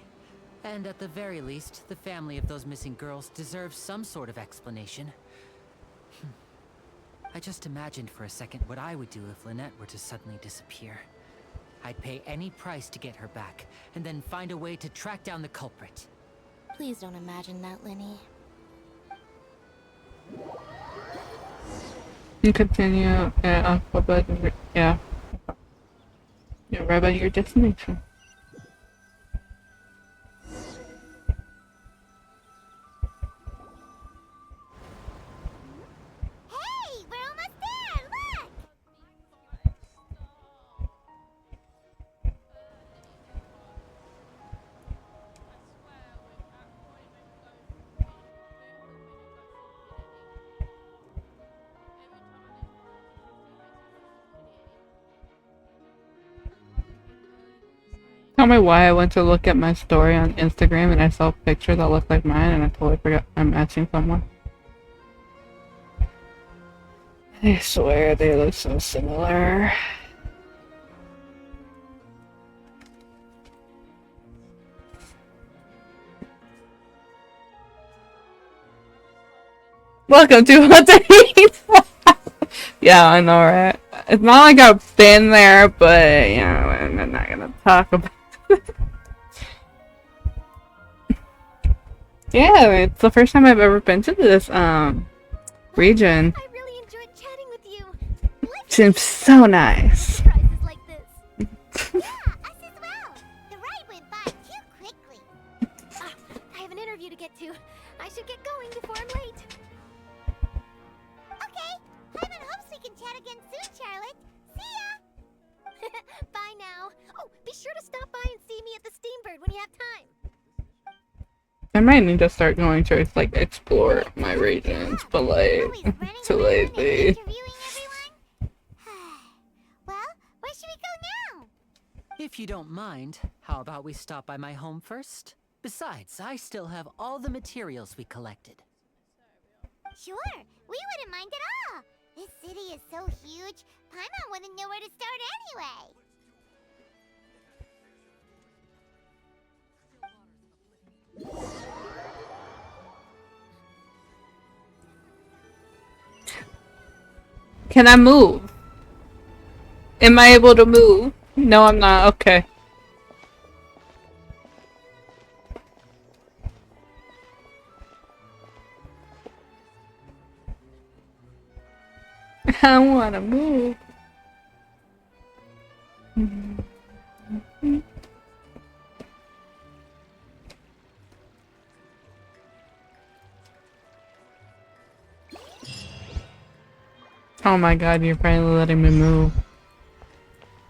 And at the very least, the family of those missing girls deserves some sort of explanation. I just imagined for a second what I would do if Lynette were to suddenly disappear. I'd pay any price to get her back, and then find a way to track down the culprit. Please don't imagine that, Linny. You continue alphabet, yeah. You're right about your destination. Tell me why I went to look at my story on Instagram and I saw a picture that looked like mine and I totally forgot I'm matching someone. I swear they look so similar. Welcome to Fontaine! Yeah, I know, right? It's not like I've been there, but, you know, I'm not gonna talk about it. Yeah, it's the first time I've ever been to this, region. I really enjoyed chatting with you. Seems so nice. Surprises like this. Yeah, us as well. The ride went by too quickly. I have an interview to get to. I should get going before I'm late. Okay. Paimon hopes we can chat again soon, Charlotte. See ya. Bye now. Oh, be sure to stop by and see me at the Steambird when you have time. I might need to start going to, like, explore my regions, but, like, too lazy. Well, where should we go now? If you don't mind, how about we stop by my home first? Besides, I still have all the materials we collected. Sure, we wouldn't mind at all. This city is so huge, Paimon wouldn't know where to start anyway. Can I move? Am I able to move? No, I'm not. Okay. I wanna move. Oh my god, you're finally letting me move.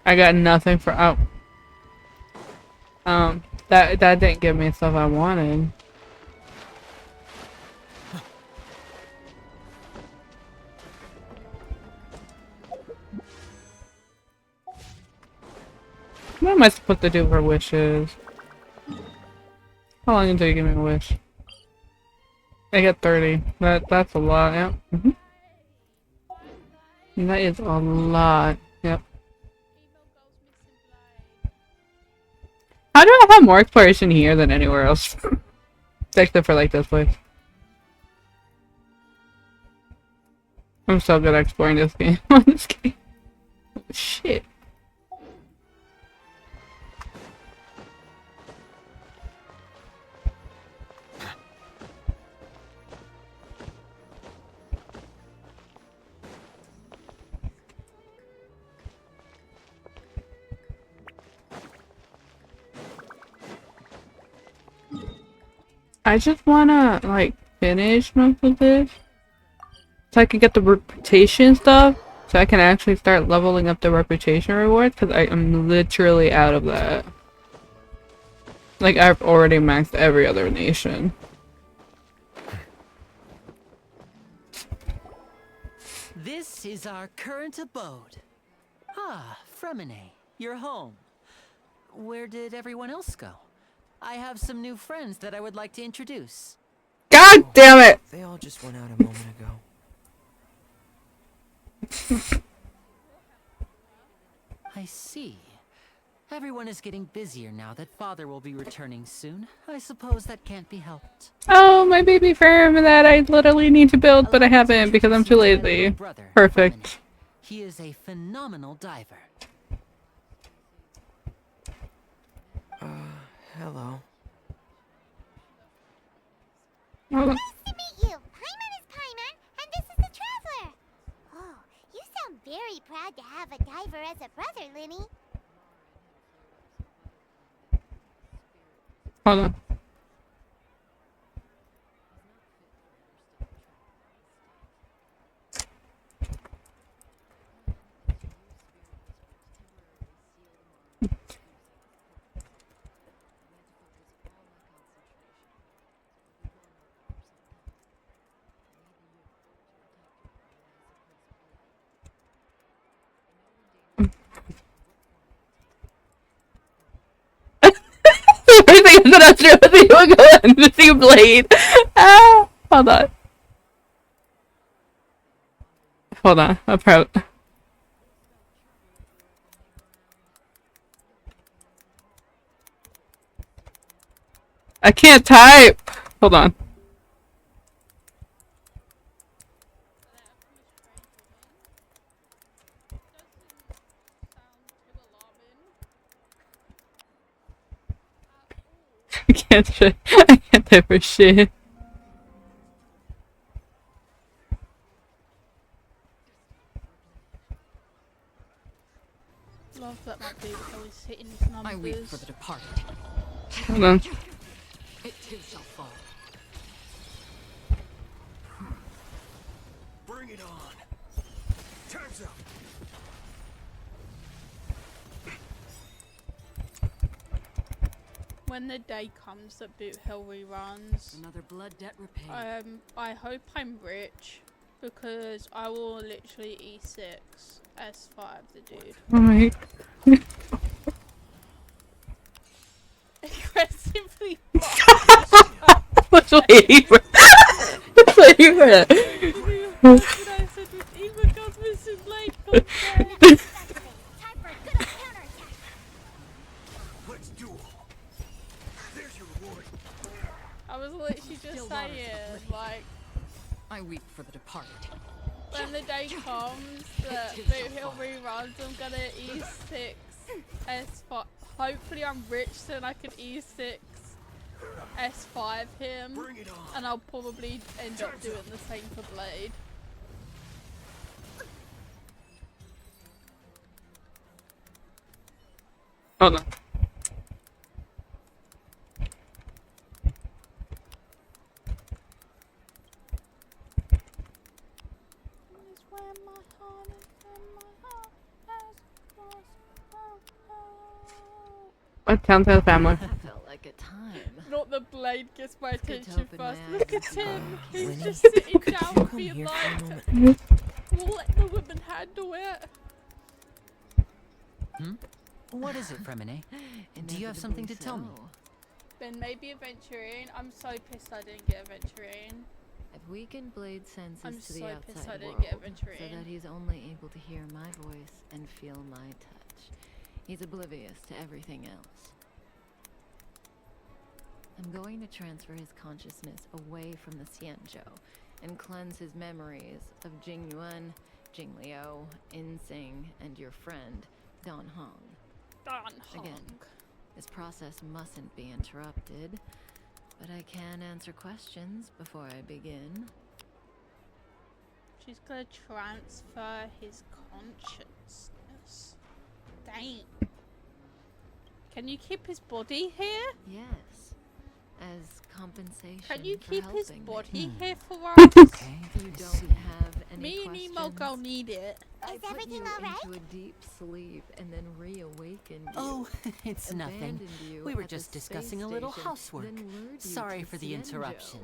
I got nothing for that didn't give me stuff I wanted. What am I supposed to do for wishes? How long until you give me a wish? I got 30. That's a lot, yeah. That is a lot. Yep. How do I have more exploration here than anywhere else? Except for like this place. I'm so good at exploring this game. This game. Oh, shit. I just wanna, like, finish most of this. So I can get the reputation stuff. So I can actually start leveling up the reputation rewards. Because I am literally out of that. Like, I've already maxed every other nation. This is our current abode. Ah, Fremine, you're home. Where did everyone else go? I have some new friends that I would like to introduce. God damn it! They all just went out a moment ago. I see. Everyone is getting busier now that Father will be returning soon. I suppose that can't be helped. Oh, my baby farm that I literally need to build, but I haven't because I'm too lazy. Perfect. He is a phenomenal diver. Hello. Nice to meet you. Paimon is Paimon, and this is the Traveler. Oh, you sound very proud to have a diver as a brother, Linny. Hold on. not sure if you were going to see Blade. Ah, hold on. Hold on. I can't type. Hold on. I can't type for shit. Love that my baby always hitting his numbers. I weep for the departed. Hold on. It too shall fall. Bring it on. Time's up. When the day comes that Boot Hill reruns, Another blood debt repaid. I hope I'm rich because I will literally E6 S5 the dude. Alright. Aggressively. What's your favorite? What's your favorite? I said with Eva God missing Blade content. Let's duel. There's your reward. I was literally just saying, like, I weep for the departed. when the day comes that Boot Hill reruns, I'm gonna E6 S5. Hopefully I'm rich so then I can E6 S5 him, and I'll probably end up doing the same for Blade. Hold on. What town to the family? Felt like a time. Not the Blade gets my attention first. Look at him. He's just sitting down being like, we'll let the women handle it. What is it, Fremine? Do you have something to tell me? Then maybe adventuring. I'm so pissed I didn't get adventuring. I've weakened Blade's senses I'm to the so pissed I outside didn't world, get adventuring. so that he's only able to hear my voice and feel my touch. He's oblivious to everything else. I'm going to transfer his consciousness away from the Xianzhou and cleanse his memories of Jingyuan, Jingliu, Insing, and your friend, Dan Hong. Dan Hong. Again, this process mustn't be interrupted, but I can answer questions before I begin. She's gonna transfer his consciousness. Dang. Can you keep his body here? Yes. As compensation. Can you for keep his helping body me. here for us? Okay. You don't have any Me and Emo girl need it. I put you into a deep sleep and then reawakened you. Oh, it's nothing. Abandoned you We were at the just space discussing a little station, housework. then lured you Sorry to for the Xianzhou. interruption.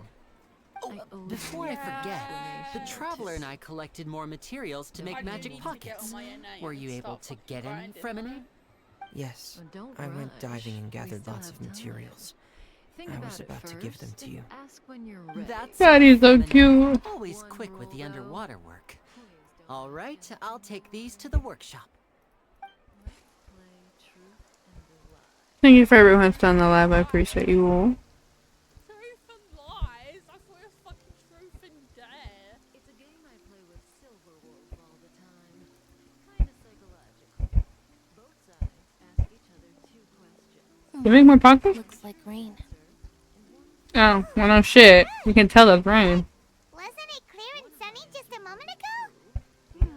I owe Before you I forget, the an Traveler and I collected more materials to I make do magic need to get pockets. on my NA Were and you able start to get any, grinding, Fremine? Yes, don't I went rush. diving and We gathered still lots of have time. materials. Think I was about it about to give them first to and you. ask when you're ready. That's God, he's so Fremine. cute. Always quick with the underwater work. All right, I'll take these to the workshop. Thank you for everyone who's done the live. I appreciate you all. Truth and lies. I thought it was fucking truth and dare. It's a game I play with Silver Wolf all the time. Kinda psychological. Both sides ask each other 2 questions. You make more podcasts? Looks like rain. Oh, well no shit. You can tell it's rain. Wasn't it clear and sunny just a moment ago?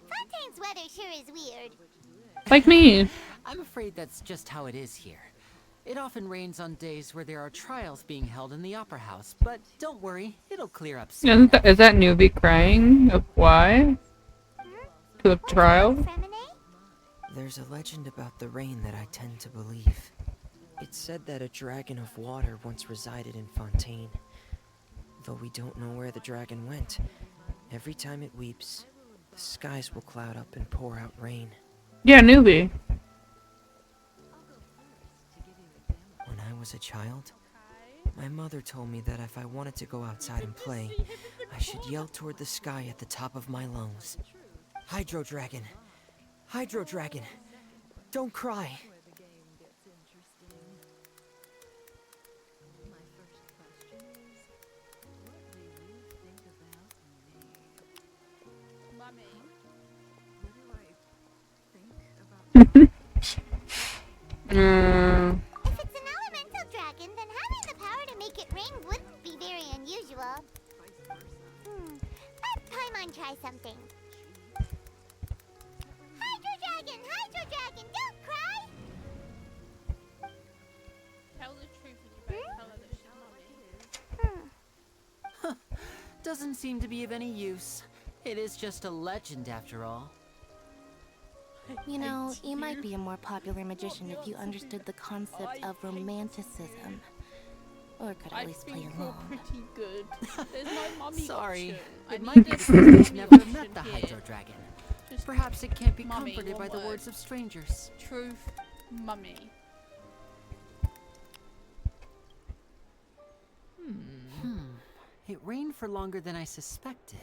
Fontaine's weather sure is weird. Like me. I'm afraid that's just how it is here. It often rains on days where there are trials being held in the Opera House, but don't worry, it'll clear up soon. Is that newbie crying? Of why? To the trial? There's a legend about the rain that I tend to believe. It's said that a dragon of water once resided in Fontaine. Though we don't know where the dragon went, every time it weeps, the skies will cloud up and pour out rain. Yeah, newbie. When I was a child, my mother told me that if I wanted to go outside and play, I should yell toward the sky at the top of my lungs. Hydro Dragon! Hydro Dragon! Don't cry! If it's an elemental dragon, then having the power to make it rain wouldn't be very unusual. Let Paimon try something. Hydro Dragon, don't cry! Tell the truth and you better tell her that she's mommy. Doesn't seem to be of any use. It is just a legend after all. You know, you might be a more popular magician if you understood the concept of romanticism. Or could at least play along. Pretty good. There's no mommy Sorry, option. it I might need be a because we've never option met the here. Hydro Dragon. Just Perhaps it can't be mummy, comforted by one the word. words of strangers. Truth, mummy. It rained for longer than I suspected.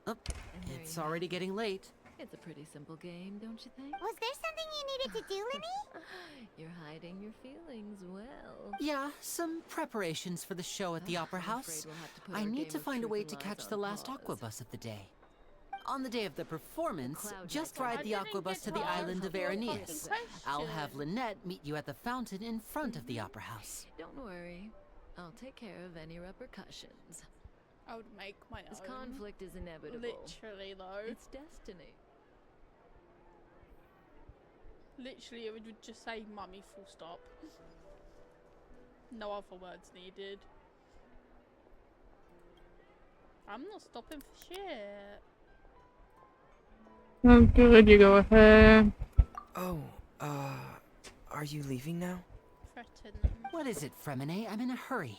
Oh, it's already getting late. It's a pretty simple game, don't you think? Was there something you needed to do, Linny? You're hiding your feelings well. Yeah, some preparations for the show at the Opera House. we'll have to put I our need game to of find a truth way and to lies catch on the last pause. aqua bus of the day. On the day of the performance, Cloud just Dragon. ride the aqua bus to the island of Aranias. I'll have Lynette meet you at the fountain in front of the Opera House. Don't worry. I'll take care of any repercussions. I would make my This own. conflict is inevitable. Literally, though. It's destiny. Literally, it would just say mummy full stop. No other words needed. I'm not stopping for shit. I'm good, you go ahead. Oh, are you leaving now? Threaten them. What is it, Fremine? I'm in a hurry.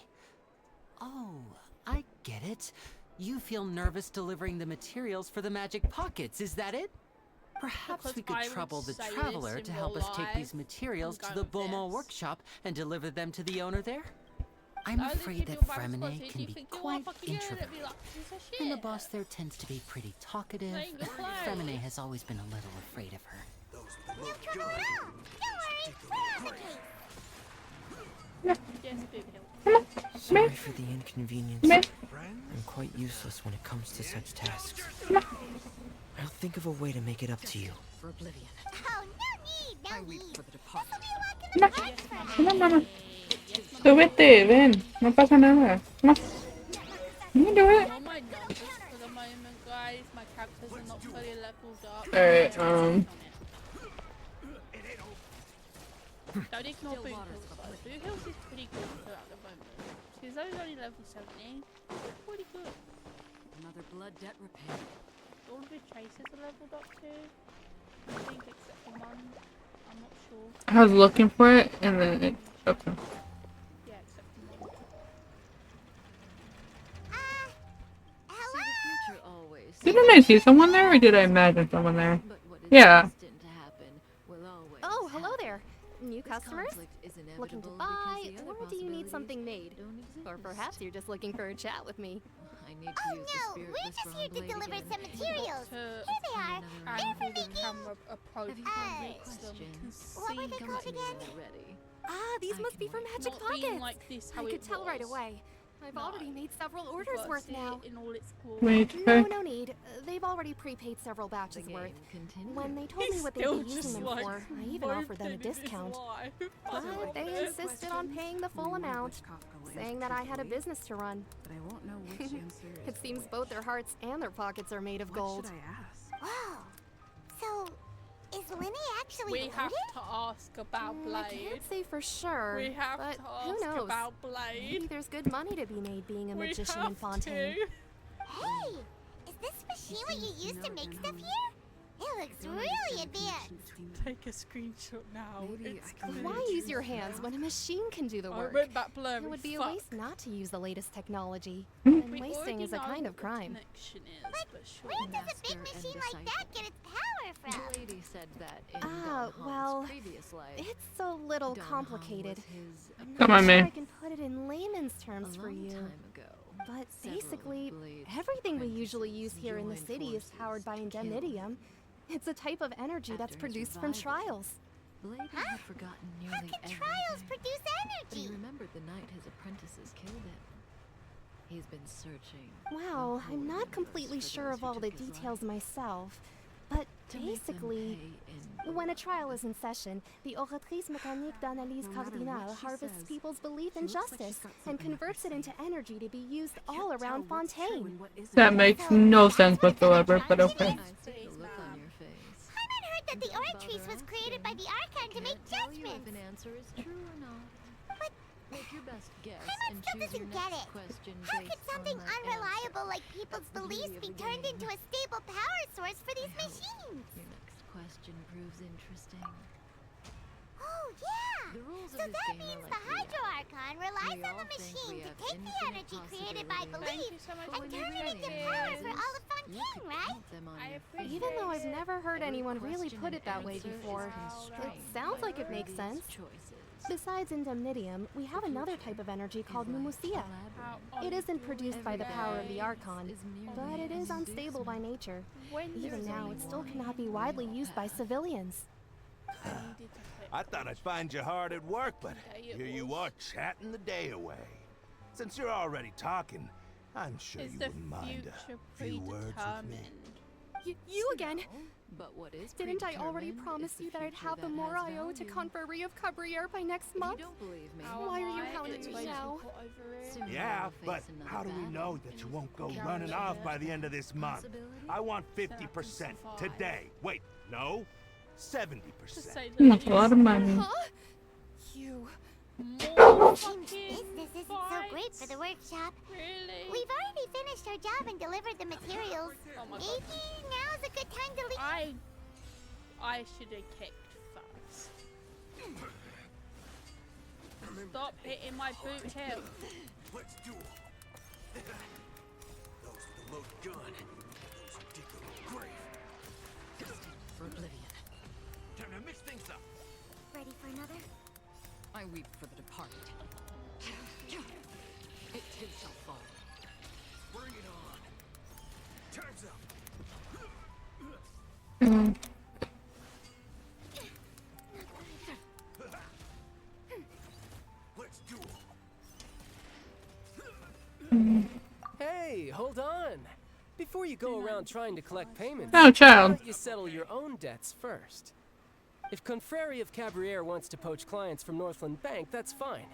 Oh, I get it. You feel nervous delivering the materials for the magic pockets, is that it? Perhaps Because we could I would trouble the say traveler this to in help real us take these life materials to and the go with Beaumont this. workshop and deliver them to the owner there. I'm I afraid literally that feel bad Fremine responsibility. can You be think you are quite fucking good at introverted. me like, piece of And the shit. boss there tends to be pretty talkative. Playing your play. Fremine has always been a little afraid of her. No trouble at all. Don't worry, we're on the case. Yes, big hill. Sorry for the inconvenience. I'm quite useless when it comes to such tasks. I'll think of a way to make it up to you. For oblivion. Oh, no need. For the departed. This'll be a walk in the park for me. No, mamá. Súbete, ven. No pasa nada. Come on. You can do it. Oh my god, just for the moment, guys, my characters are not fully leveled up. Alright, Don't ignore Boot Hills, though. Boot Hills is pretty good at the moment. She's only level 70. Pretty good. Another blood debt repaid. All of the traces are leveled up too. I think except for one. I'm not sure. I was looking for it, and then it... Okay. Yeah, except for one. See, the future always Didn't I see someone there, or did I imagine someone there? But what is Yeah. destined to happen will always Oh, hello happen. there. New This customers? conflict is Looking to inevitable buy, because the other or do you need possibilities something made? don't exist. Or perhaps you're just looking for a chat with me. I need to Oh use no, the spirit we're just here to blade deliver again. some materials. Here they are. They're And for the making... camera approach Have you found any makes them questions? What were they Come called to me again? when you're ready. Ah, these I must be can for wait. Magic Not being Pockets. like this I how could it tell right was. away. I've No. already made several orders But worth see now. it in all its glory. Wait, No, okay. no need. They've already prepaid several The batches worth. game continues. When they told me what they'd Still be using just them like for, I even offered them a Fontaine in his discount. life. But they insisted on paying the full amount, saying that I had a business to run. But I won't know which answer is It seems which. both their hearts and their pockets are made of What gold. should I ask? Whoa. So, is Linny actually We loaded? have to ask about I Blade. can't say for sure, We have but to who ask knows? about Blade. Maybe there's good money to be made being a We magician have in Fontaine. to. Hey, is this machine what you use to make stuff here? It looks really advanced. Take a screenshot now. Why use your hands when a machine can do the I work? went back blurry, It would be a fuck. waste not to use the latest technology. We And wasting already is a know kind of what the crime. connection is, but sure. Where does a big machine like that get its power from? The lady said that in Ah, Don Hong's well, previous life. it's a little Don Hong complicated. was his I'm Come not on, sure man. I can put it in layman's terms for you. But basically, everything we usually use here in the city is powered by indemnitium. It's a type of energy that's produced from trials. Blade had forgotten nearly How can everything. trials produce But he energy? remembered the night his apprentices killed him. He's been searching. Wow, I'm not completely sure of all the details myself. But basically, when a trial is in session, the Oratrice Mécanique d'Analyse Cardinale harvests people's belief in justice and converts it into energy to be used all around Fontaine. That makes no sense whatsoever, but okay. I heard that the Oratrice was created by the Archon to make judgments. If an answer is true or not. But make your best guess Paimon and still choose your doesn't get next it. question How based could something on that unreliable like people's beliefs be turned into a stable power source for these machines? Your next question proves interesting. Oh, yeah! The rules So of this that game are means like the Hydro Archon relies We on the all think machine we to have take the infinite energy created by possibility. belief Thank you so much and when turn you it into study power for answers, all of Fontaine, right? Them on your Even though I've never heard Every anyone really question put and it that way answer is before, it constrained sounds by like it makes these sense. choices. Besides indemnitium, we have another type of energy called pneumosia. It isn't produced by the power of the Archon, but it is unstable by nature. Even now, it still cannot be widely used by civilians. I thought I'd find you hard at work, but here you are chatting the day away. Since you're already talking, I'm sure Is you the wouldn't mind future a few words with me. You again! But what is Didn't I already predetermined promise is the you that I'd future have the that more has I owe to value. Conferee of Cabriere by next month? You don't believe me. Why are you hounding me now? Soon Yeah, we'll but face another how do we battle. know that you won't go running off by the end of this month? I want 50% today. Wait, no, 70%. That's a lot of money. You. Seems business isn't so great for the workshop. Really? We've already finished our job and delivered the materials. Maybe now's a good time to leave. I should have kicked first. Stop hitting my boot heel. Let's do it. Those with the loaded gun. Those who dig their own grave. For oblivion. Time to mix things up. Ready for another? I weep for the departed. It too shall fall. Bring it on. Time's up. Let's do it. Hey, hold on. Before you go around trying to collect payments, Oh, child. why don't you settle your own debts first? If Confrérie of Cabriere wants to poach clients from Northland Bank, that's fine.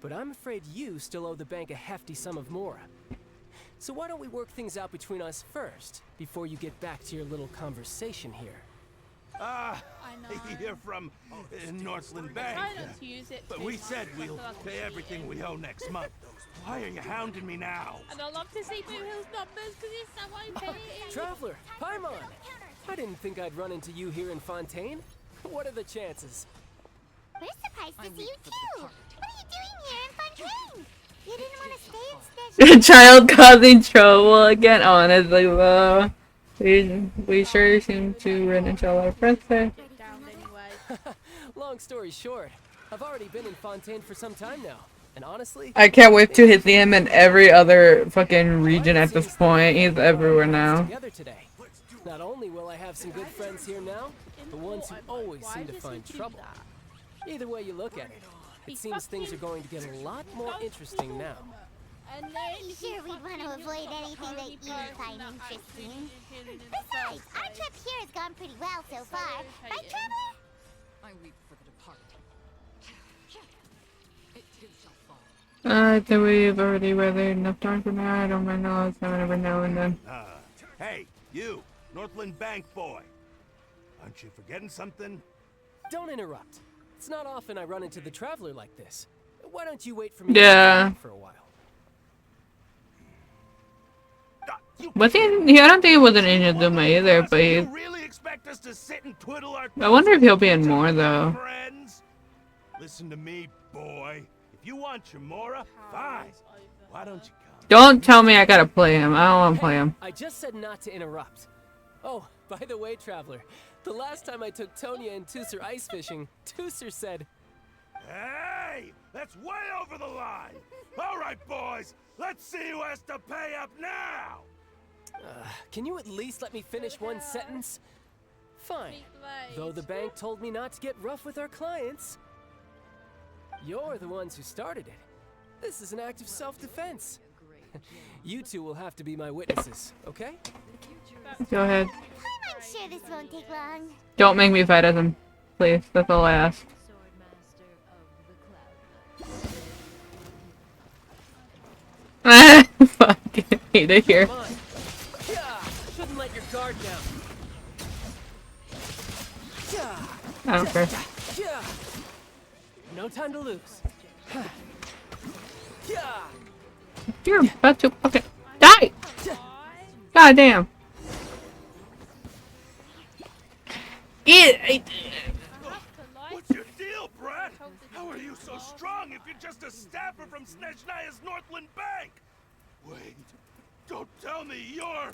But I'm afraid you still owe the bank a hefty sum of mora. So why don't we work things out between us first, before you get back to your little conversation here? You're from Northland Bank. Try not to use it But too we much, said I we'll feel like I'm pay everything we owe next month. Why are you hounding me now? And I love to see Boot Hill's numbers because it's so OP. Traveler, Paimon! I didn't think I'd run into you here in Fontaine. What are the chances? We're surprised to see you too. What are you doing here in Fontaine? You didn't want to stay and stay. Child causing trouble again, honestly, though. We sure seem to run into a lot of friends there. Long story short, I've already been in Fontaine for some time now. And honestly, I can't wait to hit him in every other fucking region at this point. He's everywhere now. together today. Not only will I have some good friends here now, but ones who always seem to find trouble. Either way you look at it, it seems things are going to get a lot more interesting now. Pretty sure we'd want to avoid anything that you find interesting. Besides, our trip here has gone pretty well so far. Right, Traveler? I weep for the departed. It too shall fall. I think we've already weathered enough time for now. I don't mind all this time every now and then. Hey, you, Northland Bank boy. Aren't you forgetting something? Don't interrupt. It's not often I run into the Traveler like this. Why don't you wait for me Yeah. for a while? Was he? I don't think he was an Inazuma either, but he's expect us to sit and twiddle our I wonder if he'll be in thumbs more like though. friends? Listen to me, boy. If you want Chamora, fine. Why don't you come? Don't tell me I gotta play him. I don't want to play him. I just said not to interrupt. Oh, by the way, Traveler, the last time I took Tonya and Tusser ice fishing, Tusser said, Hey, that's way over the line. All right, boys, let's see who has to pay up now. can you at least let me finish one sentence? Fine. Though the bank told me not to get rough with our clients. You're the ones who started it. This is an act of self-defense. You two will have to be my witnesses, okay? Go ahead. I'm sure this won't take long. Don't make me fight as him, please. That's all I ask. Fuck, I hate it here. Come on. Yeah, shouldn't let your guard down. Yeah. I don't care. Yeah. No time to lose. Yeah. You're about to fucking die! God damn. What's your deal, Brad? How are you so strong if you're just a staffer from Snezhnaya's Northland Bank? Wait, don't tell me you're...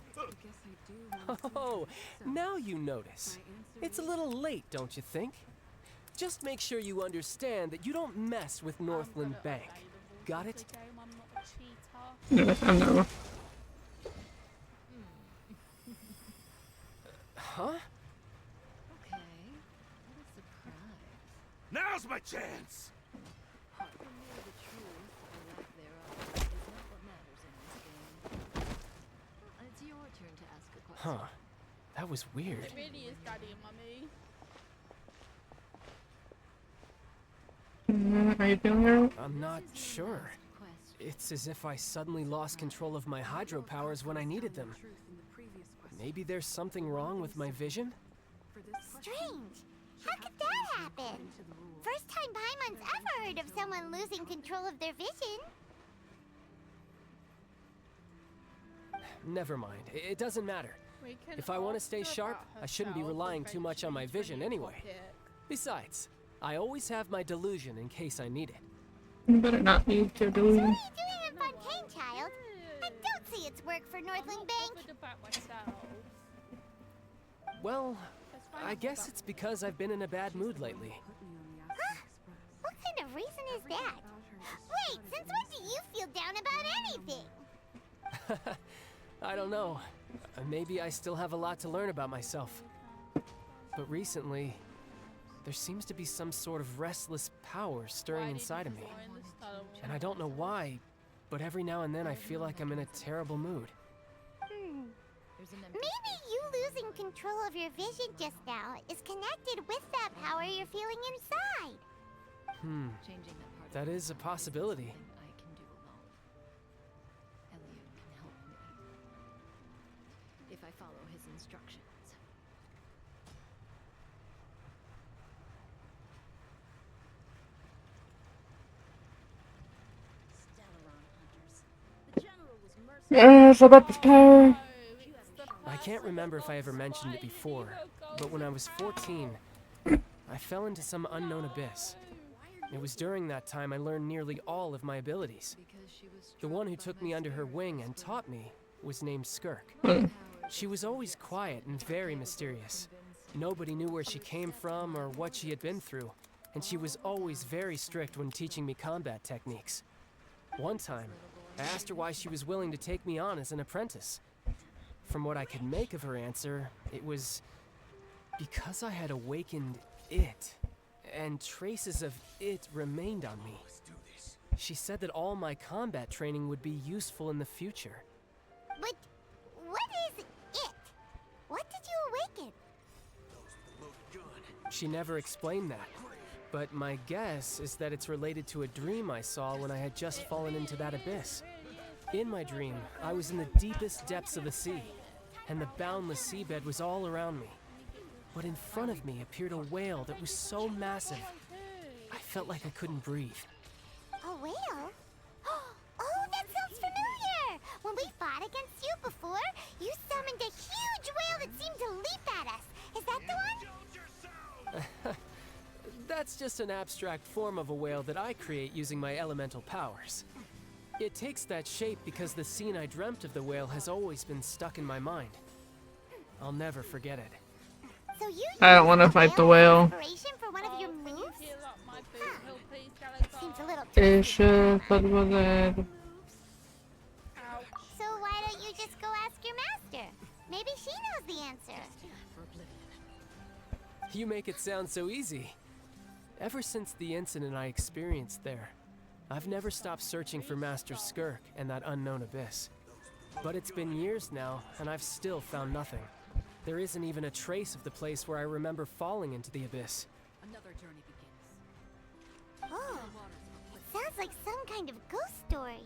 Oh, now you notice. It's a little late, don't you think? Just make sure you understand that you don't mess with Northland Bank. Got it? I'm not. Huh? Now's my chance! Huh. That was weird. It really is Daddy and Mummy. Are you doing it? I'm not sure. It's as if I suddenly lost control of my hydro powers when I needed them. Maybe there's something wrong with my vision? Strange. How could that happen? First time Paimon's ever heard of someone losing control of their vision. Never mind. It doesn't matter. If I want to stay sharp, I shouldn't be relying too much on my vision anyway. Besides, I always have my delusion in case I need it. You better not use your delusion. What are you doing in Fontaine, child? I don't see its work for Northland Bank. Well, I guess it's because I've been in a bad mood lately. Huh? What kind of reason is that? Wait, since when do you feel down about anything? I don't know. Maybe I still have a lot to learn about myself. But recently, there seems to be some sort of restless power stirring inside of me. And I don't know why, but every now and then I feel like I'm in a terrible mood. Maybe you losing control of your vision just now is connected with that power you're feeling inside. That is a possibility. If I follow his instructions. Yes, about this power. I can't remember if I ever mentioned it before, but when I was 14, I fell into some unknown abyss. It was during that time I learned nearly all of my abilities. The one who took me under her wing and taught me was named Skirk. She was always quiet and very mysterious. Nobody knew where she came from or what she had been through, and she was always very strict when teaching me combat techniques. One time, I asked her why she was willing to take me on as an apprentice. From what I could make of her answer, it was because I had awakened it, and traces of it remained on me. She said that all my combat training would be useful in the future. But what is it? What did you awaken? She never explained that, but my guess is that it's related to a dream I saw when I had just fallen into that abyss. In my dream, I was in the deepest depths of the sea, and the boundless seabed was all around me. But in front of me appeared a whale that was so massive, I felt like I couldn't breathe. A whale? Oh, that sounds familiar! When we fought against you before, you summoned a huge whale that seemed to leap at us, just an abstract form of a whale that I create using my elemental powers. It takes that shape because the scene I dreamt of the whale has always been stuck in my mind. I'll never forget it. So you I don't want to fight the whale. inspiration for one of your moves? Seems a little Ish, what was it? So why don't you just go ask your master? Maybe she knows the answer. You make it sound so easy. Ever since the incident I experienced there, I've never stopped searching for Master Skirk and that unknown abyss. But it's been years now, and I've still found nothing. There isn't even a trace of the place where I remember falling into the abyss. Another journey begins. Oh, it sounds like some kind of ghost story.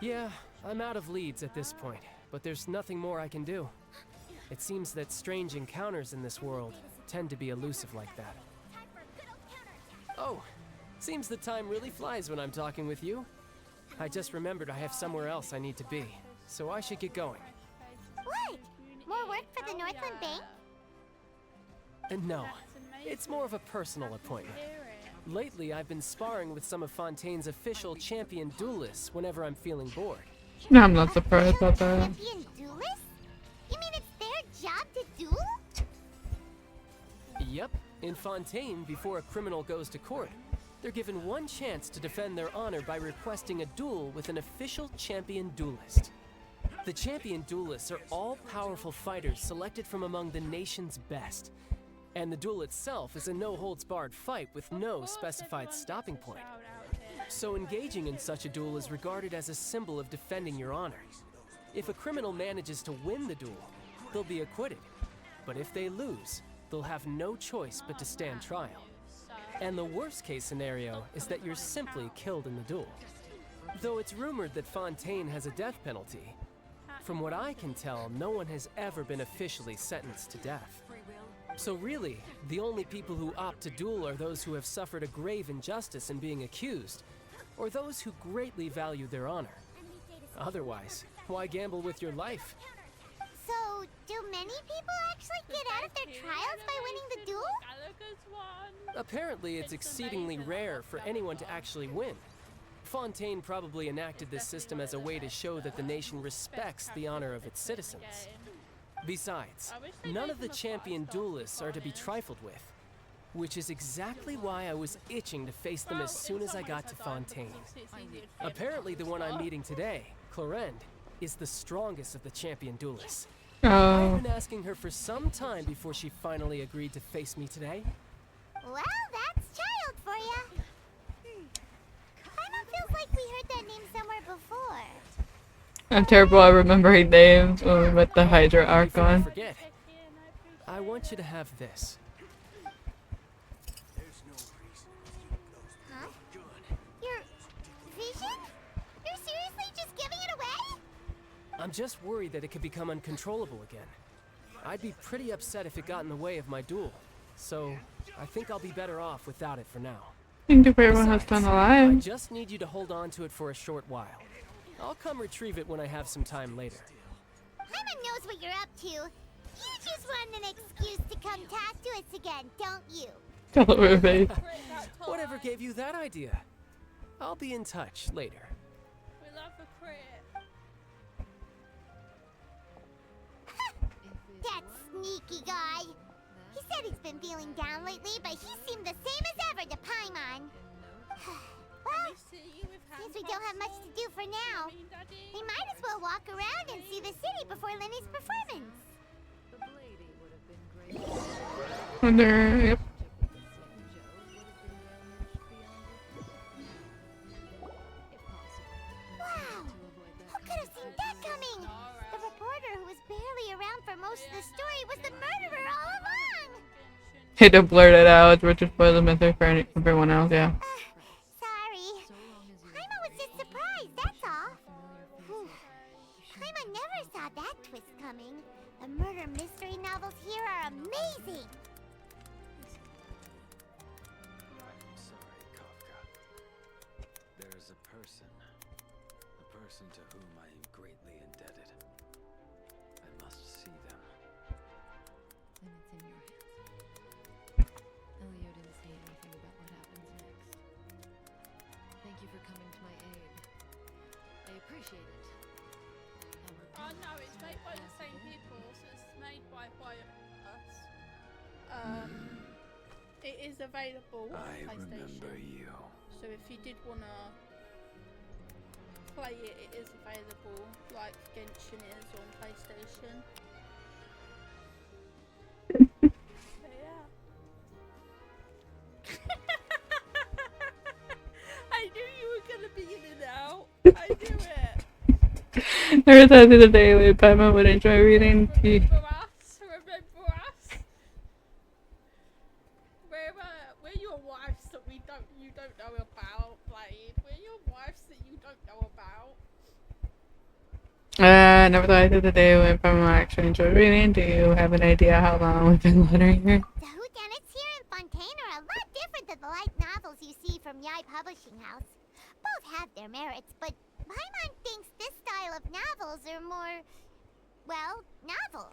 Yeah, I'm out of leads at this point, but there's nothing more I can do. It seems that strange encounters in this world tend to be elusive like that. Oh, seems the time really flies when I'm talking with you. I just remembered I have somewhere else I need to be, so I should get going. What? More work for the Northland Bank? No, it's more of a personal appointment. Lately, I've been sparring with some of Fontaine's official champion duelists whenever I'm feeling bored. No, I'm not surprised about that. Champion duelists? You mean it's their job to duel? Yep, in Fontaine, before a criminal goes to court, they're given one chance to defend their honor by requesting a duel with an official champion duelist. The champion duelists are all powerful fighters selected from among the nation's best. And the duel itself is a no-holds-barred fight with no specified stopping point. So engaging in such a duel is regarded as a symbol of defending your honor. If a criminal manages to win the duel, they'll be acquitted. But if they lose, they'll have no choice but to stand trial. And the worst-case scenario is that you're simply killed in the duel. Though it's rumored that Fontaine has a death penalty, from what I can tell, no one has ever been officially sentenced to death. So really, the only people who opt to duel are those who have suffered a grave injustice in being accused, or those who greatly value their honor. Otherwise, why gamble with your life? So, do many people actually get out of their trials by winning the duel? Apparently, it's exceedingly rare for anyone to actually win. Fontaine probably enacted this system as a way to show that the nation respects the honor of its citizens. Besides, none of the champion duelists are to be trifled with, which is exactly why I was itching to face them as soon as I got to Fontaine. Apparently, the one I'm meeting today, Clorend, is the strongest of the champion duelists. I've been asking her for some time before she finally agreed to face me today. Well, that's child for ya. Kinda feels like we heard that name somewhere before. I'm terrible at remembering names when we met the Hydra arc on. Forget. I want you to have this. Huh? Your vision? You're seriously just giving it away? I'm just worried that it could become uncontrollable again. I'd be pretty upset if it got in the way of my duel. So, I think I'll be better off without it for now. Thank you for everyone who's been I alive. just need you to hold on to it for a short while. I'll come retrieve it when I have some time later. Hyman knows what you're up to. You just want an excuse to come talk to us again, don't you? Tell it with me. Whatever gave you that idea? I'll be in touch later. We love a crit. That sneaky guy. He said he's been feeling down lately, but he seemed the same as ever to Paimon. Well, since we don't have much to do for now, we might as well walk around and see the city before Lenny's performance. Wonder, yep. Wow! Who could have seen that coming? The reporter who was barely around for most of the story was the murderer all along! Hate to blurt it out, which would spoil the mystery for everyone else, yeah. Sorry. Paimon was just surprised, that's all. Paimon never saw that twist coming. The murder mystery novels here are amazing. I'm sorry, Kafka. There is a person to whom I am greatly indebted. I must see them. Then it's in your hands. anticipate anything about what happens next. Thank you for coming to my aid. I appreciate it. Oh no, it's made by the same people, so it's made by us. It is available on I PlayStation. remember you. So if you did wanna play it, it is available like Genshin is on PlayStation. So yeah. I knew you were gonna be in and out. I knew it. Never thought the day when Batman would enjoy reading. Remember us? We're your wives that you don't know about, Blade. We're your wives that you don't know about. Never thought I'd see the day when Batman would actually enjoy reading. Do you have an idea how long we've been lettering here? The whodunits here in Fontaine are a lot different than the light novels you see from Yai Publishing House. Both have their merits, but Paimon thinks this style of novels are more, well, novel.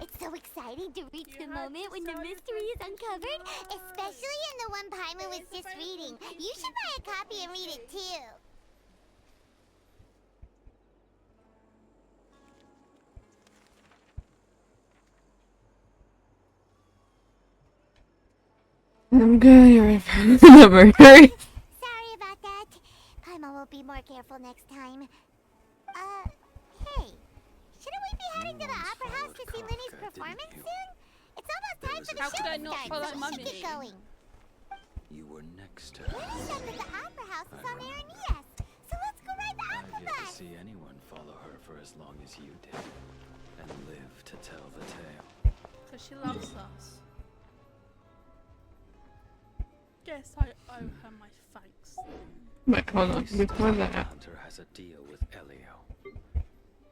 It's so exciting to reach the moment when the mystery is uncovered, especially in the one Paimon was just reading. You should buy a copy and read it too. I'm good, you're in front of the murder. Sorry about that. Paimon will be more careful next time. Hey. Shouldn't we be heading to the Opera House to see Linny's performance soon? It's almost time for the How show could I to not start, follow so we Mummy? should get going. You were next to Linny her. said that the Opera House is on Aranias, so let's go ride the I've Opera yet to bus. see anyone follow her for as long as you did, and live to tell the tale. Because she loves us. Guess I owe her my thanks. Wait, hold on. Before that. Hunter has a deal with Elio.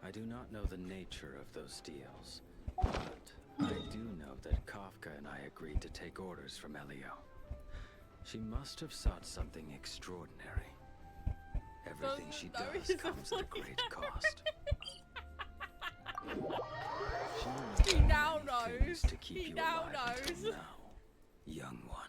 I do not know the nature of those deals, but I do know that Kafka and I agreed to take orders from Elio. She must have sought something extraordinary. Everything she does comes at a great cost. He now knows. To keep He you now alive knows. until now, young one.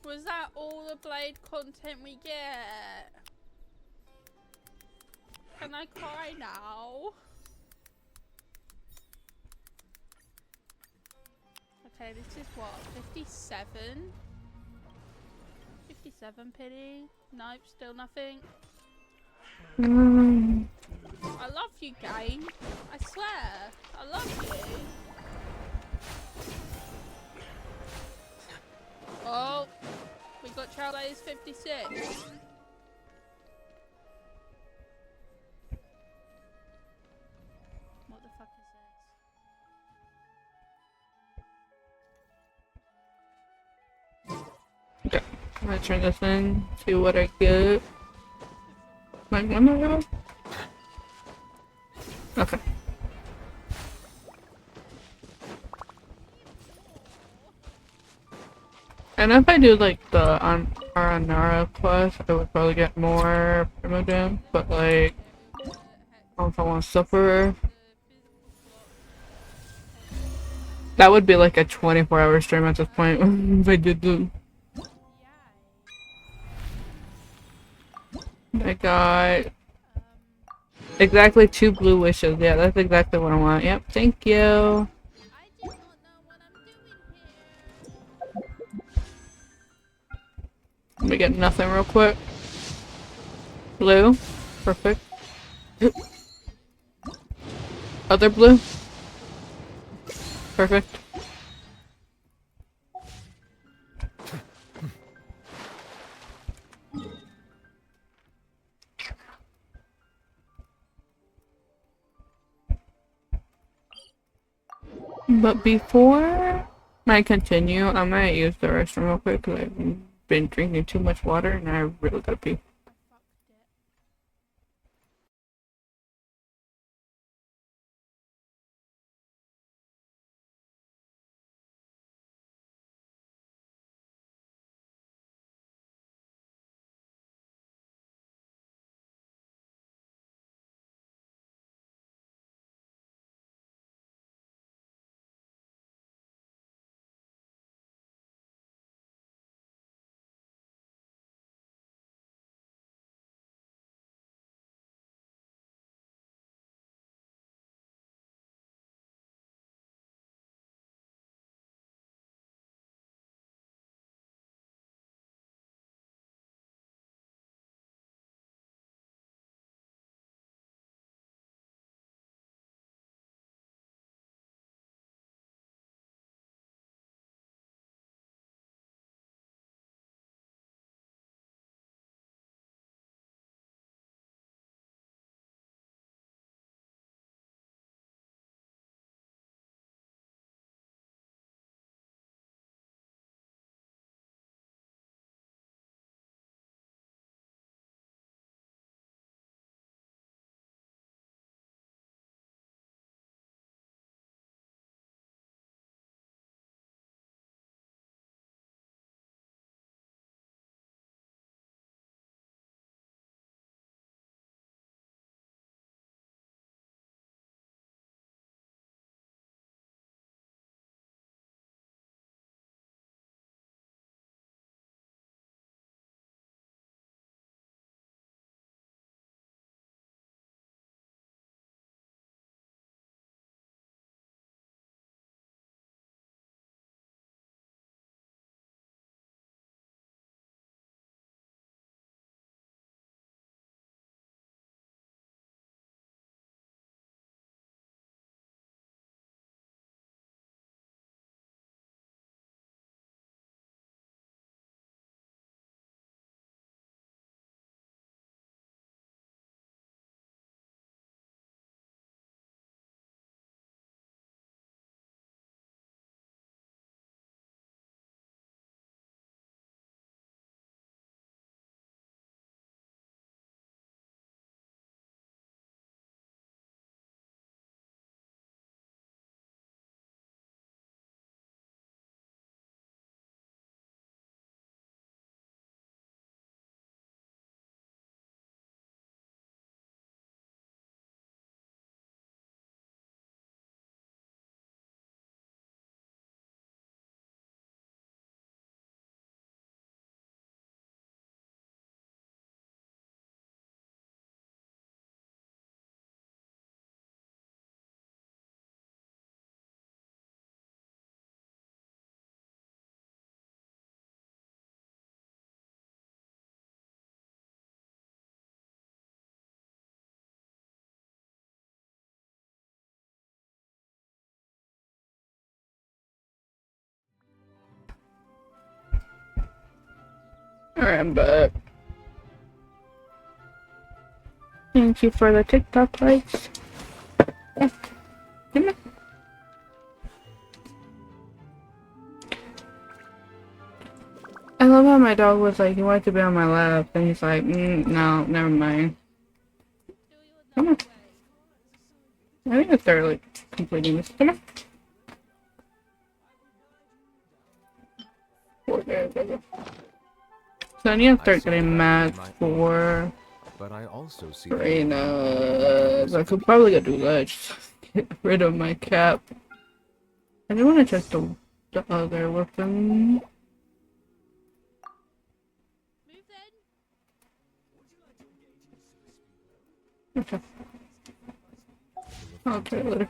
Was that all the Blade content we get? Can I cry now? Okay, this is what? 57? 57 pity? Nope, still nothing. I love you, game. I swear. I love you. Oh, we got Trailblaze 56. What the fuck is this? Okay, I'm gonna turn this in, see what I get. Like, one more? Okay. And if I do like the Aranara quest, I would probably get more Primogems, but like, I don't know if I want to suffer. That would be like a 24-hour stream at this point if I did do. I got exactly 2 blue wishes. Yeah, that's exactly what I want. Yep, thank you. Let me get nothing real quick. Blue. Perfect. Other blue. Perfect. But before I continue, I might use the restroom real quick because I've been drinking too much water and I really gotta pee. Alright, I'm back. Thank you for the TikTok likes. Yeah. Come on. I love how my dog was like, he wanted to be on my lap, and he's like, no, never mind. Come on. I think it's they're like completing this. Come on. So I need to start getting mats for but I also see Reina. I could probably go do that. Just get rid of my cap. I do want to check the other weapon. Okay. I'll try it later.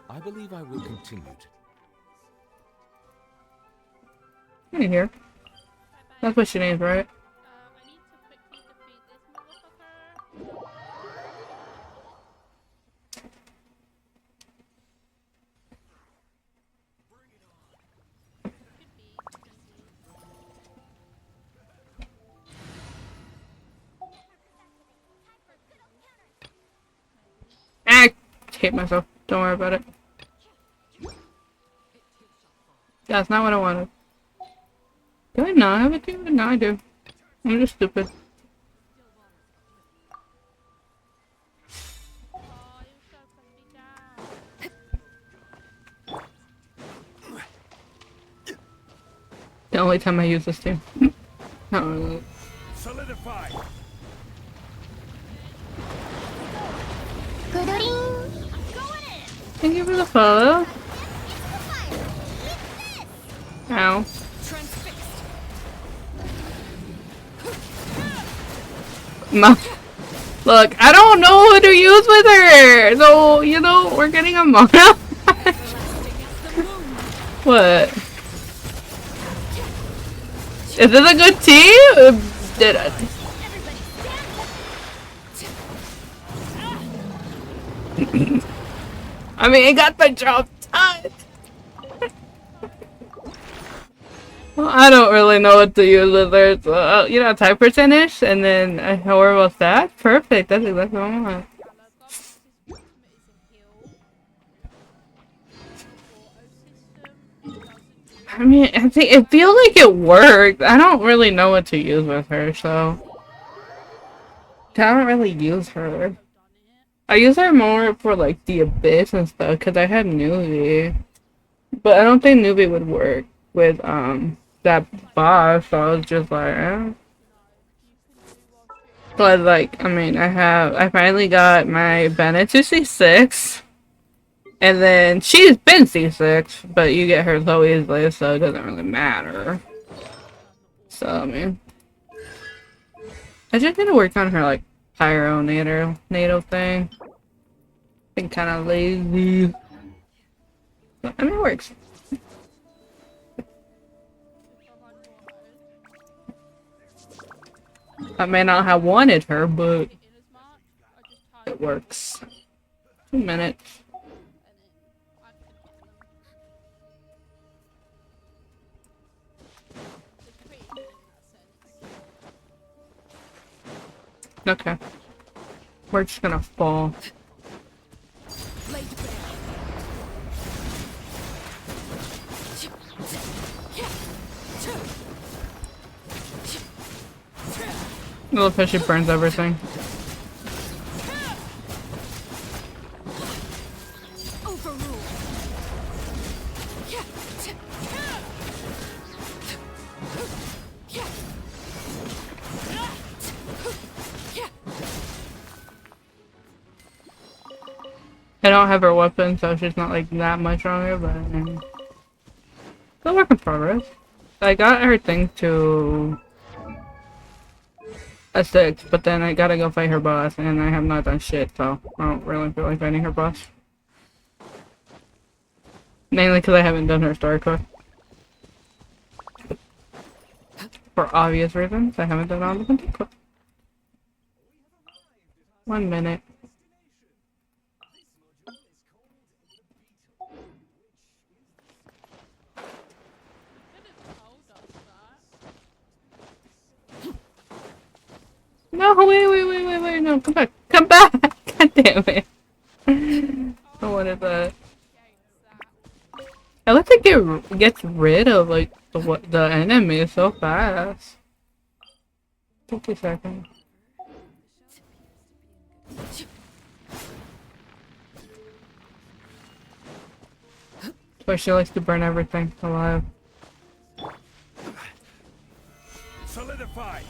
I believe I will continue to. Hey here. That's what she needs, right? I hate myself. Don't worry about it. That's not what I wanted. Do I not have it? No, I do. I'm just stupid. The only time I use this team. Not really. Solidify. Thank you for the follow. Ow. Look, I don't know who to use with her! So, you know, we're getting a mana. What? Is this a good team? Did it? I mean, it got the job done. Well, I don't really know what to use with her. So, you know, type percentage, and then however that. Perfect. That's exactly what I want. I mean, I think it feels like it worked. I don't really know what to use with her, so I don't really use her. I use her more for like the abyss and stuff because I had newbie, but I don't think newbie would work with that boss. So I was just like, eh. But like, I mean, I finally got my Bennett to C6. And then she's been C6, but you get her so easily, so it doesn't really matter. So, I mean, I just need to work on her, like, pyro NATO thing. Been kind of lazy. But, I mean, it works. I may not have wanted her, but it works. 2 minutes. Okay. We're just gonna fall. I love how she burns everything. I don't have her weapon, so she's not like that much stronger, but still work in progress. I got her thing to a 6, but then I gotta go fight her boss, and I have not done shit, so I don't really feel like fighting her boss. Mainly because I haven't done her story quest. For obvious reasons, I haven't done all the content quests. 1 minute. No, wait, no, come back. Come back! God damn it. What is that? I like to gets rid of like the enemy so fast. 50 seconds. But she likes to burn everything alive. Solidify.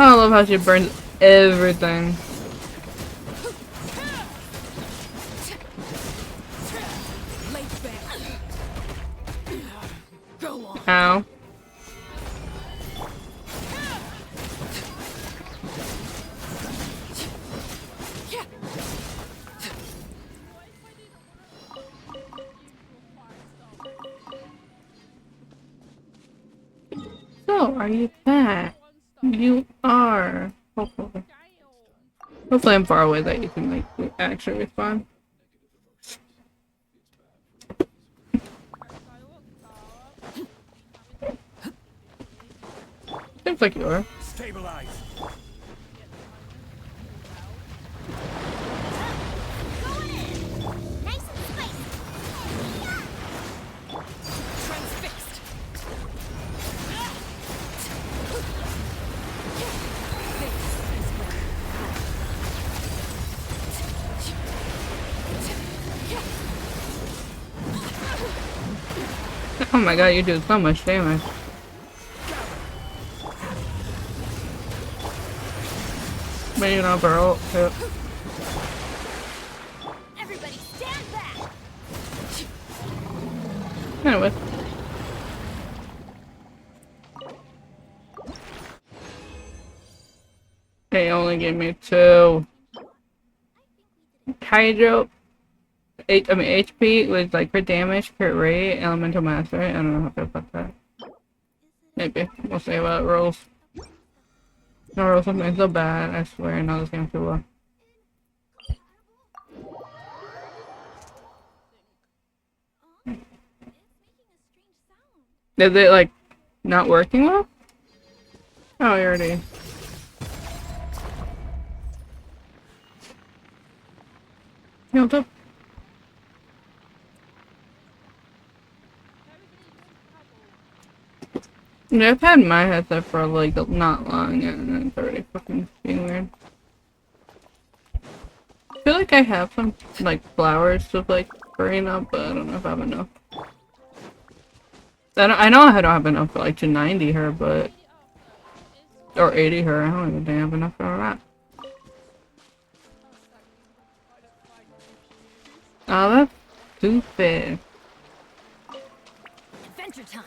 I love how she burns everything. Ow. So, are you back? You are. Hopefully. Hopefully I'm far away that you can like actually respond. Seems like you are. Stabilize. Oh my god, you do so much damage. But you know, bro. Yep. Everybody stand back. Anyway. They only gave me 2. Hydro. HP was like crit damage, crit rate, elemental mastery. I don't know how to feel about that. Maybe. We'll see about rolls. No rolls something so bad, I swear I know this game too well. Is it like not working well? Oh, you already. You know, yeah, I've had my headset for like not long and it's already fucking being weird. I feel like I have some like flowers to like burn up, but I don't know if I have enough. I know I don't have enough for like 290 her, but or 80 her. I don't even think I have enough for that. Oh, that's stupid. Adventure time.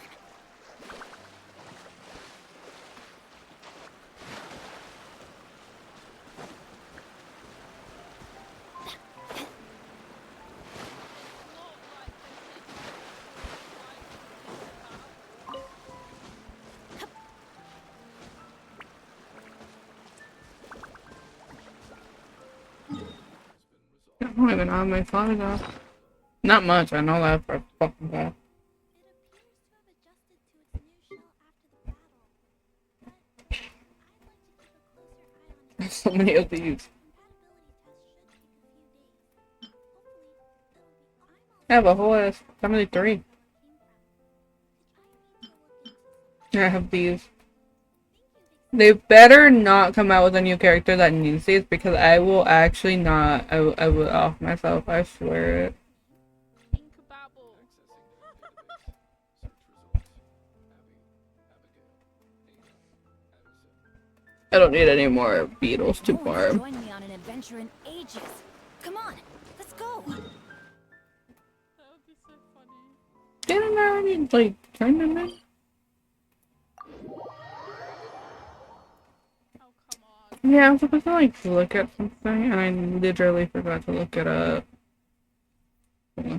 I don't even have my flowers off. Not much, I know that for a fucking fact. There's so many of these. I have a whole ass 73. I have these. They better not come out with a new character that needs these because I will actually not. I will off myself, I swear it. I don't need any more beetles to farm. Join me on an adventure in ages. Come on, let's go. Didn't I already like turn them in? Yeah, I was supposed to like look at something and I literally forgot to look it up. Yeah.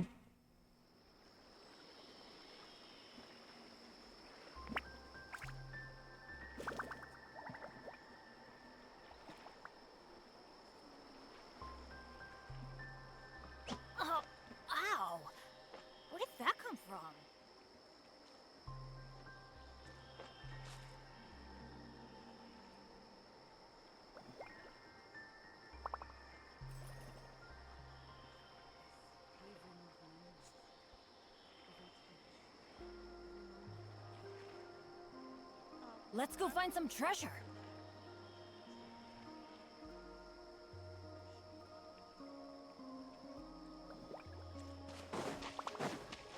Let's go find some treasure.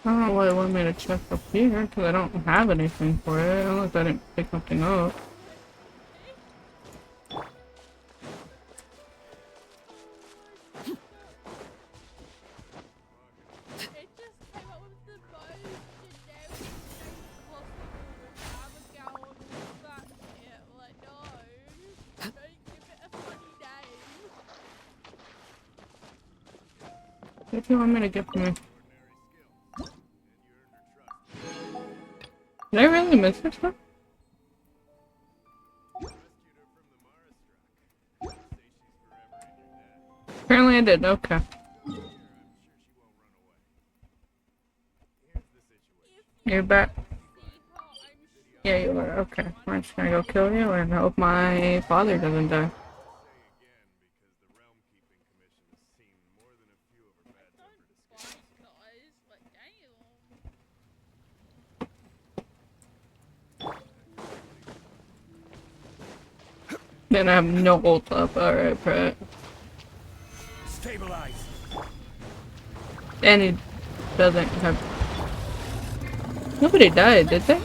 I don't know why they want me to check up here, because I don't have anything for it, unless I didn't pick something up. What do you want me to get from you? Did I really miss this one? Apparently I did, okay. You're back? Yeah, you are, okay. I'm just gonna go kill you and hope my father doesn't die. Then I have no ult up, alright, Pratt. Stabilize. And he doesn't have... Nobody died, did they?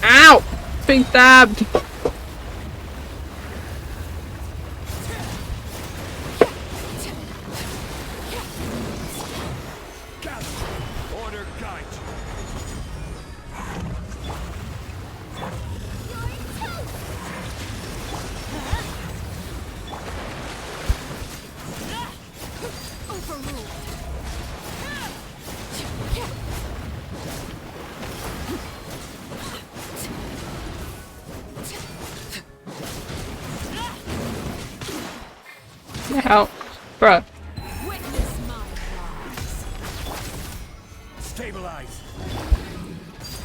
Ow! Being stabbed! Order guide. Ow. Bruh. Stabilize.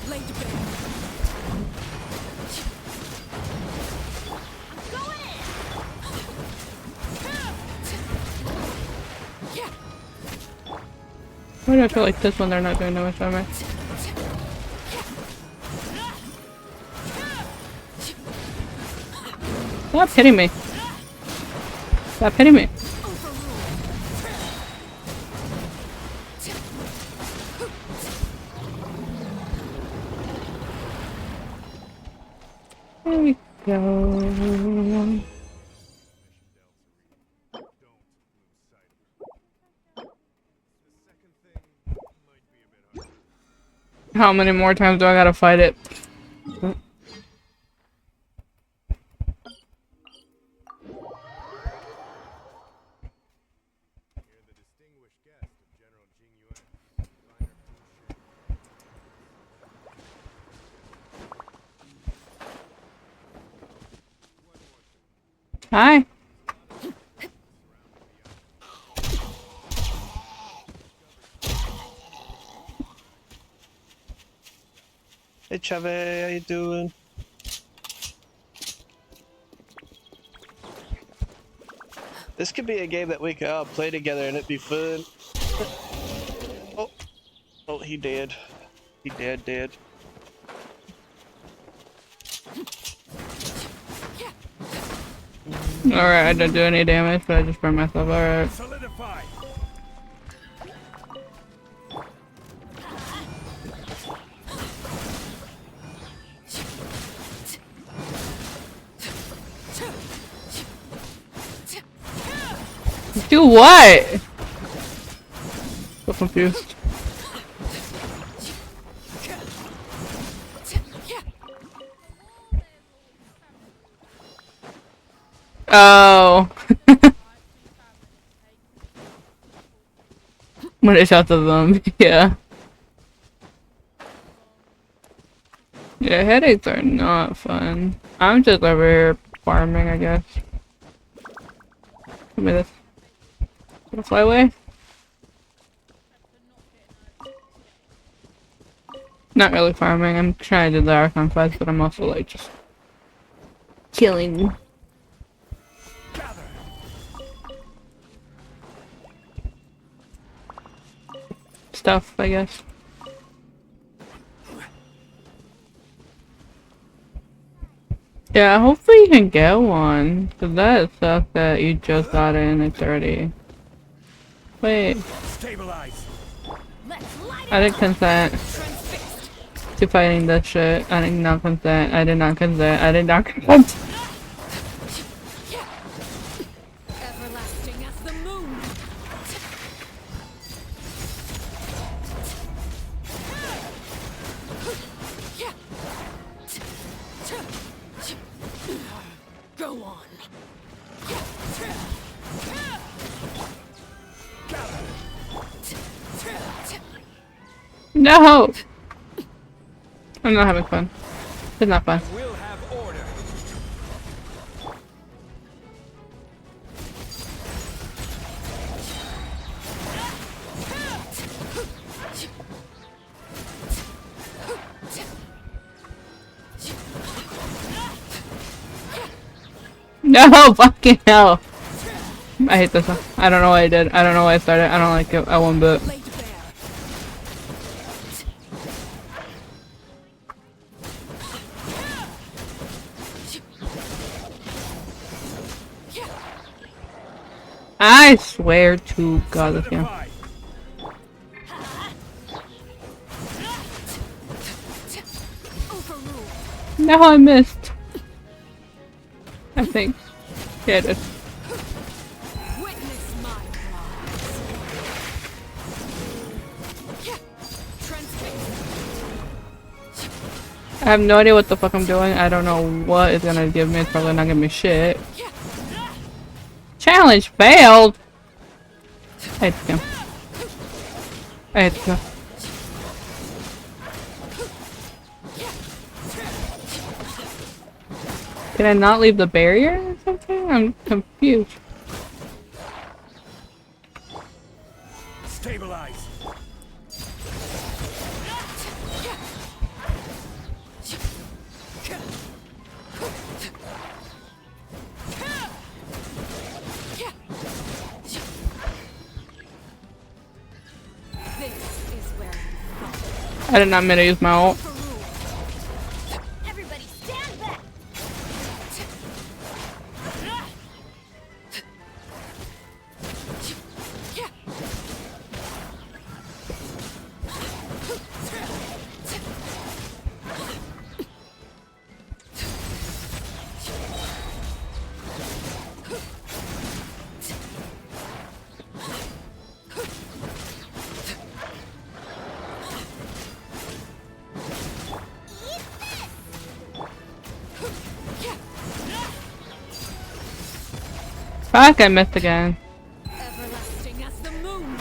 Lay to bed. Why do I feel like this one they're not doing that much damage? Stop hitting me. Stop hitting me. There we go. How many more times do I gotta fight it? Hi. Hey Chave, how you doing? This could be a game that we could all play together and it'd be fun. Oh, oh, he dead. He dead. Alright, I didn't do any damage, but I just burned myself. Alright. Solidify. Do what? So confused. Oh. When it shot the zombie, yeah. Yeah, headaches are not fun. I'm just over here farming, I guess. Give me this. Gonna fly away? Not really farming, I'm trying to do the Archon quest, but I'm also like just killing stuff, I guess. Yeah, hopefully you can get one. Cause that sucks that you just got it and it's already. Wait. Stabilize. I didn't consent to fighting this shit. I did not consent. I did not consent. I did not consent. Everlasting as the moon. Go on. No! I'm not having fun. It's not fun. We'll have order. No! Fucking hell! I hate this one. I don't know what I did. I don't know why I started. I don't like it. I won't bit. I swear to God, this game. No, I missed. I think. Yeah, I did. I have no idea what the fuck I'm doing. I don't know what it's gonna give me. It's probably not giving me shit. Challenge failed! I hate this game. I hate this game. Can I not leave the barrier or something? I'm confused. Stabilize. I did not mean to use my ult. Everybody stand back. Fuck, I missed again. Everlasting as the moon.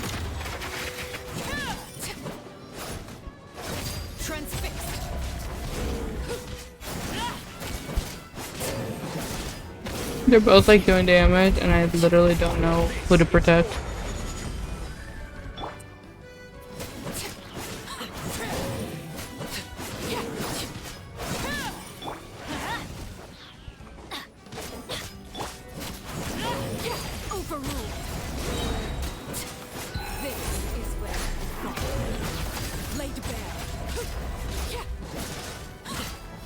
Transfixed. They're both like doing damage and I literally don't know who to protect.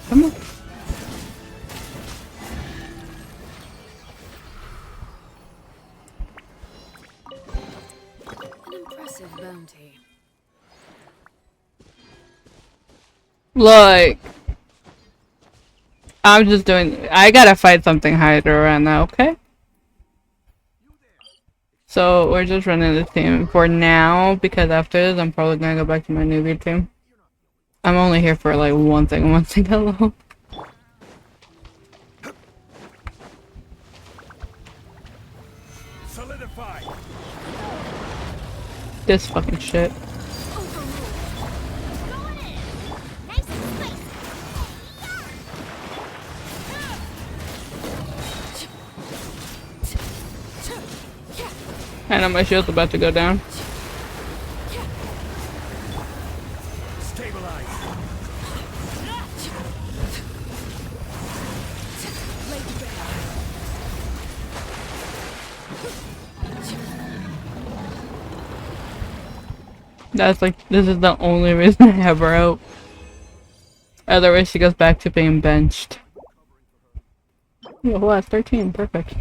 Come on. An impressive bounty. Look. I'm just doing. I gotta fight something Hydra right now, okay? So we're just running this team for now because after this I'm probably gonna go back to my newbie team. I'm only here for like one thing alone. Solidify. This fucking shit. I know my shield's about to go down. That's like, this is the only reason I have her out. Otherwise she goes back to being benched. Oh, well, that's 13. Perfect.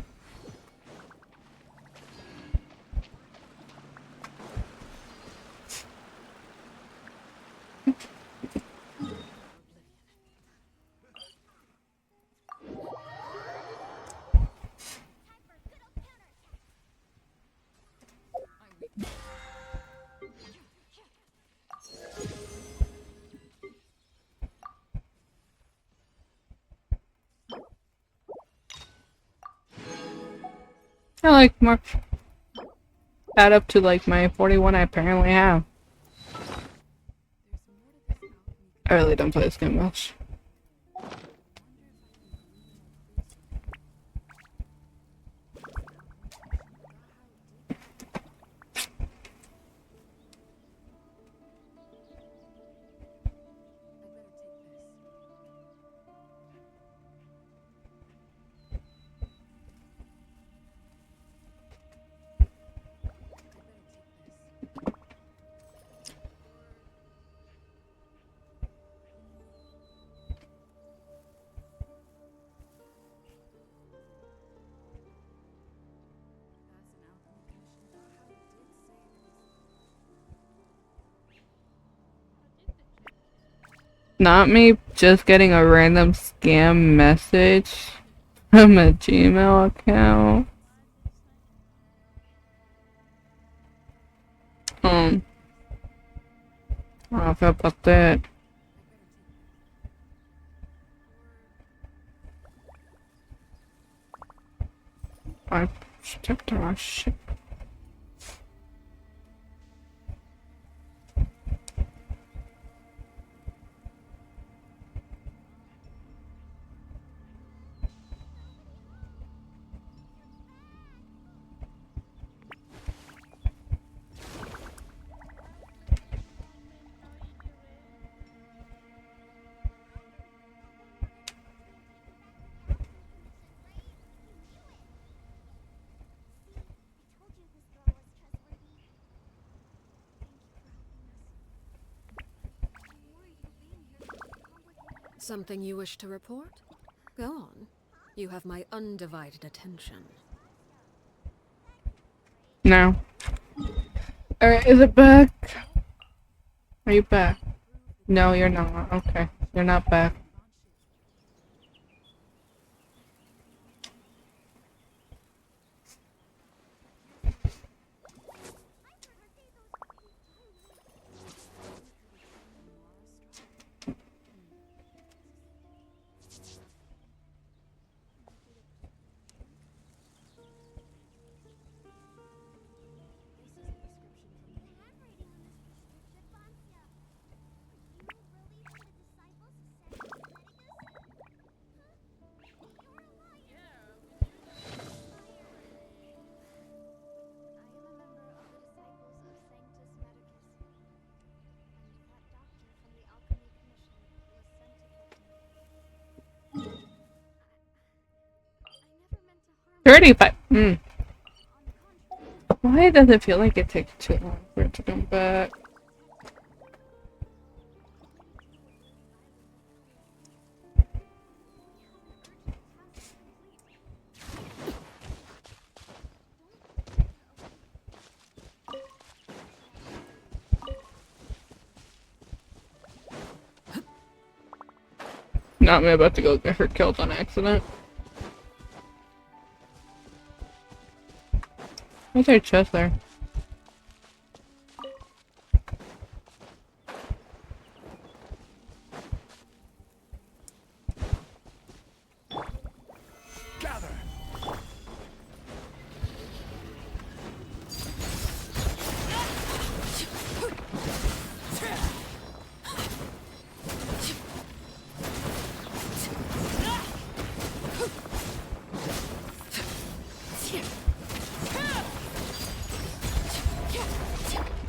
I like more. Add up to like my 41 I apparently have. I really don't play this game much. Not me just getting a random scam message from a Gmail account. I don't know about that. I stepped on my shit. Something you wish to report? Go on. You have my undivided attention. No. Alright, is it back? Are you back? No, you're not. Okay. You're not back. $35. Why does it feel like it takes too long for it to come back? Not me about to go get her killed on accident. Where's her chest there? Gather.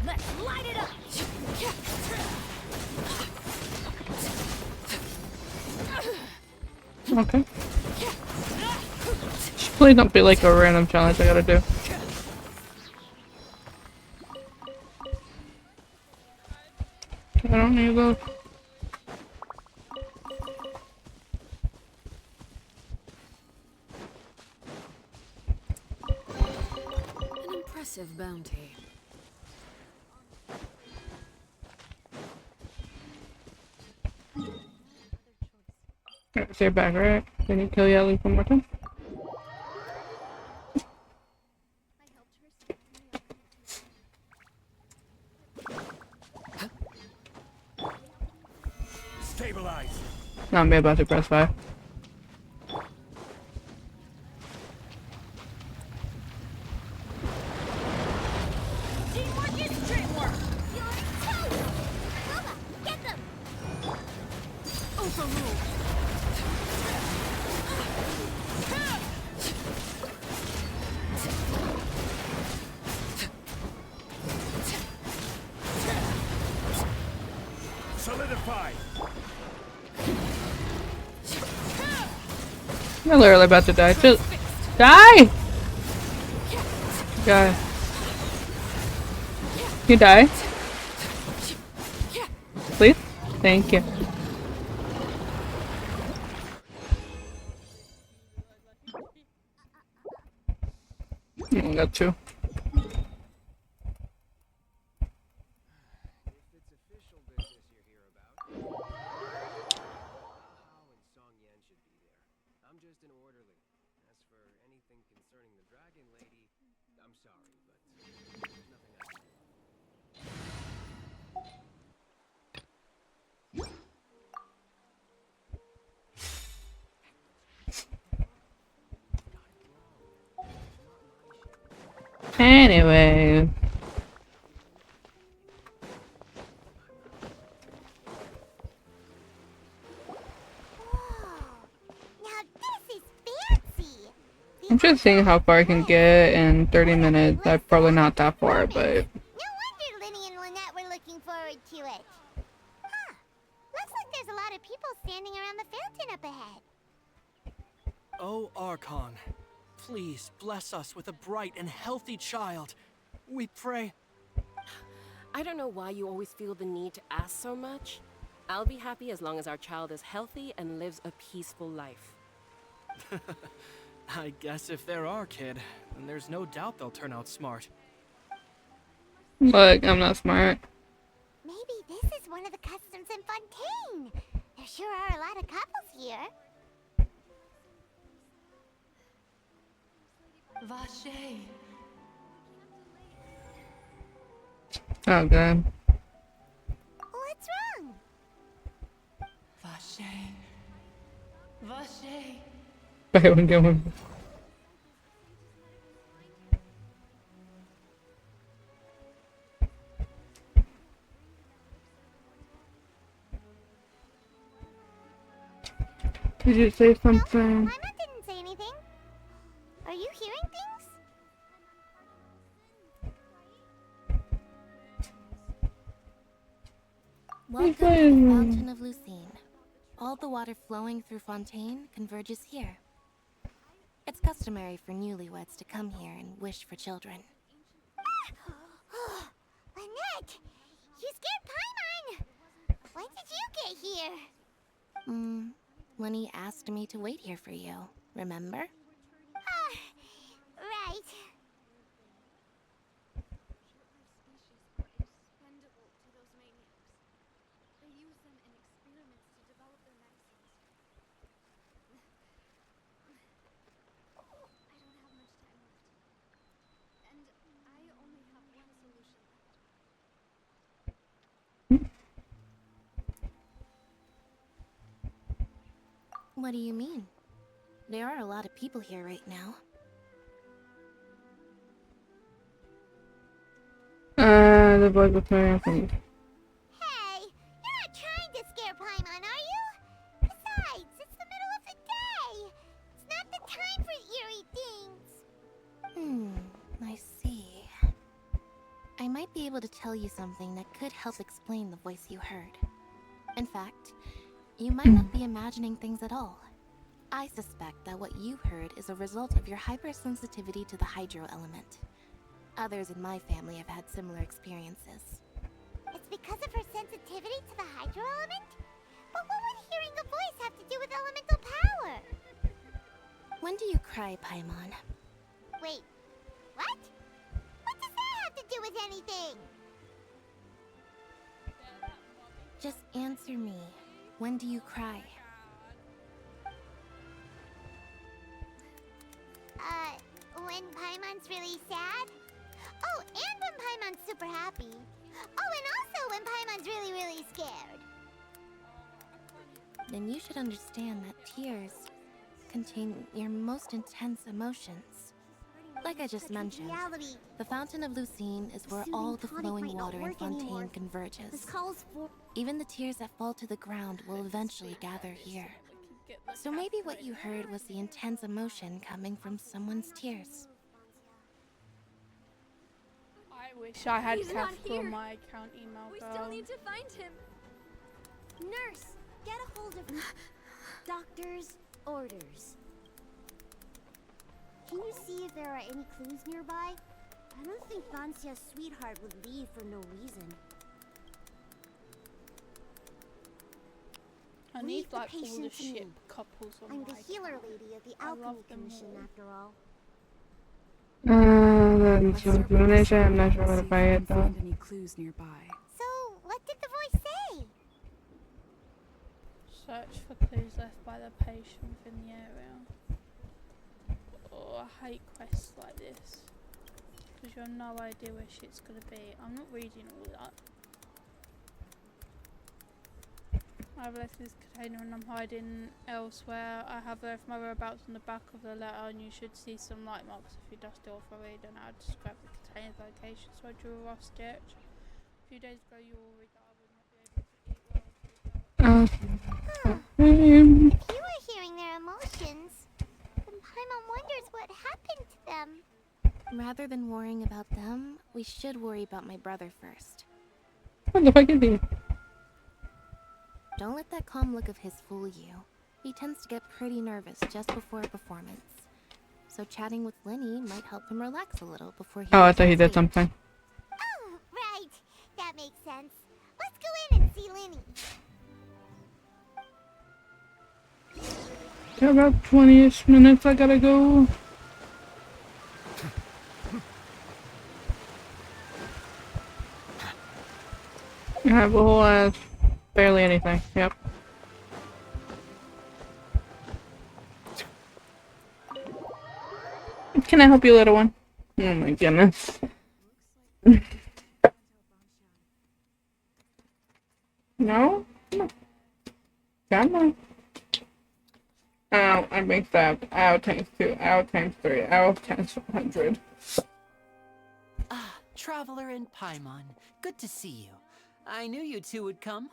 Let's light it up! Okay. Please don't be like a random challenge I gotta do. I don't need those. of bounty. Alright, so you're back, right? Did he kill you at least one more time? Stabilize. No, I'm about to press 5. Teamwork is dreamwork. You're toast. Luma, get them. Overruled. Solidify. You're literally about to die. Just die! Die. You die? Please? Thank you. I got 2. Anyway. I'm just seeing how far I can get in 30 minutes. I'm probably not that far, but... No wonder Linny and Lynette were looking forward to it. Huh. Looks like there's a lot of people standing around the fountain up ahead. Oh, Archon, please bless us with a bright and healthy child. We pray. I don't know why you always feel the need to ask so much. I'll be happy as long as our child is healthy and lives a peaceful life. I guess if they're our kid, then there's no doubt they'll turn out smart. Look, I'm not smart. Maybe this is one of the customs in Fontaine. There sure are a lot of couples here. Vache. Oh, God. What's wrong? Vache. Vache. Buy one, get one. Did you say something? Paimon didn't say anything. Are you hearing things? Welcome to the Fountain of Lucine. All the water flowing through Fontaine converges here. It's customary for newlyweds to come here and wish for children. Lynette! You scared Paimon! When did you get here? Lenny asked me to wait here for you, remember? Right. What do you mean? There are a lot of people here right now. The boy was wearing something. Hey, you're not trying to scare Paimon, are you? Besides, it's the middle of the day. It's not the time for eerie things. I see. I might be able to tell you something that could help explain the voice you heard. In fact, you might not be imagining things at all. I suspect that what you heard is a result of your hypersensitivity to the hydro element. Others in my family have had similar experiences. It's because of her sensitivity to the hydro element? But what would hearing a voice have to do with elemental power? When do you cry, Paimon? Wait, what? What does that Just answer me. When do you cry? When Paimon's really sad? Oh, and when Paimon's super happy. Oh, and also when Paimon's really, really scared. Then you should understand that tears contain your most intense emotions. Like I just mentioned, the Fountain of Lucine is where all the flowing water in Fontaine converges. Even the tears that fall to the ground will eventually gather here. So maybe what you heard was the intense emotion coming from someone's tears. I wish I had He's not Kath here. on my account email, We girl. still need to find him. Nurse, get a hold of doctor's orders. Can you see if there are any clues nearby? I don't think Vancia's sweetheart would leave for no reason. I Leave need the like all the patient to me. ship couples on I'm my the healer lady of the Alchemy Commission, after all. Explanation, I'm not sure what to buy it though. Any clues nearby? So, what did the voice say? Search for clues left by the patient within the area. Oh, I hate quests like this. Because you have no idea where shit's gonna be. I'm not reading all that. I've left this container and I'm hiding elsewhere. I have left my whereabouts on the back of the letter and you should see some light marks if you dust it off a read and I'll describe the container's location, so I drew a rough sketch. A few days ago you all read that I would not be able to eat well. If you were hearing their emotions, then Paimon wonders what happened to them. Rather than worrying about them, we should worry about my brother first. What the fuck is he? Don't let that calm look of his fool you. He tends to get pretty nervous just before a performance. So chatting with Linny might help him relax a little before he... Oh, I thought he did something. Oh, right. That makes sense. Let's go in and see Linny. Got about 20-ish minutes, I gotta go. I have a whole barely anything, yep. Can I help you, little one? Oh my goodness. No? Come on. Ow, I'm being stabbed. Ow times 2, ow times 3, ow times 100. Ah, Traveler and Paimon. Good to see you. I knew you two would come.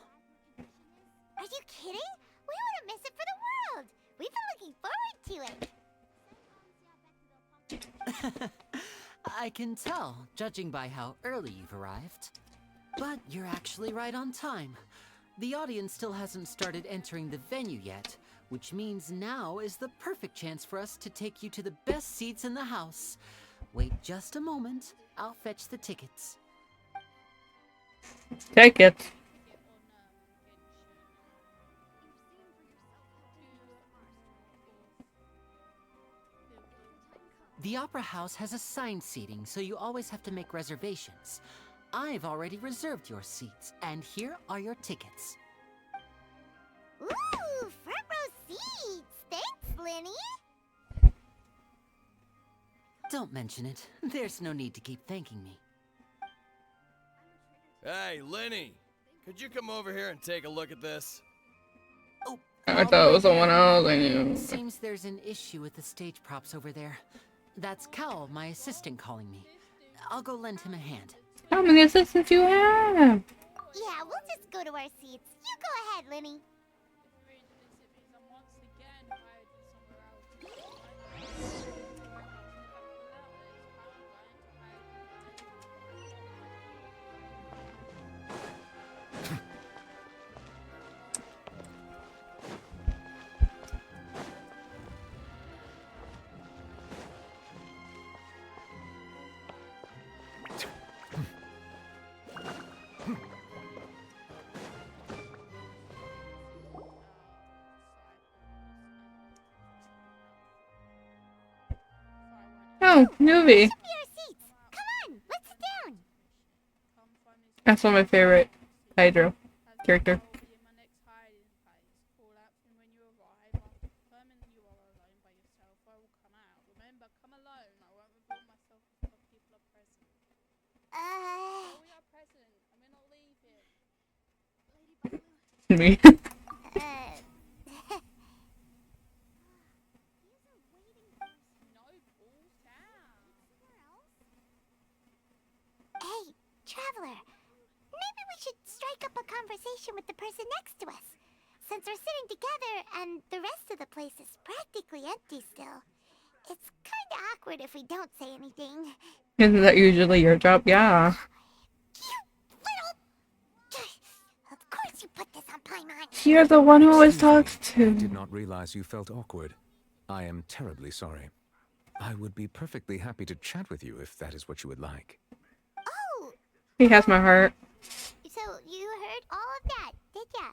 Are you kidding? We wouldn't miss it for the world. We've been looking forward to it. I can tell, judging by how early you've arrived. But you're actually right on time. The audience still hasn't started entering the venue yet, which means now is the perfect chance for us to take you to the best seats in the house. Wait just a moment. I'll fetch the tickets. Take it. The Opera House has assigned seating, so you always have to make reservations. I've already reserved your seats, and here are your tickets. Ooh, front row seats. Thanks, Linny. Don't mention it. There's no need to keep thanking me. Hey, Linny, could you come over here and take a look at this? Oh, I thought it was someone else I knew. Seems there's an issue with the stage props over there. That's Cal, my assistant, calling me. I'll go lend him a hand. How many assistants you have? Yeah, we'll just go to our seats. You go ahead, Linny. Oh, movie. Should be our seats. Come on, let's sit down. That's one of my favorite Hydro. character. Me. Hey, traveler. Maybe we should strike up a conversation with the person next to us. Since we're sitting together and the rest of the place is practically empty still. It's kinda awkward if we don't say anything. Isn't that usually your job? Yeah. Of course you put this on Paimon. You're the one who always talks I to. did not realize you felt awkward. I am terribly sorry. I would be perfectly happy to chat with you if that is what you would like. Oh! He has my heart. So you heard all of that, did ya?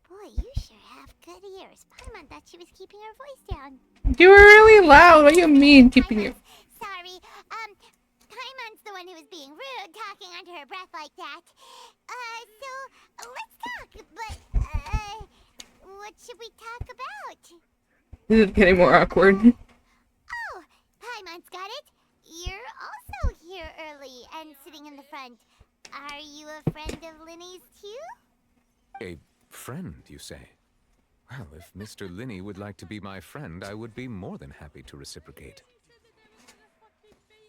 Boy, you sure have good ears. Paimon thought she was keeping her voice down. You were really loud. What do you mean keeping it? Sorry, Paimon's the one who was being rude, talking under her breath like that. So, let's talk, but, what should we talk about? This is getting more awkward. Oh, Paimon's got it. You're also here early and sitting in the front. Are you a friend of Linny's too? A friend, you say? Well, if Mr. Linney would like to be my friend, I would be more than happy to reciprocate.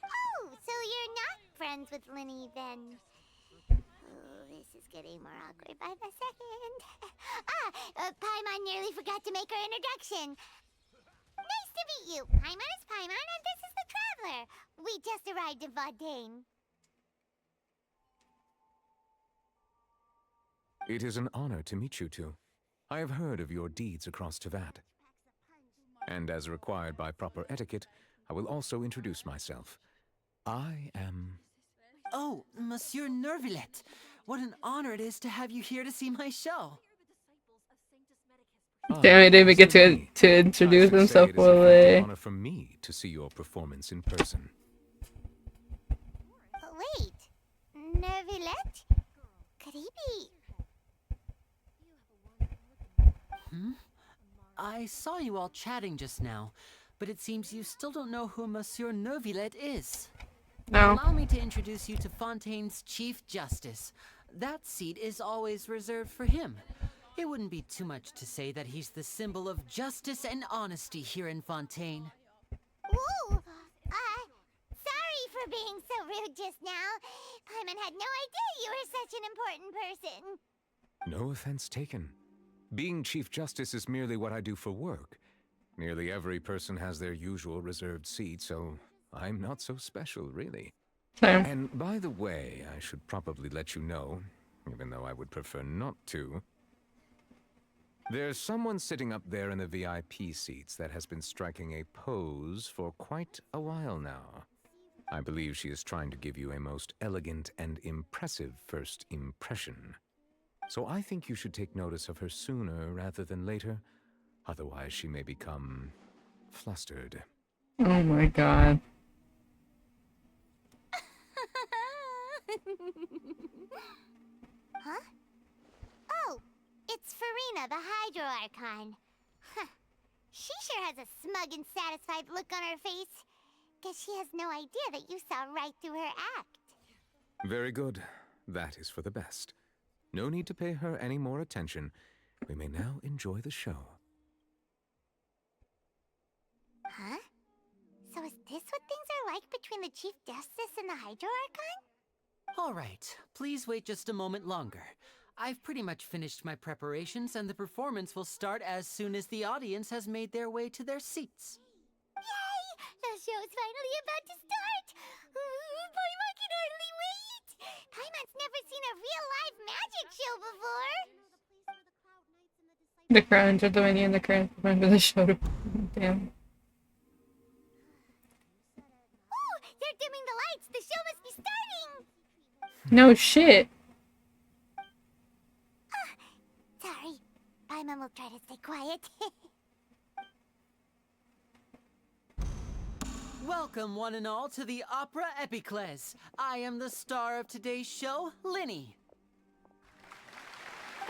Oh, so you're not friends with Linny then? Oh, this is getting more awkward by the second. Paimon nearly forgot to make her introduction. Nice to meet you. Paimon is Paimon, and this is the Traveler. We just arrived in Fontaine. It is an honor to meet you two. I have heard of your deeds across Tevat. And as required by proper etiquette, I will also introduce myself. I am... Oh, Monsieur Nervillet. What an honor it is to have you here to see my show. Damn, I didn't even get to introduce himself fully. An honor for me to see your performance in person. Wait, Nervillet? Could he be... I saw you all chatting just now, but it seems you still don't know who Monsieur Nervillet is. No. Allow me to introduce you to Fontaine's Chief Justice. That seat is always reserved for him. It wouldn't be too much to say that he's the symbol of justice and honesty here in Fontaine. Whoa! Sorry for being so rude just now. Paimon had no idea you were such an important person. No offense taken. Being Chief Justice is merely what I do for work. Nearly every person has their usual reserved seat, so I'm not so special, really. Same. And by the way, I should probably let you know, even though I would prefer not to. There's someone sitting up there in the VIP seats that has been striking a pose for quite a while now. I believe she is trying to give you a most elegant and impressive first impression. So I think you should take notice of her sooner rather than later. Otherwise, she may become flustered. Oh my god. Huh? Oh, it's Farina, the Hydro Archon. Huh. She sure has a smug and satisfied look on her face. Guess she has no idea that you saw right through her act. Very good. That is for the best. No need to pay her any more attention. We may now enjoy the show. Huh? So is this what things are like between the Chief Justice and the Hydro Archon? All right, please wait just a moment longer. I've pretty much finished my preparations, and the performance will start as soon as the audience has made their way to their seats. Yay! The show's finally about to start! Paimon can hardly wait! Paimon's never seen a real live magic show before! The crowns are doing in the crowns remember the show. Damn. Oh! They're dimming the lights! The show must be starting! No shit. Sorry. Paimon will try to stay quiet. Welcome, one and all, to the Opera Epiclese. I am the star of today's show, Linny.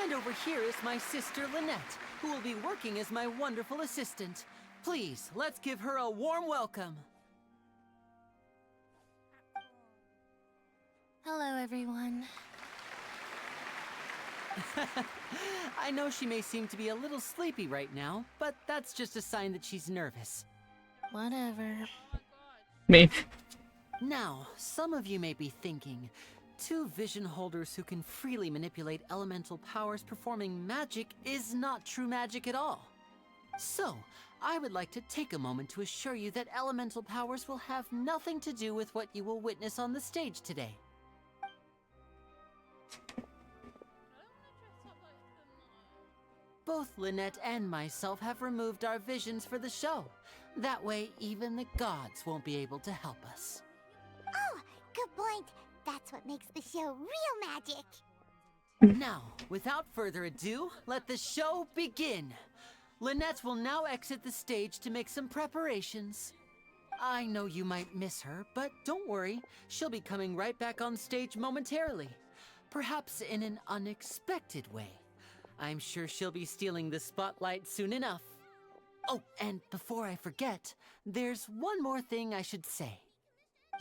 And over here is my sister Lynette, who will be working as my wonderful assistant. Please, let's give her a warm welcome. Hello, everyone. I know she may seem to be a little sleepy right now, but that's just a sign that she's nervous. Whatever. Me. Now, some of you may be thinking, two vision holders who can freely manipulate elemental powers performing magic is not true magic at all. So, I would like to take a moment to assure you that elemental powers will have nothing to do with what you will witness on the stage today. Both Lynette and myself have removed our visions for the show. That way, even the gods won't be able to help us. Oh, good point. That's what makes the show real magic. Now, without further ado, let the show begin. Lynette will now exit the stage to make some preparations. I know you might miss her, but don't worry. She'll be coming right back on stage momentarily. Perhaps in an unexpected way. I'm sure she'll be stealing the spotlight soon enough. Oh, and before I forget, there's one more thing I should say.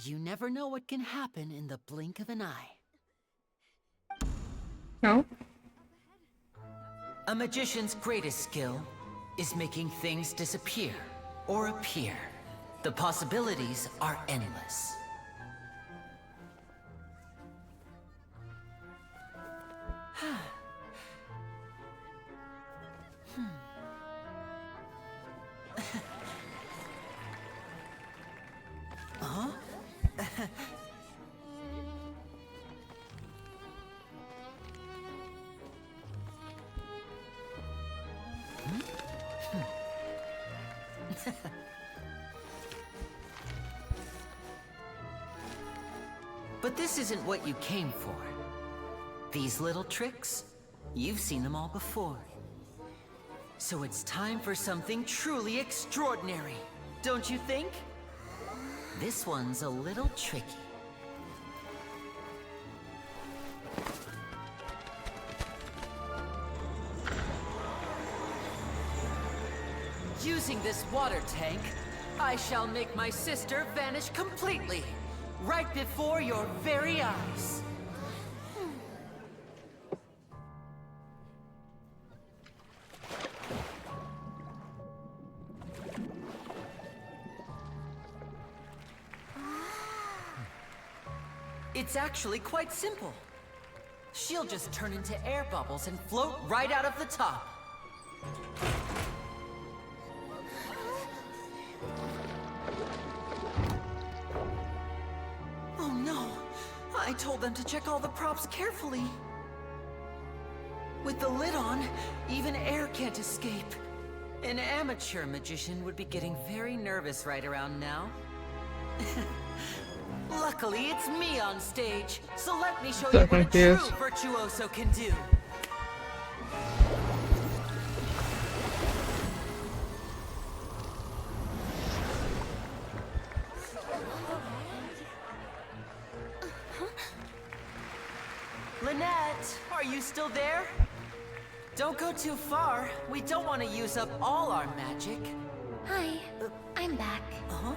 You never know what can happen in the blink of an eye. No? A magician's greatest skill is making things disappear or appear. The possibilities are endless. Huh? But this isn't what you came for. These little tricks, you've seen them all before. So it's time for something truly extraordinary, don't you think? This one's a little tricky. Using this water tank, I shall make my sister vanish completely, right before your very eyes. It's actually quite simple. She'll just turn into air bubbles and float right out of the top. Oh no! I told them to check all the props carefully. With the lid on, even air can't escape. An amateur magician would be getting very nervous right around now. Luckily, it's me on stage, so let me show you what a true virtuoso can do. Lynette, are you still there? Don't go too far. We don't want to use up all our magic. Hi, I'm back. Uh-huh.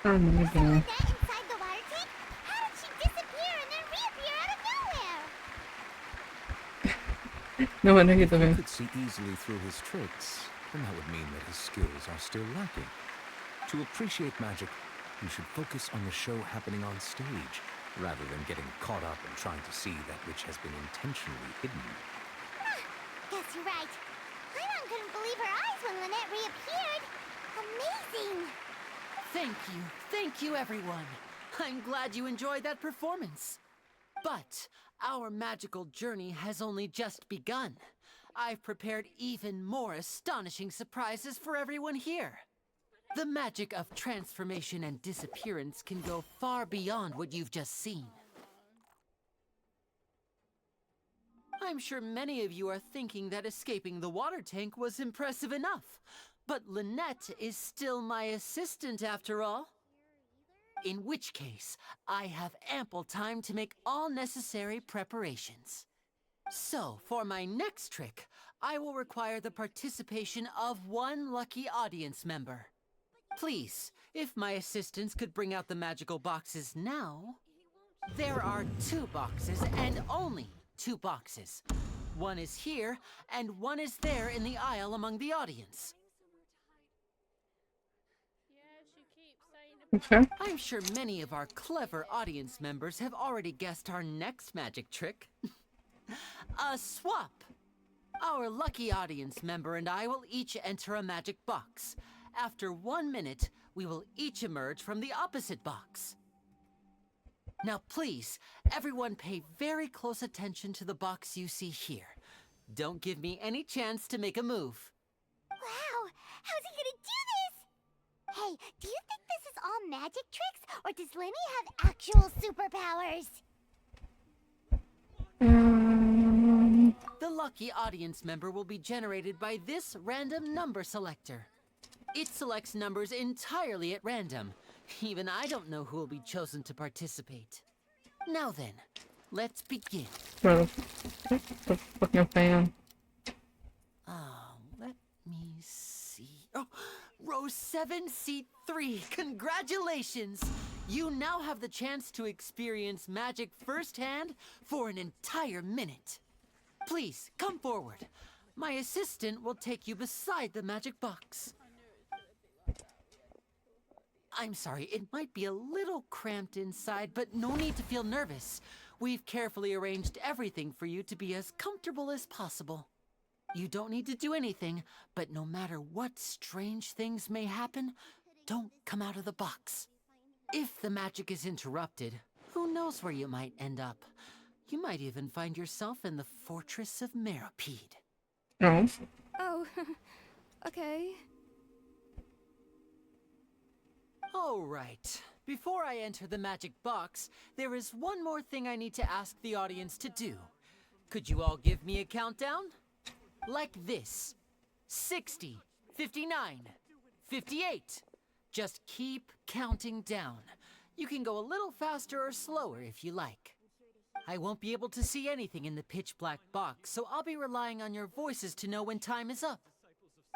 Oh my god. Inside the water tank? How did she disappear and then reappear out of nowhere? No wonder he's a If you man. could see easily through his tricks, then that would mean that his skills are still lacking. To appreciate magic, you should focus on the show happening on stage, rather than getting caught up in trying to see that which has been intentionally hidden. Guess you're right. Paimon couldn't believe her eyes when Lynette reappeared. Amazing! Thank you everyone. I'm glad you enjoyed that performance. But our magical journey has only just begun. I've prepared even more astonishing surprises for everyone here. The magic of transformation and disappearance can go far beyond what you've just seen. I'm sure many of you are thinking that escaping the water tank was impressive enough. But Lynette is still my assistant after all. In which case, I have ample time to make all necessary preparations. So, for my next trick, I will require the participation of one lucky audience member. Please, if my assistants could bring out the magical boxes now. There are 2 boxes, and only 2 boxes. One is here, and one is there in the aisle among the audience. Okay. I'm sure many of our clever audience members have already guessed our next magic trick. A swap! Our lucky audience member and I will each enter a magic box. After 1 minute, we will each emerge from the opposite box. Now please, everyone pay very close attention to the box you see here. Don't give me any chance to make a move. Wow, how's he gonna do this? Hey, do you think this is all magic tricks, or does Lenny have actual superpowers? The lucky audience member will be generated by this random number selector. It selects numbers entirely at random. Even I don't know who will be chosen to participate. Now then, let's begin. Bro, the fucking fan. Let me see. Oh, row 7, seat 3. Congratulations! You now have the chance to experience magic firsthand for an entire minute. Please, come forward. My assistant will take you beside the magic box. I'm sorry, it might be a little cramped inside, but no need to feel nervous. We've carefully arranged everything for you to be as comfortable as possible. You don't need to do anything, but no matter what strange things may happen, don't come out of the box. If the magic is interrupted, who knows where you might end up? You might even find yourself in the Fortress of Meropide. No. Oh, okay. All right. Before I enter the magic box, there is one more thing I need to ask the audience to do. Could you all give me a countdown? Like this. 60, 59, 58. Just keep counting down. You can go a little faster or slower if you like. I won't be able to see anything in the pitch black box, so I'll be relying on your voices to know when time is up.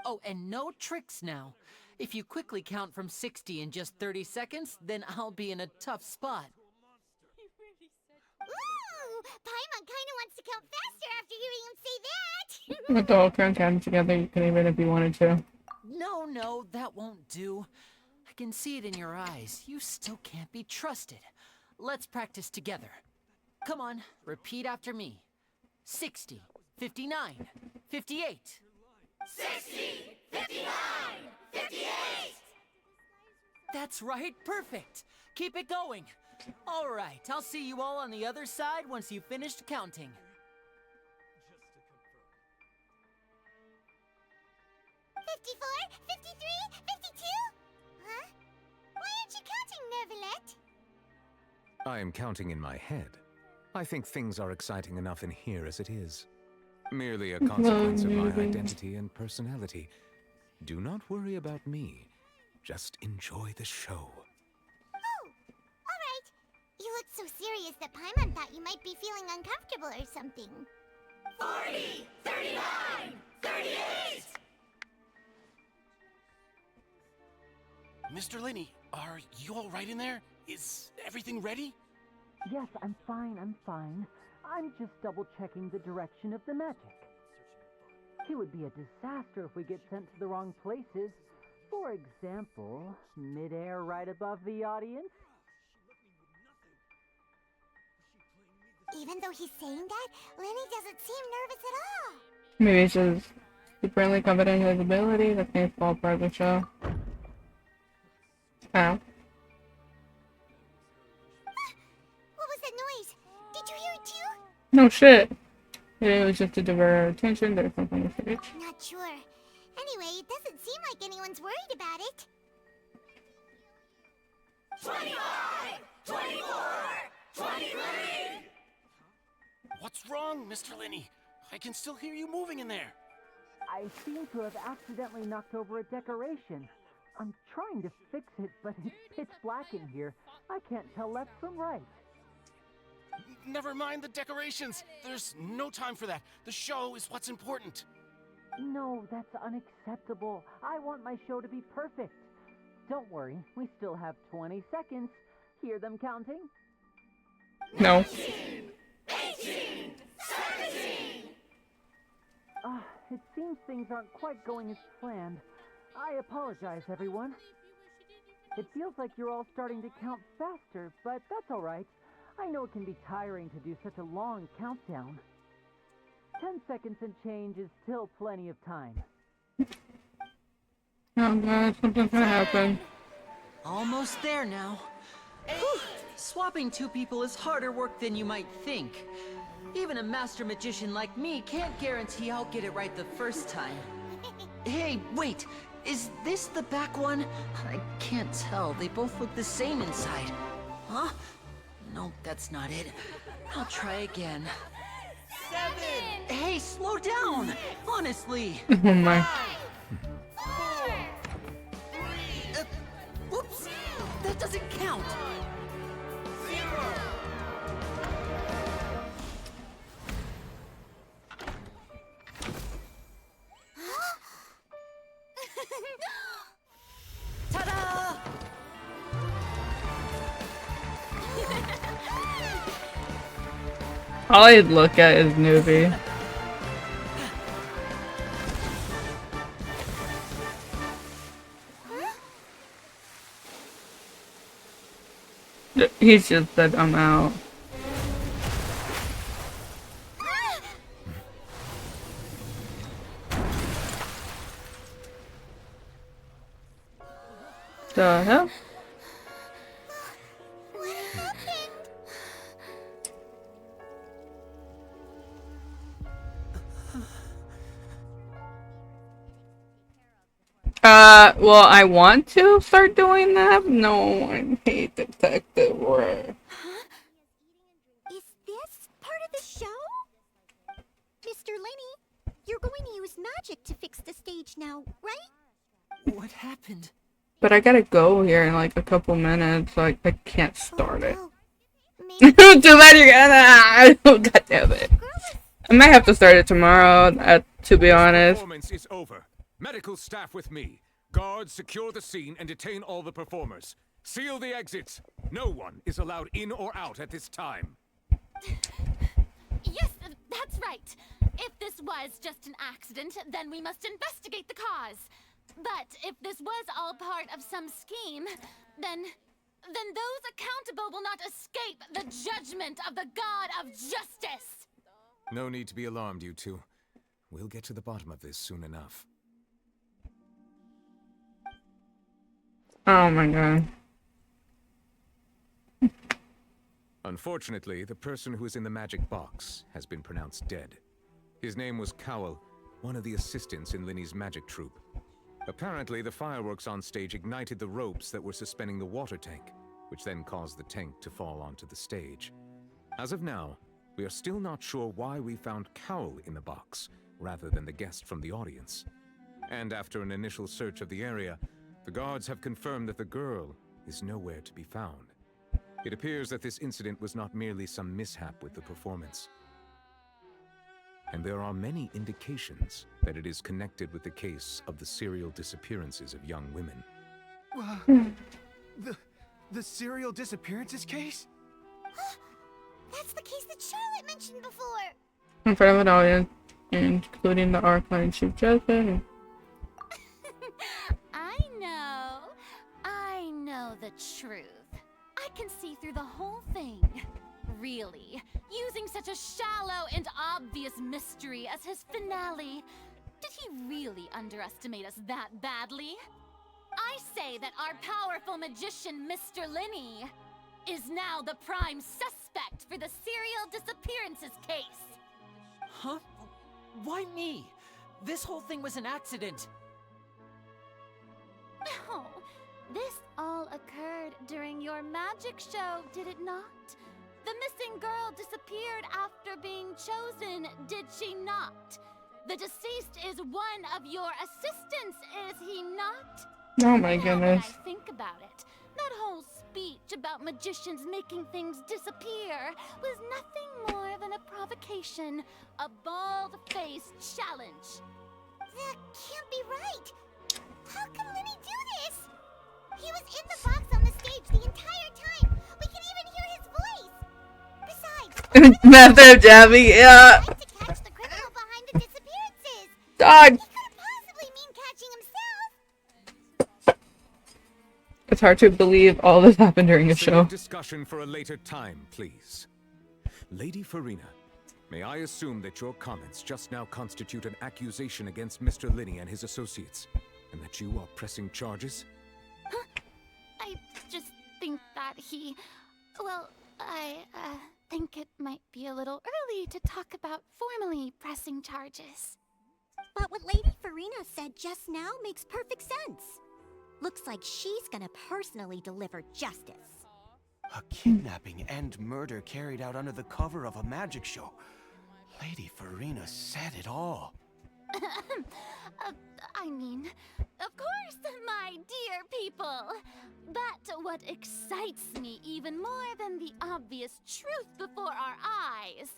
Oh, and no tricks now. If you quickly count from 60 in just 30 seconds, then I'll be in a tough spot. Ooh, Paimon kinda wants to count faster after hearing him say that. With the whole count together, you can even if you wanted to. No, that won't do. I can see it in your eyes. You still can't be trusted. Let's practice together. Come on, repeat after me. 60, 59, 58. 60, 59, 58! That's right, perfect. Keep it going. All right, I'll see you all on the other side once you've finished counting. $54, $53, $52? Huh? Why aren't you counting, Nervalet? I am counting in my head. I think things are exciting enough in here as it is. Merely a consequence of my identity and personality. Do not worry about me. Just enjoy the show. Oh, all right. You look so serious that Paimon thought you might be feeling uncomfortable or something. 40, 39, 38! Mr. Linney, are you all right in there? Is everything ready? Yes, I'm fine. I'm just double-checking the direction of the magic. It would be a disaster if we get sent to the wrong places. For example, mid-air right above the audience. Even though he's saying that, Lenny doesn't seem nervous at all. Maybe it's just supremely confident in his ability. That can't fall part of the show. Ow. What was that noise? Did you hear it too? No shit. It was just to divert our attention. There's something to say. Not sure. Anyway, it doesn't seem like anyone's worried about it. 25! 24! 23! What's wrong, Mr. Linney? I can still hear you moving in there. I seem to have accidentally knocked over a decoration. I'm trying to fix it, but it's pitch black in here. I can't tell left from right. Never mind the decorations. There's no time for that. The show is what's important. No, that's unacceptable. I want my show to be perfect. Don't worry, we still have 20 seconds. Hear them counting? No. 18! 17! It seems things aren't quite going as planned. I apologize, everyone. It feels like you're all starting to count faster, but that's all right. I know it can be tiring to do such a long countdown. 10 seconds and change is still plenty of time. Oh god, something's gonna happen. Almost there now. Whew. Swapping two people is harder work than you might think. Even a master magician like me can't guarantee I'll get it right the first time. Hey, wait! Is this the back one? I can't tell. They both look the same inside. Huh? No, that's not it. I'll try again. 7! Hey, slow down! Honestly! Oh my. Whoops! That doesn't count! 0! Ta-da! All I look at is newbie. He's just said I'm out. The hell? Well, I want to start doing that. No, I hate detective work. Is this part of the show? Mr. Linney, you're going to use magic to fix the stage now, right? What happened? But I gotta go here in like a couple minutes. Like, I can't start it. Too bad you're gonna. God damn it. I might have to start it tomorrow, to be honest. Performance is over. Medical staff with me. Guards, secure the scene and detain all the performers. Seal the exits. No one is allowed in or out at this time. Yes, that's right. If this was just an accident, then we must investigate the cause. But if this was all part of some scheme, then those accountable will not escape the judgment of the God of Justice. No need to be alarmed, you two. We'll get to the bottom of this soon enough. Oh my god. Unfortunately, the person who is in the magic box has been pronounced dead. His name was Cowell, one of the assistants in Linney's magic troupe. Apparently, the fireworks on stage ignited the ropes that were suspending the water tank, which then caused the tank to fall onto the stage. As of now, we are still not sure why we found Cowell in the box, rather than the guest from the audience. And after an initial search of the area, the guards have confirmed that the girl is nowhere to be found. It appears that this incident was not merely some mishap with the performance. And there are many indications that it is connected with the case of the serial disappearances of young women. The serial disappearances case? That's the case that Charlotte mentioned before. In front of an audience, including the Archline Chief Justice. I know the truth. I can see through the whole thing. Really, using such a shallow and obvious mystery as his finale. Did he really underestimate us that badly? I say that our powerful magician, Mr. Linney, is now the prime suspect for the serial disappearances case. Huh? Why me? This whole thing was an accident. No, this all occurred during your magic show, did it not? The missing girl disappeared after being chosen, did she not? The deceased is one of your assistants, is he not? Oh my Now goodness. that I think about it, that whole speech about magicians making things disappear was nothing more than a provocation, a bald-faced challenge. That can't be right. How can Lenny do this? He was in the box on the stage the entire time. We can even hear his voice. Besides, Method jabbing, yeah. to catch the criminal behind the disappearances. Dog. He couldn't possibly mean catching himself. It's hard to believe all this happened during a Save show. discussion for a later time, please. Lady Farina, may I assume that your comments just now constitute an accusation against Mr. Linney and his associates, and that you are pressing charges? I just think that he... Well, I think it might be a little early to talk about formally pressing charges. But what Lady Farina said just now makes perfect sense. Looks like she's gonna personally deliver justice. A kidnapping and murder carried out under the cover of a magic show. Lady Farina said it all. I mean, of course, my dear people. But what excites me even more than the obvious truth before our eyes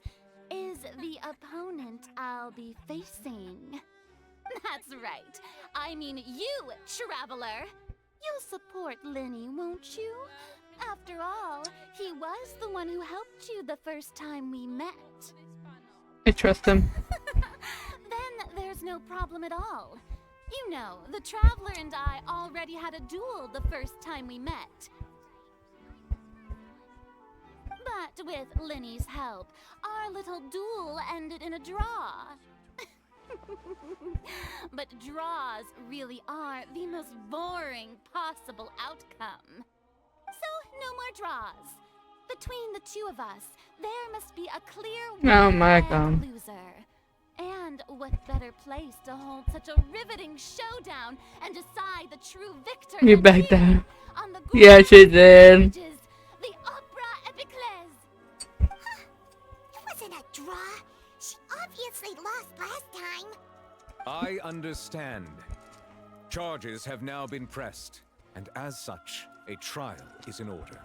is the opponent I'll be facing. That's right. I mean you, Traveler. You'll support Lenny, won't you? After all, he was the one who helped you the first time we met. I trust him. Then there's no problem at all. You know, the Traveler and I already had a duel the first time we met. But with Lenny's help, our little duel ended in a draw. But draws really are the most boring possible outcome. So, no more draws. Between the two of us, there must be a clear Oh my winner and God. loser. And what better place to hold such a riveting showdown and decide the true victor You than backed here, down. on the Yeah, she did. stages, the Opera Epiclese. It wasn't a draw. She obviously lost last time. I understand. Charges have now been pressed, and as such, a trial is in order.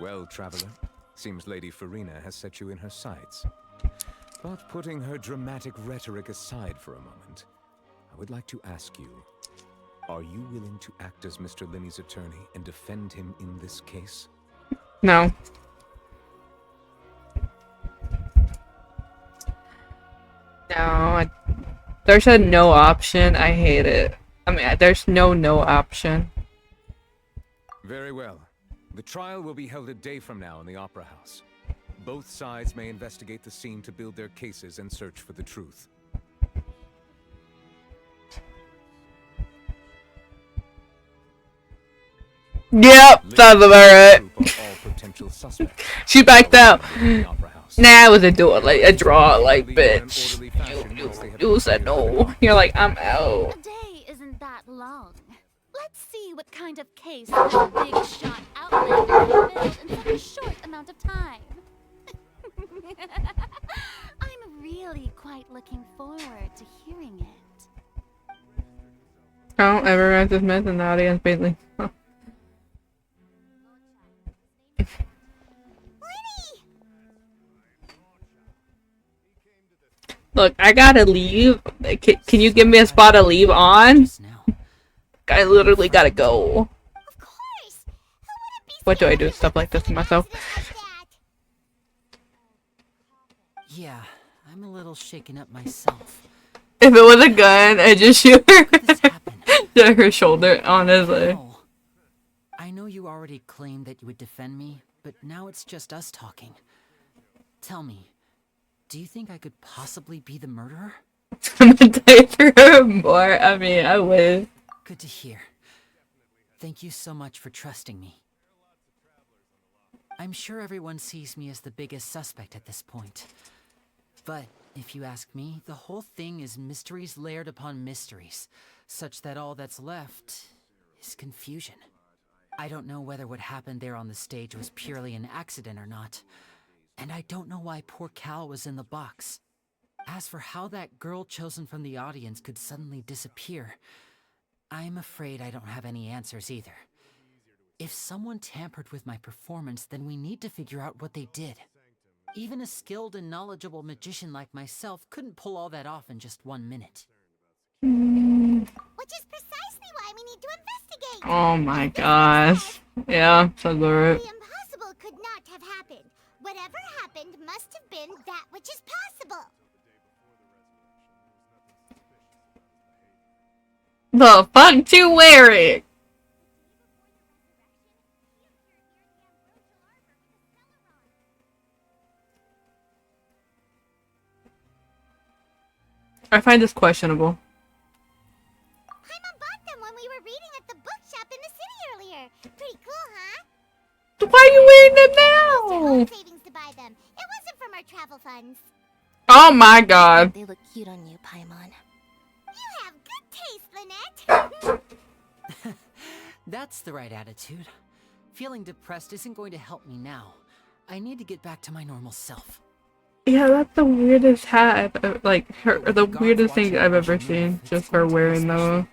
Well, Traveler, seems Lady Farina has set you in her sights. But putting her dramatic rhetoric aside for a moment, I would like to ask you, are you willing to act as Mr. Linney's attorney and defend him in this case? No. No. There's a no option. I hate it. I mean, there's no option. Very well. The trial will be held a day from now in the Opera House. Both sides may investigate the scene to build their cases and search for the truth. Yep, sounds about right. All potential suspects. She backed out. Nah, it was a duel, like a draw, like bitch. You said no. You're like, I'm out. A day isn't that long. Let's see what kind of case this big shot outlander can build in such a short amount of time. I'm really quite looking forward to hearing it. Oh, everyone's dismissed in the audience, basically. Huh. Look, I gotta leave. Can you give me a spot to leave on? I literally gotta go. What do I do? Stuff like this to myself? Yeah, I'm a little shaken up myself. If it was a gun, I just shoot her. To her shoulder, honestly. No. I know you already claimed that you would defend me, but now it's just us talking. Tell me, do you think I could possibly be the murderer? I'm gonna die for her more. I mean, I would. Good to hear. Thank you so much for trusting me. I'm sure everyone sees me as the biggest suspect at this point. But if you ask me, the whole thing is mysteries layered upon mysteries, such that all that's left is confusion. I don't know whether what happened there on the stage was purely an accident or not. And I don't know why poor Cal was in the box. As for how that girl chosen from the audience could suddenly disappear, I'm afraid I don't have any answers either. If someone tampered with my performance, then we need to figure out what they did. Even a skilled and knowledgeable magician like myself couldn't pull all that off in just 1 minute. Which is precisely why we need to investigate. Oh my gosh. Yeah, so good. The impossible could not have happened. Whatever happened must have been that which is possible. The fuck you wearing? I find this questionable. Paimon bought them when we were reading at the bookshop in the city earlier. Pretty cool, huh? Why are you wearing them now? Savings to buy them. It wasn't from our travel funds. Oh my god. They look cute on you, Paimon. You have good taste, Lynette. That's the right attitude. Feeling depressed isn't going to help me now. I need to get back to my normal self. Yeah, that's the weirdest hat, like the weirdest thing I've ever seen. Just her wearing those.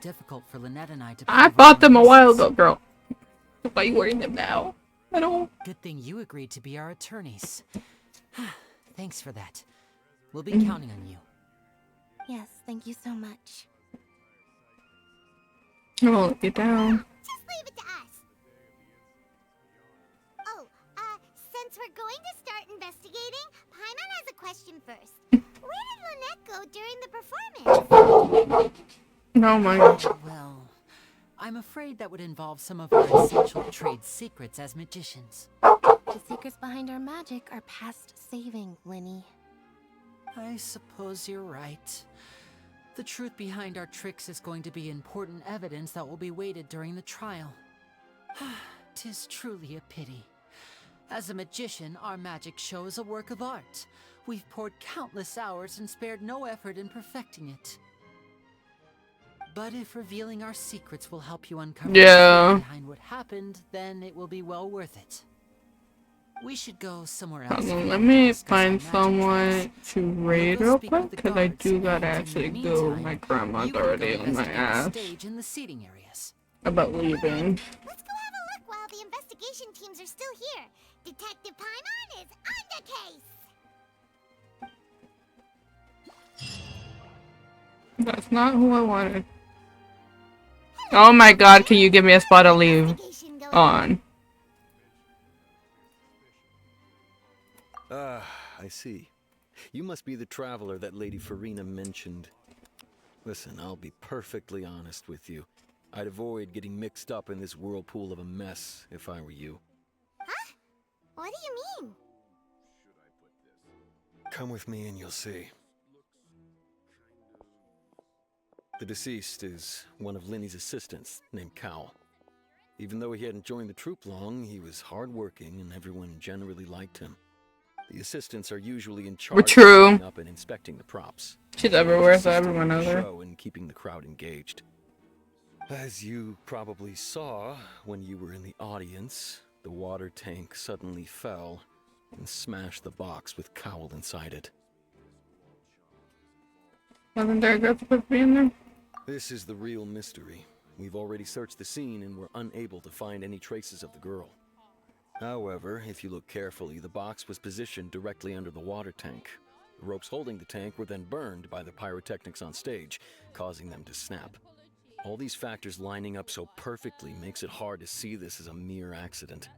I bought them a while ago, girl. Why are you wearing them now? I don't. Good thing you agreed to be our attorneys. Thanks for that. We'll be counting on you. Yes, thank you so much. I won't let you down. Just leave it to us. Oh, since we're going to start investigating, Paimon has a question first. Where did Lynette go during the performance? Oh my god. Well, I'm afraid that would involve some of our essential trade secrets as magicians. The secrets behind our magic are past saving, Linny. I suppose you're right. The truth behind our tricks is going to be important evidence that will be weighted during the trial. 'Tis truly a pity. As a magician, our magic show is a work of art. We've poured countless hours and spared no effort in perfecting it. But if revealing our secrets will help you uncover the truth behind what happened, then it will be well worth it. We should go somewhere else. Let me find someone to raid real quick, because I do gotta actually go. My grandma's already on my ass in the seating areas. about leaving. Let's go have a look while the investigation teams are still here. Detective Paimon is on the case. That's not who I wanted. Oh my god, can you give me a spot to leave on? Ah, I see. You must be the traveler that Lady Farina mentioned. Listen, I'll be perfectly honest with you. I'd avoid getting mixed up in this whirlpool of a mess if I were you. Huh? What do you mean? Come with me and you'll see. The deceased is one of Linny's assistants, named Cal. Even though he hadn't joined the troupe long, he was hardworking and everyone generally liked him. The assistants are usually in charge of setting up and inspecting the props. She's everywhere, so everyone knows her. And keeping the crowd engaged. As you probably saw when you were in the audience, the water tank suddenly fell and smashed the box with Cowl inside it. Wasn't there a girl supposed to be in there? This is the real mystery. We've already searched the scene and were unable to find any traces of the girl. However, if you look carefully, the box was positioned directly under the water tank. The ropes holding the tank were then burned by the pyrotechnics on stage, causing them to snap. All these factors lining up so perfectly makes it hard to see this as a mere accident.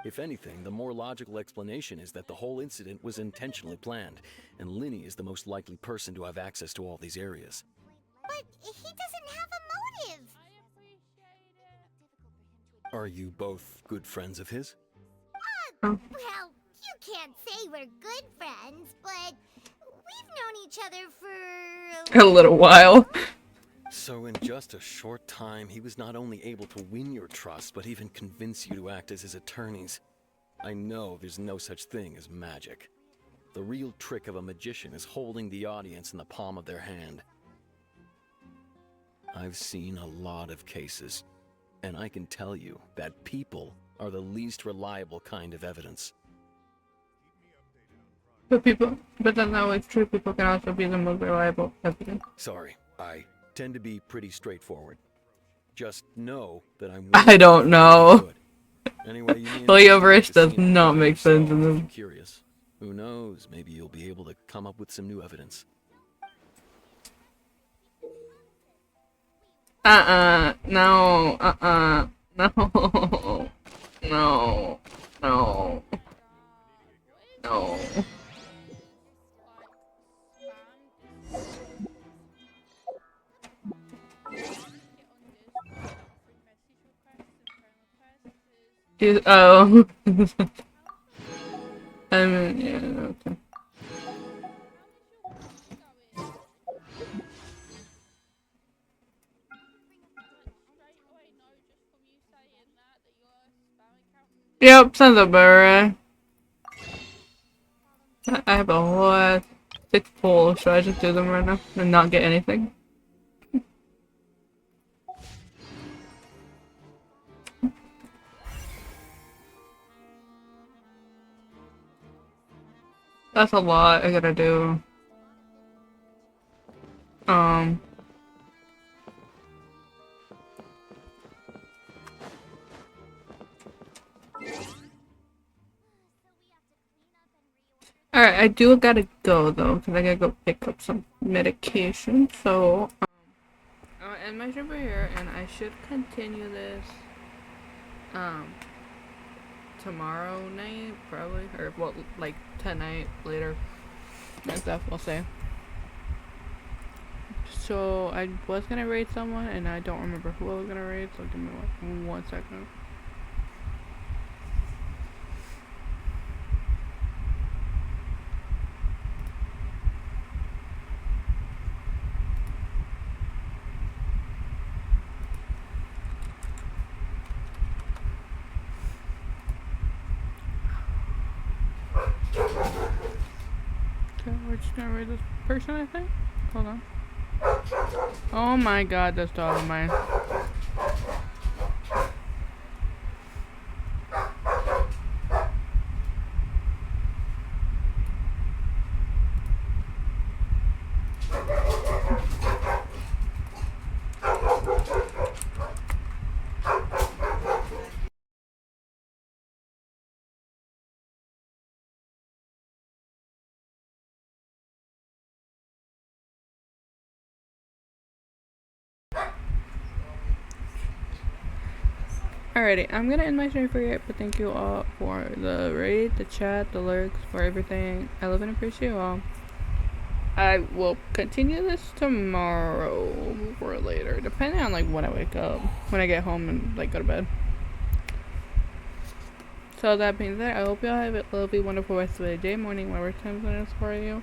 If anything, the more logical explanation is that the whole incident was intentionally planned, and Linny is the most likely person to have access to all these areas. But he doesn't have a motive. Are you both good friends of his? Well, you can't say we're good friends, but we've known each other for A little while. So in just a short time, he was not only able to win your trust, but even convince you to act as his attorneys. I know there's no such thing as magic. The real trick of a magician is holding the audience in the palm of their hand. I've seen a lot of cases, and I can tell you that people are the least reliable kind of evidence. But that's not always true. People can also be the most reliable evidence. Sorry, I tend to be pretty straightforward. Just know that I'm... I don't know. Anyway, Leoverish does not make sense in this. Curious. Who knows? Maybe you'll be able to come up with some new evidence. No, no, no, no, no. Oh. I mean, yeah, okay. Yep, sounds about right. I have a whole 6 polls. Should I just do them right now and not get anything? That's a lot I gotta do. Alright, I do gotta go though, because I gotta go pick up some medication. So, I'll end my trip here, and I should continue this, tomorrow night, probably, or, well, like, tonight, later, and stuff, we'll say. So, I was gonna raid someone, and I don't remember who I was gonna raid, so give me 1 second. Okay, we're just gonna raid this person, I think. Hold on. Oh my god, this dog of mine. Alrighty, I'm gonna end my stream for it, but thank you all for the raid, the chat, the lurks, for everything. I love and appreciate you all. I will continue this tomorrow or later, depending on like when I wake up, when I get home and like go to bed. So that being said, I hope y'all have a lovely, wonderful rest of the day, morning, whatever time it is for you.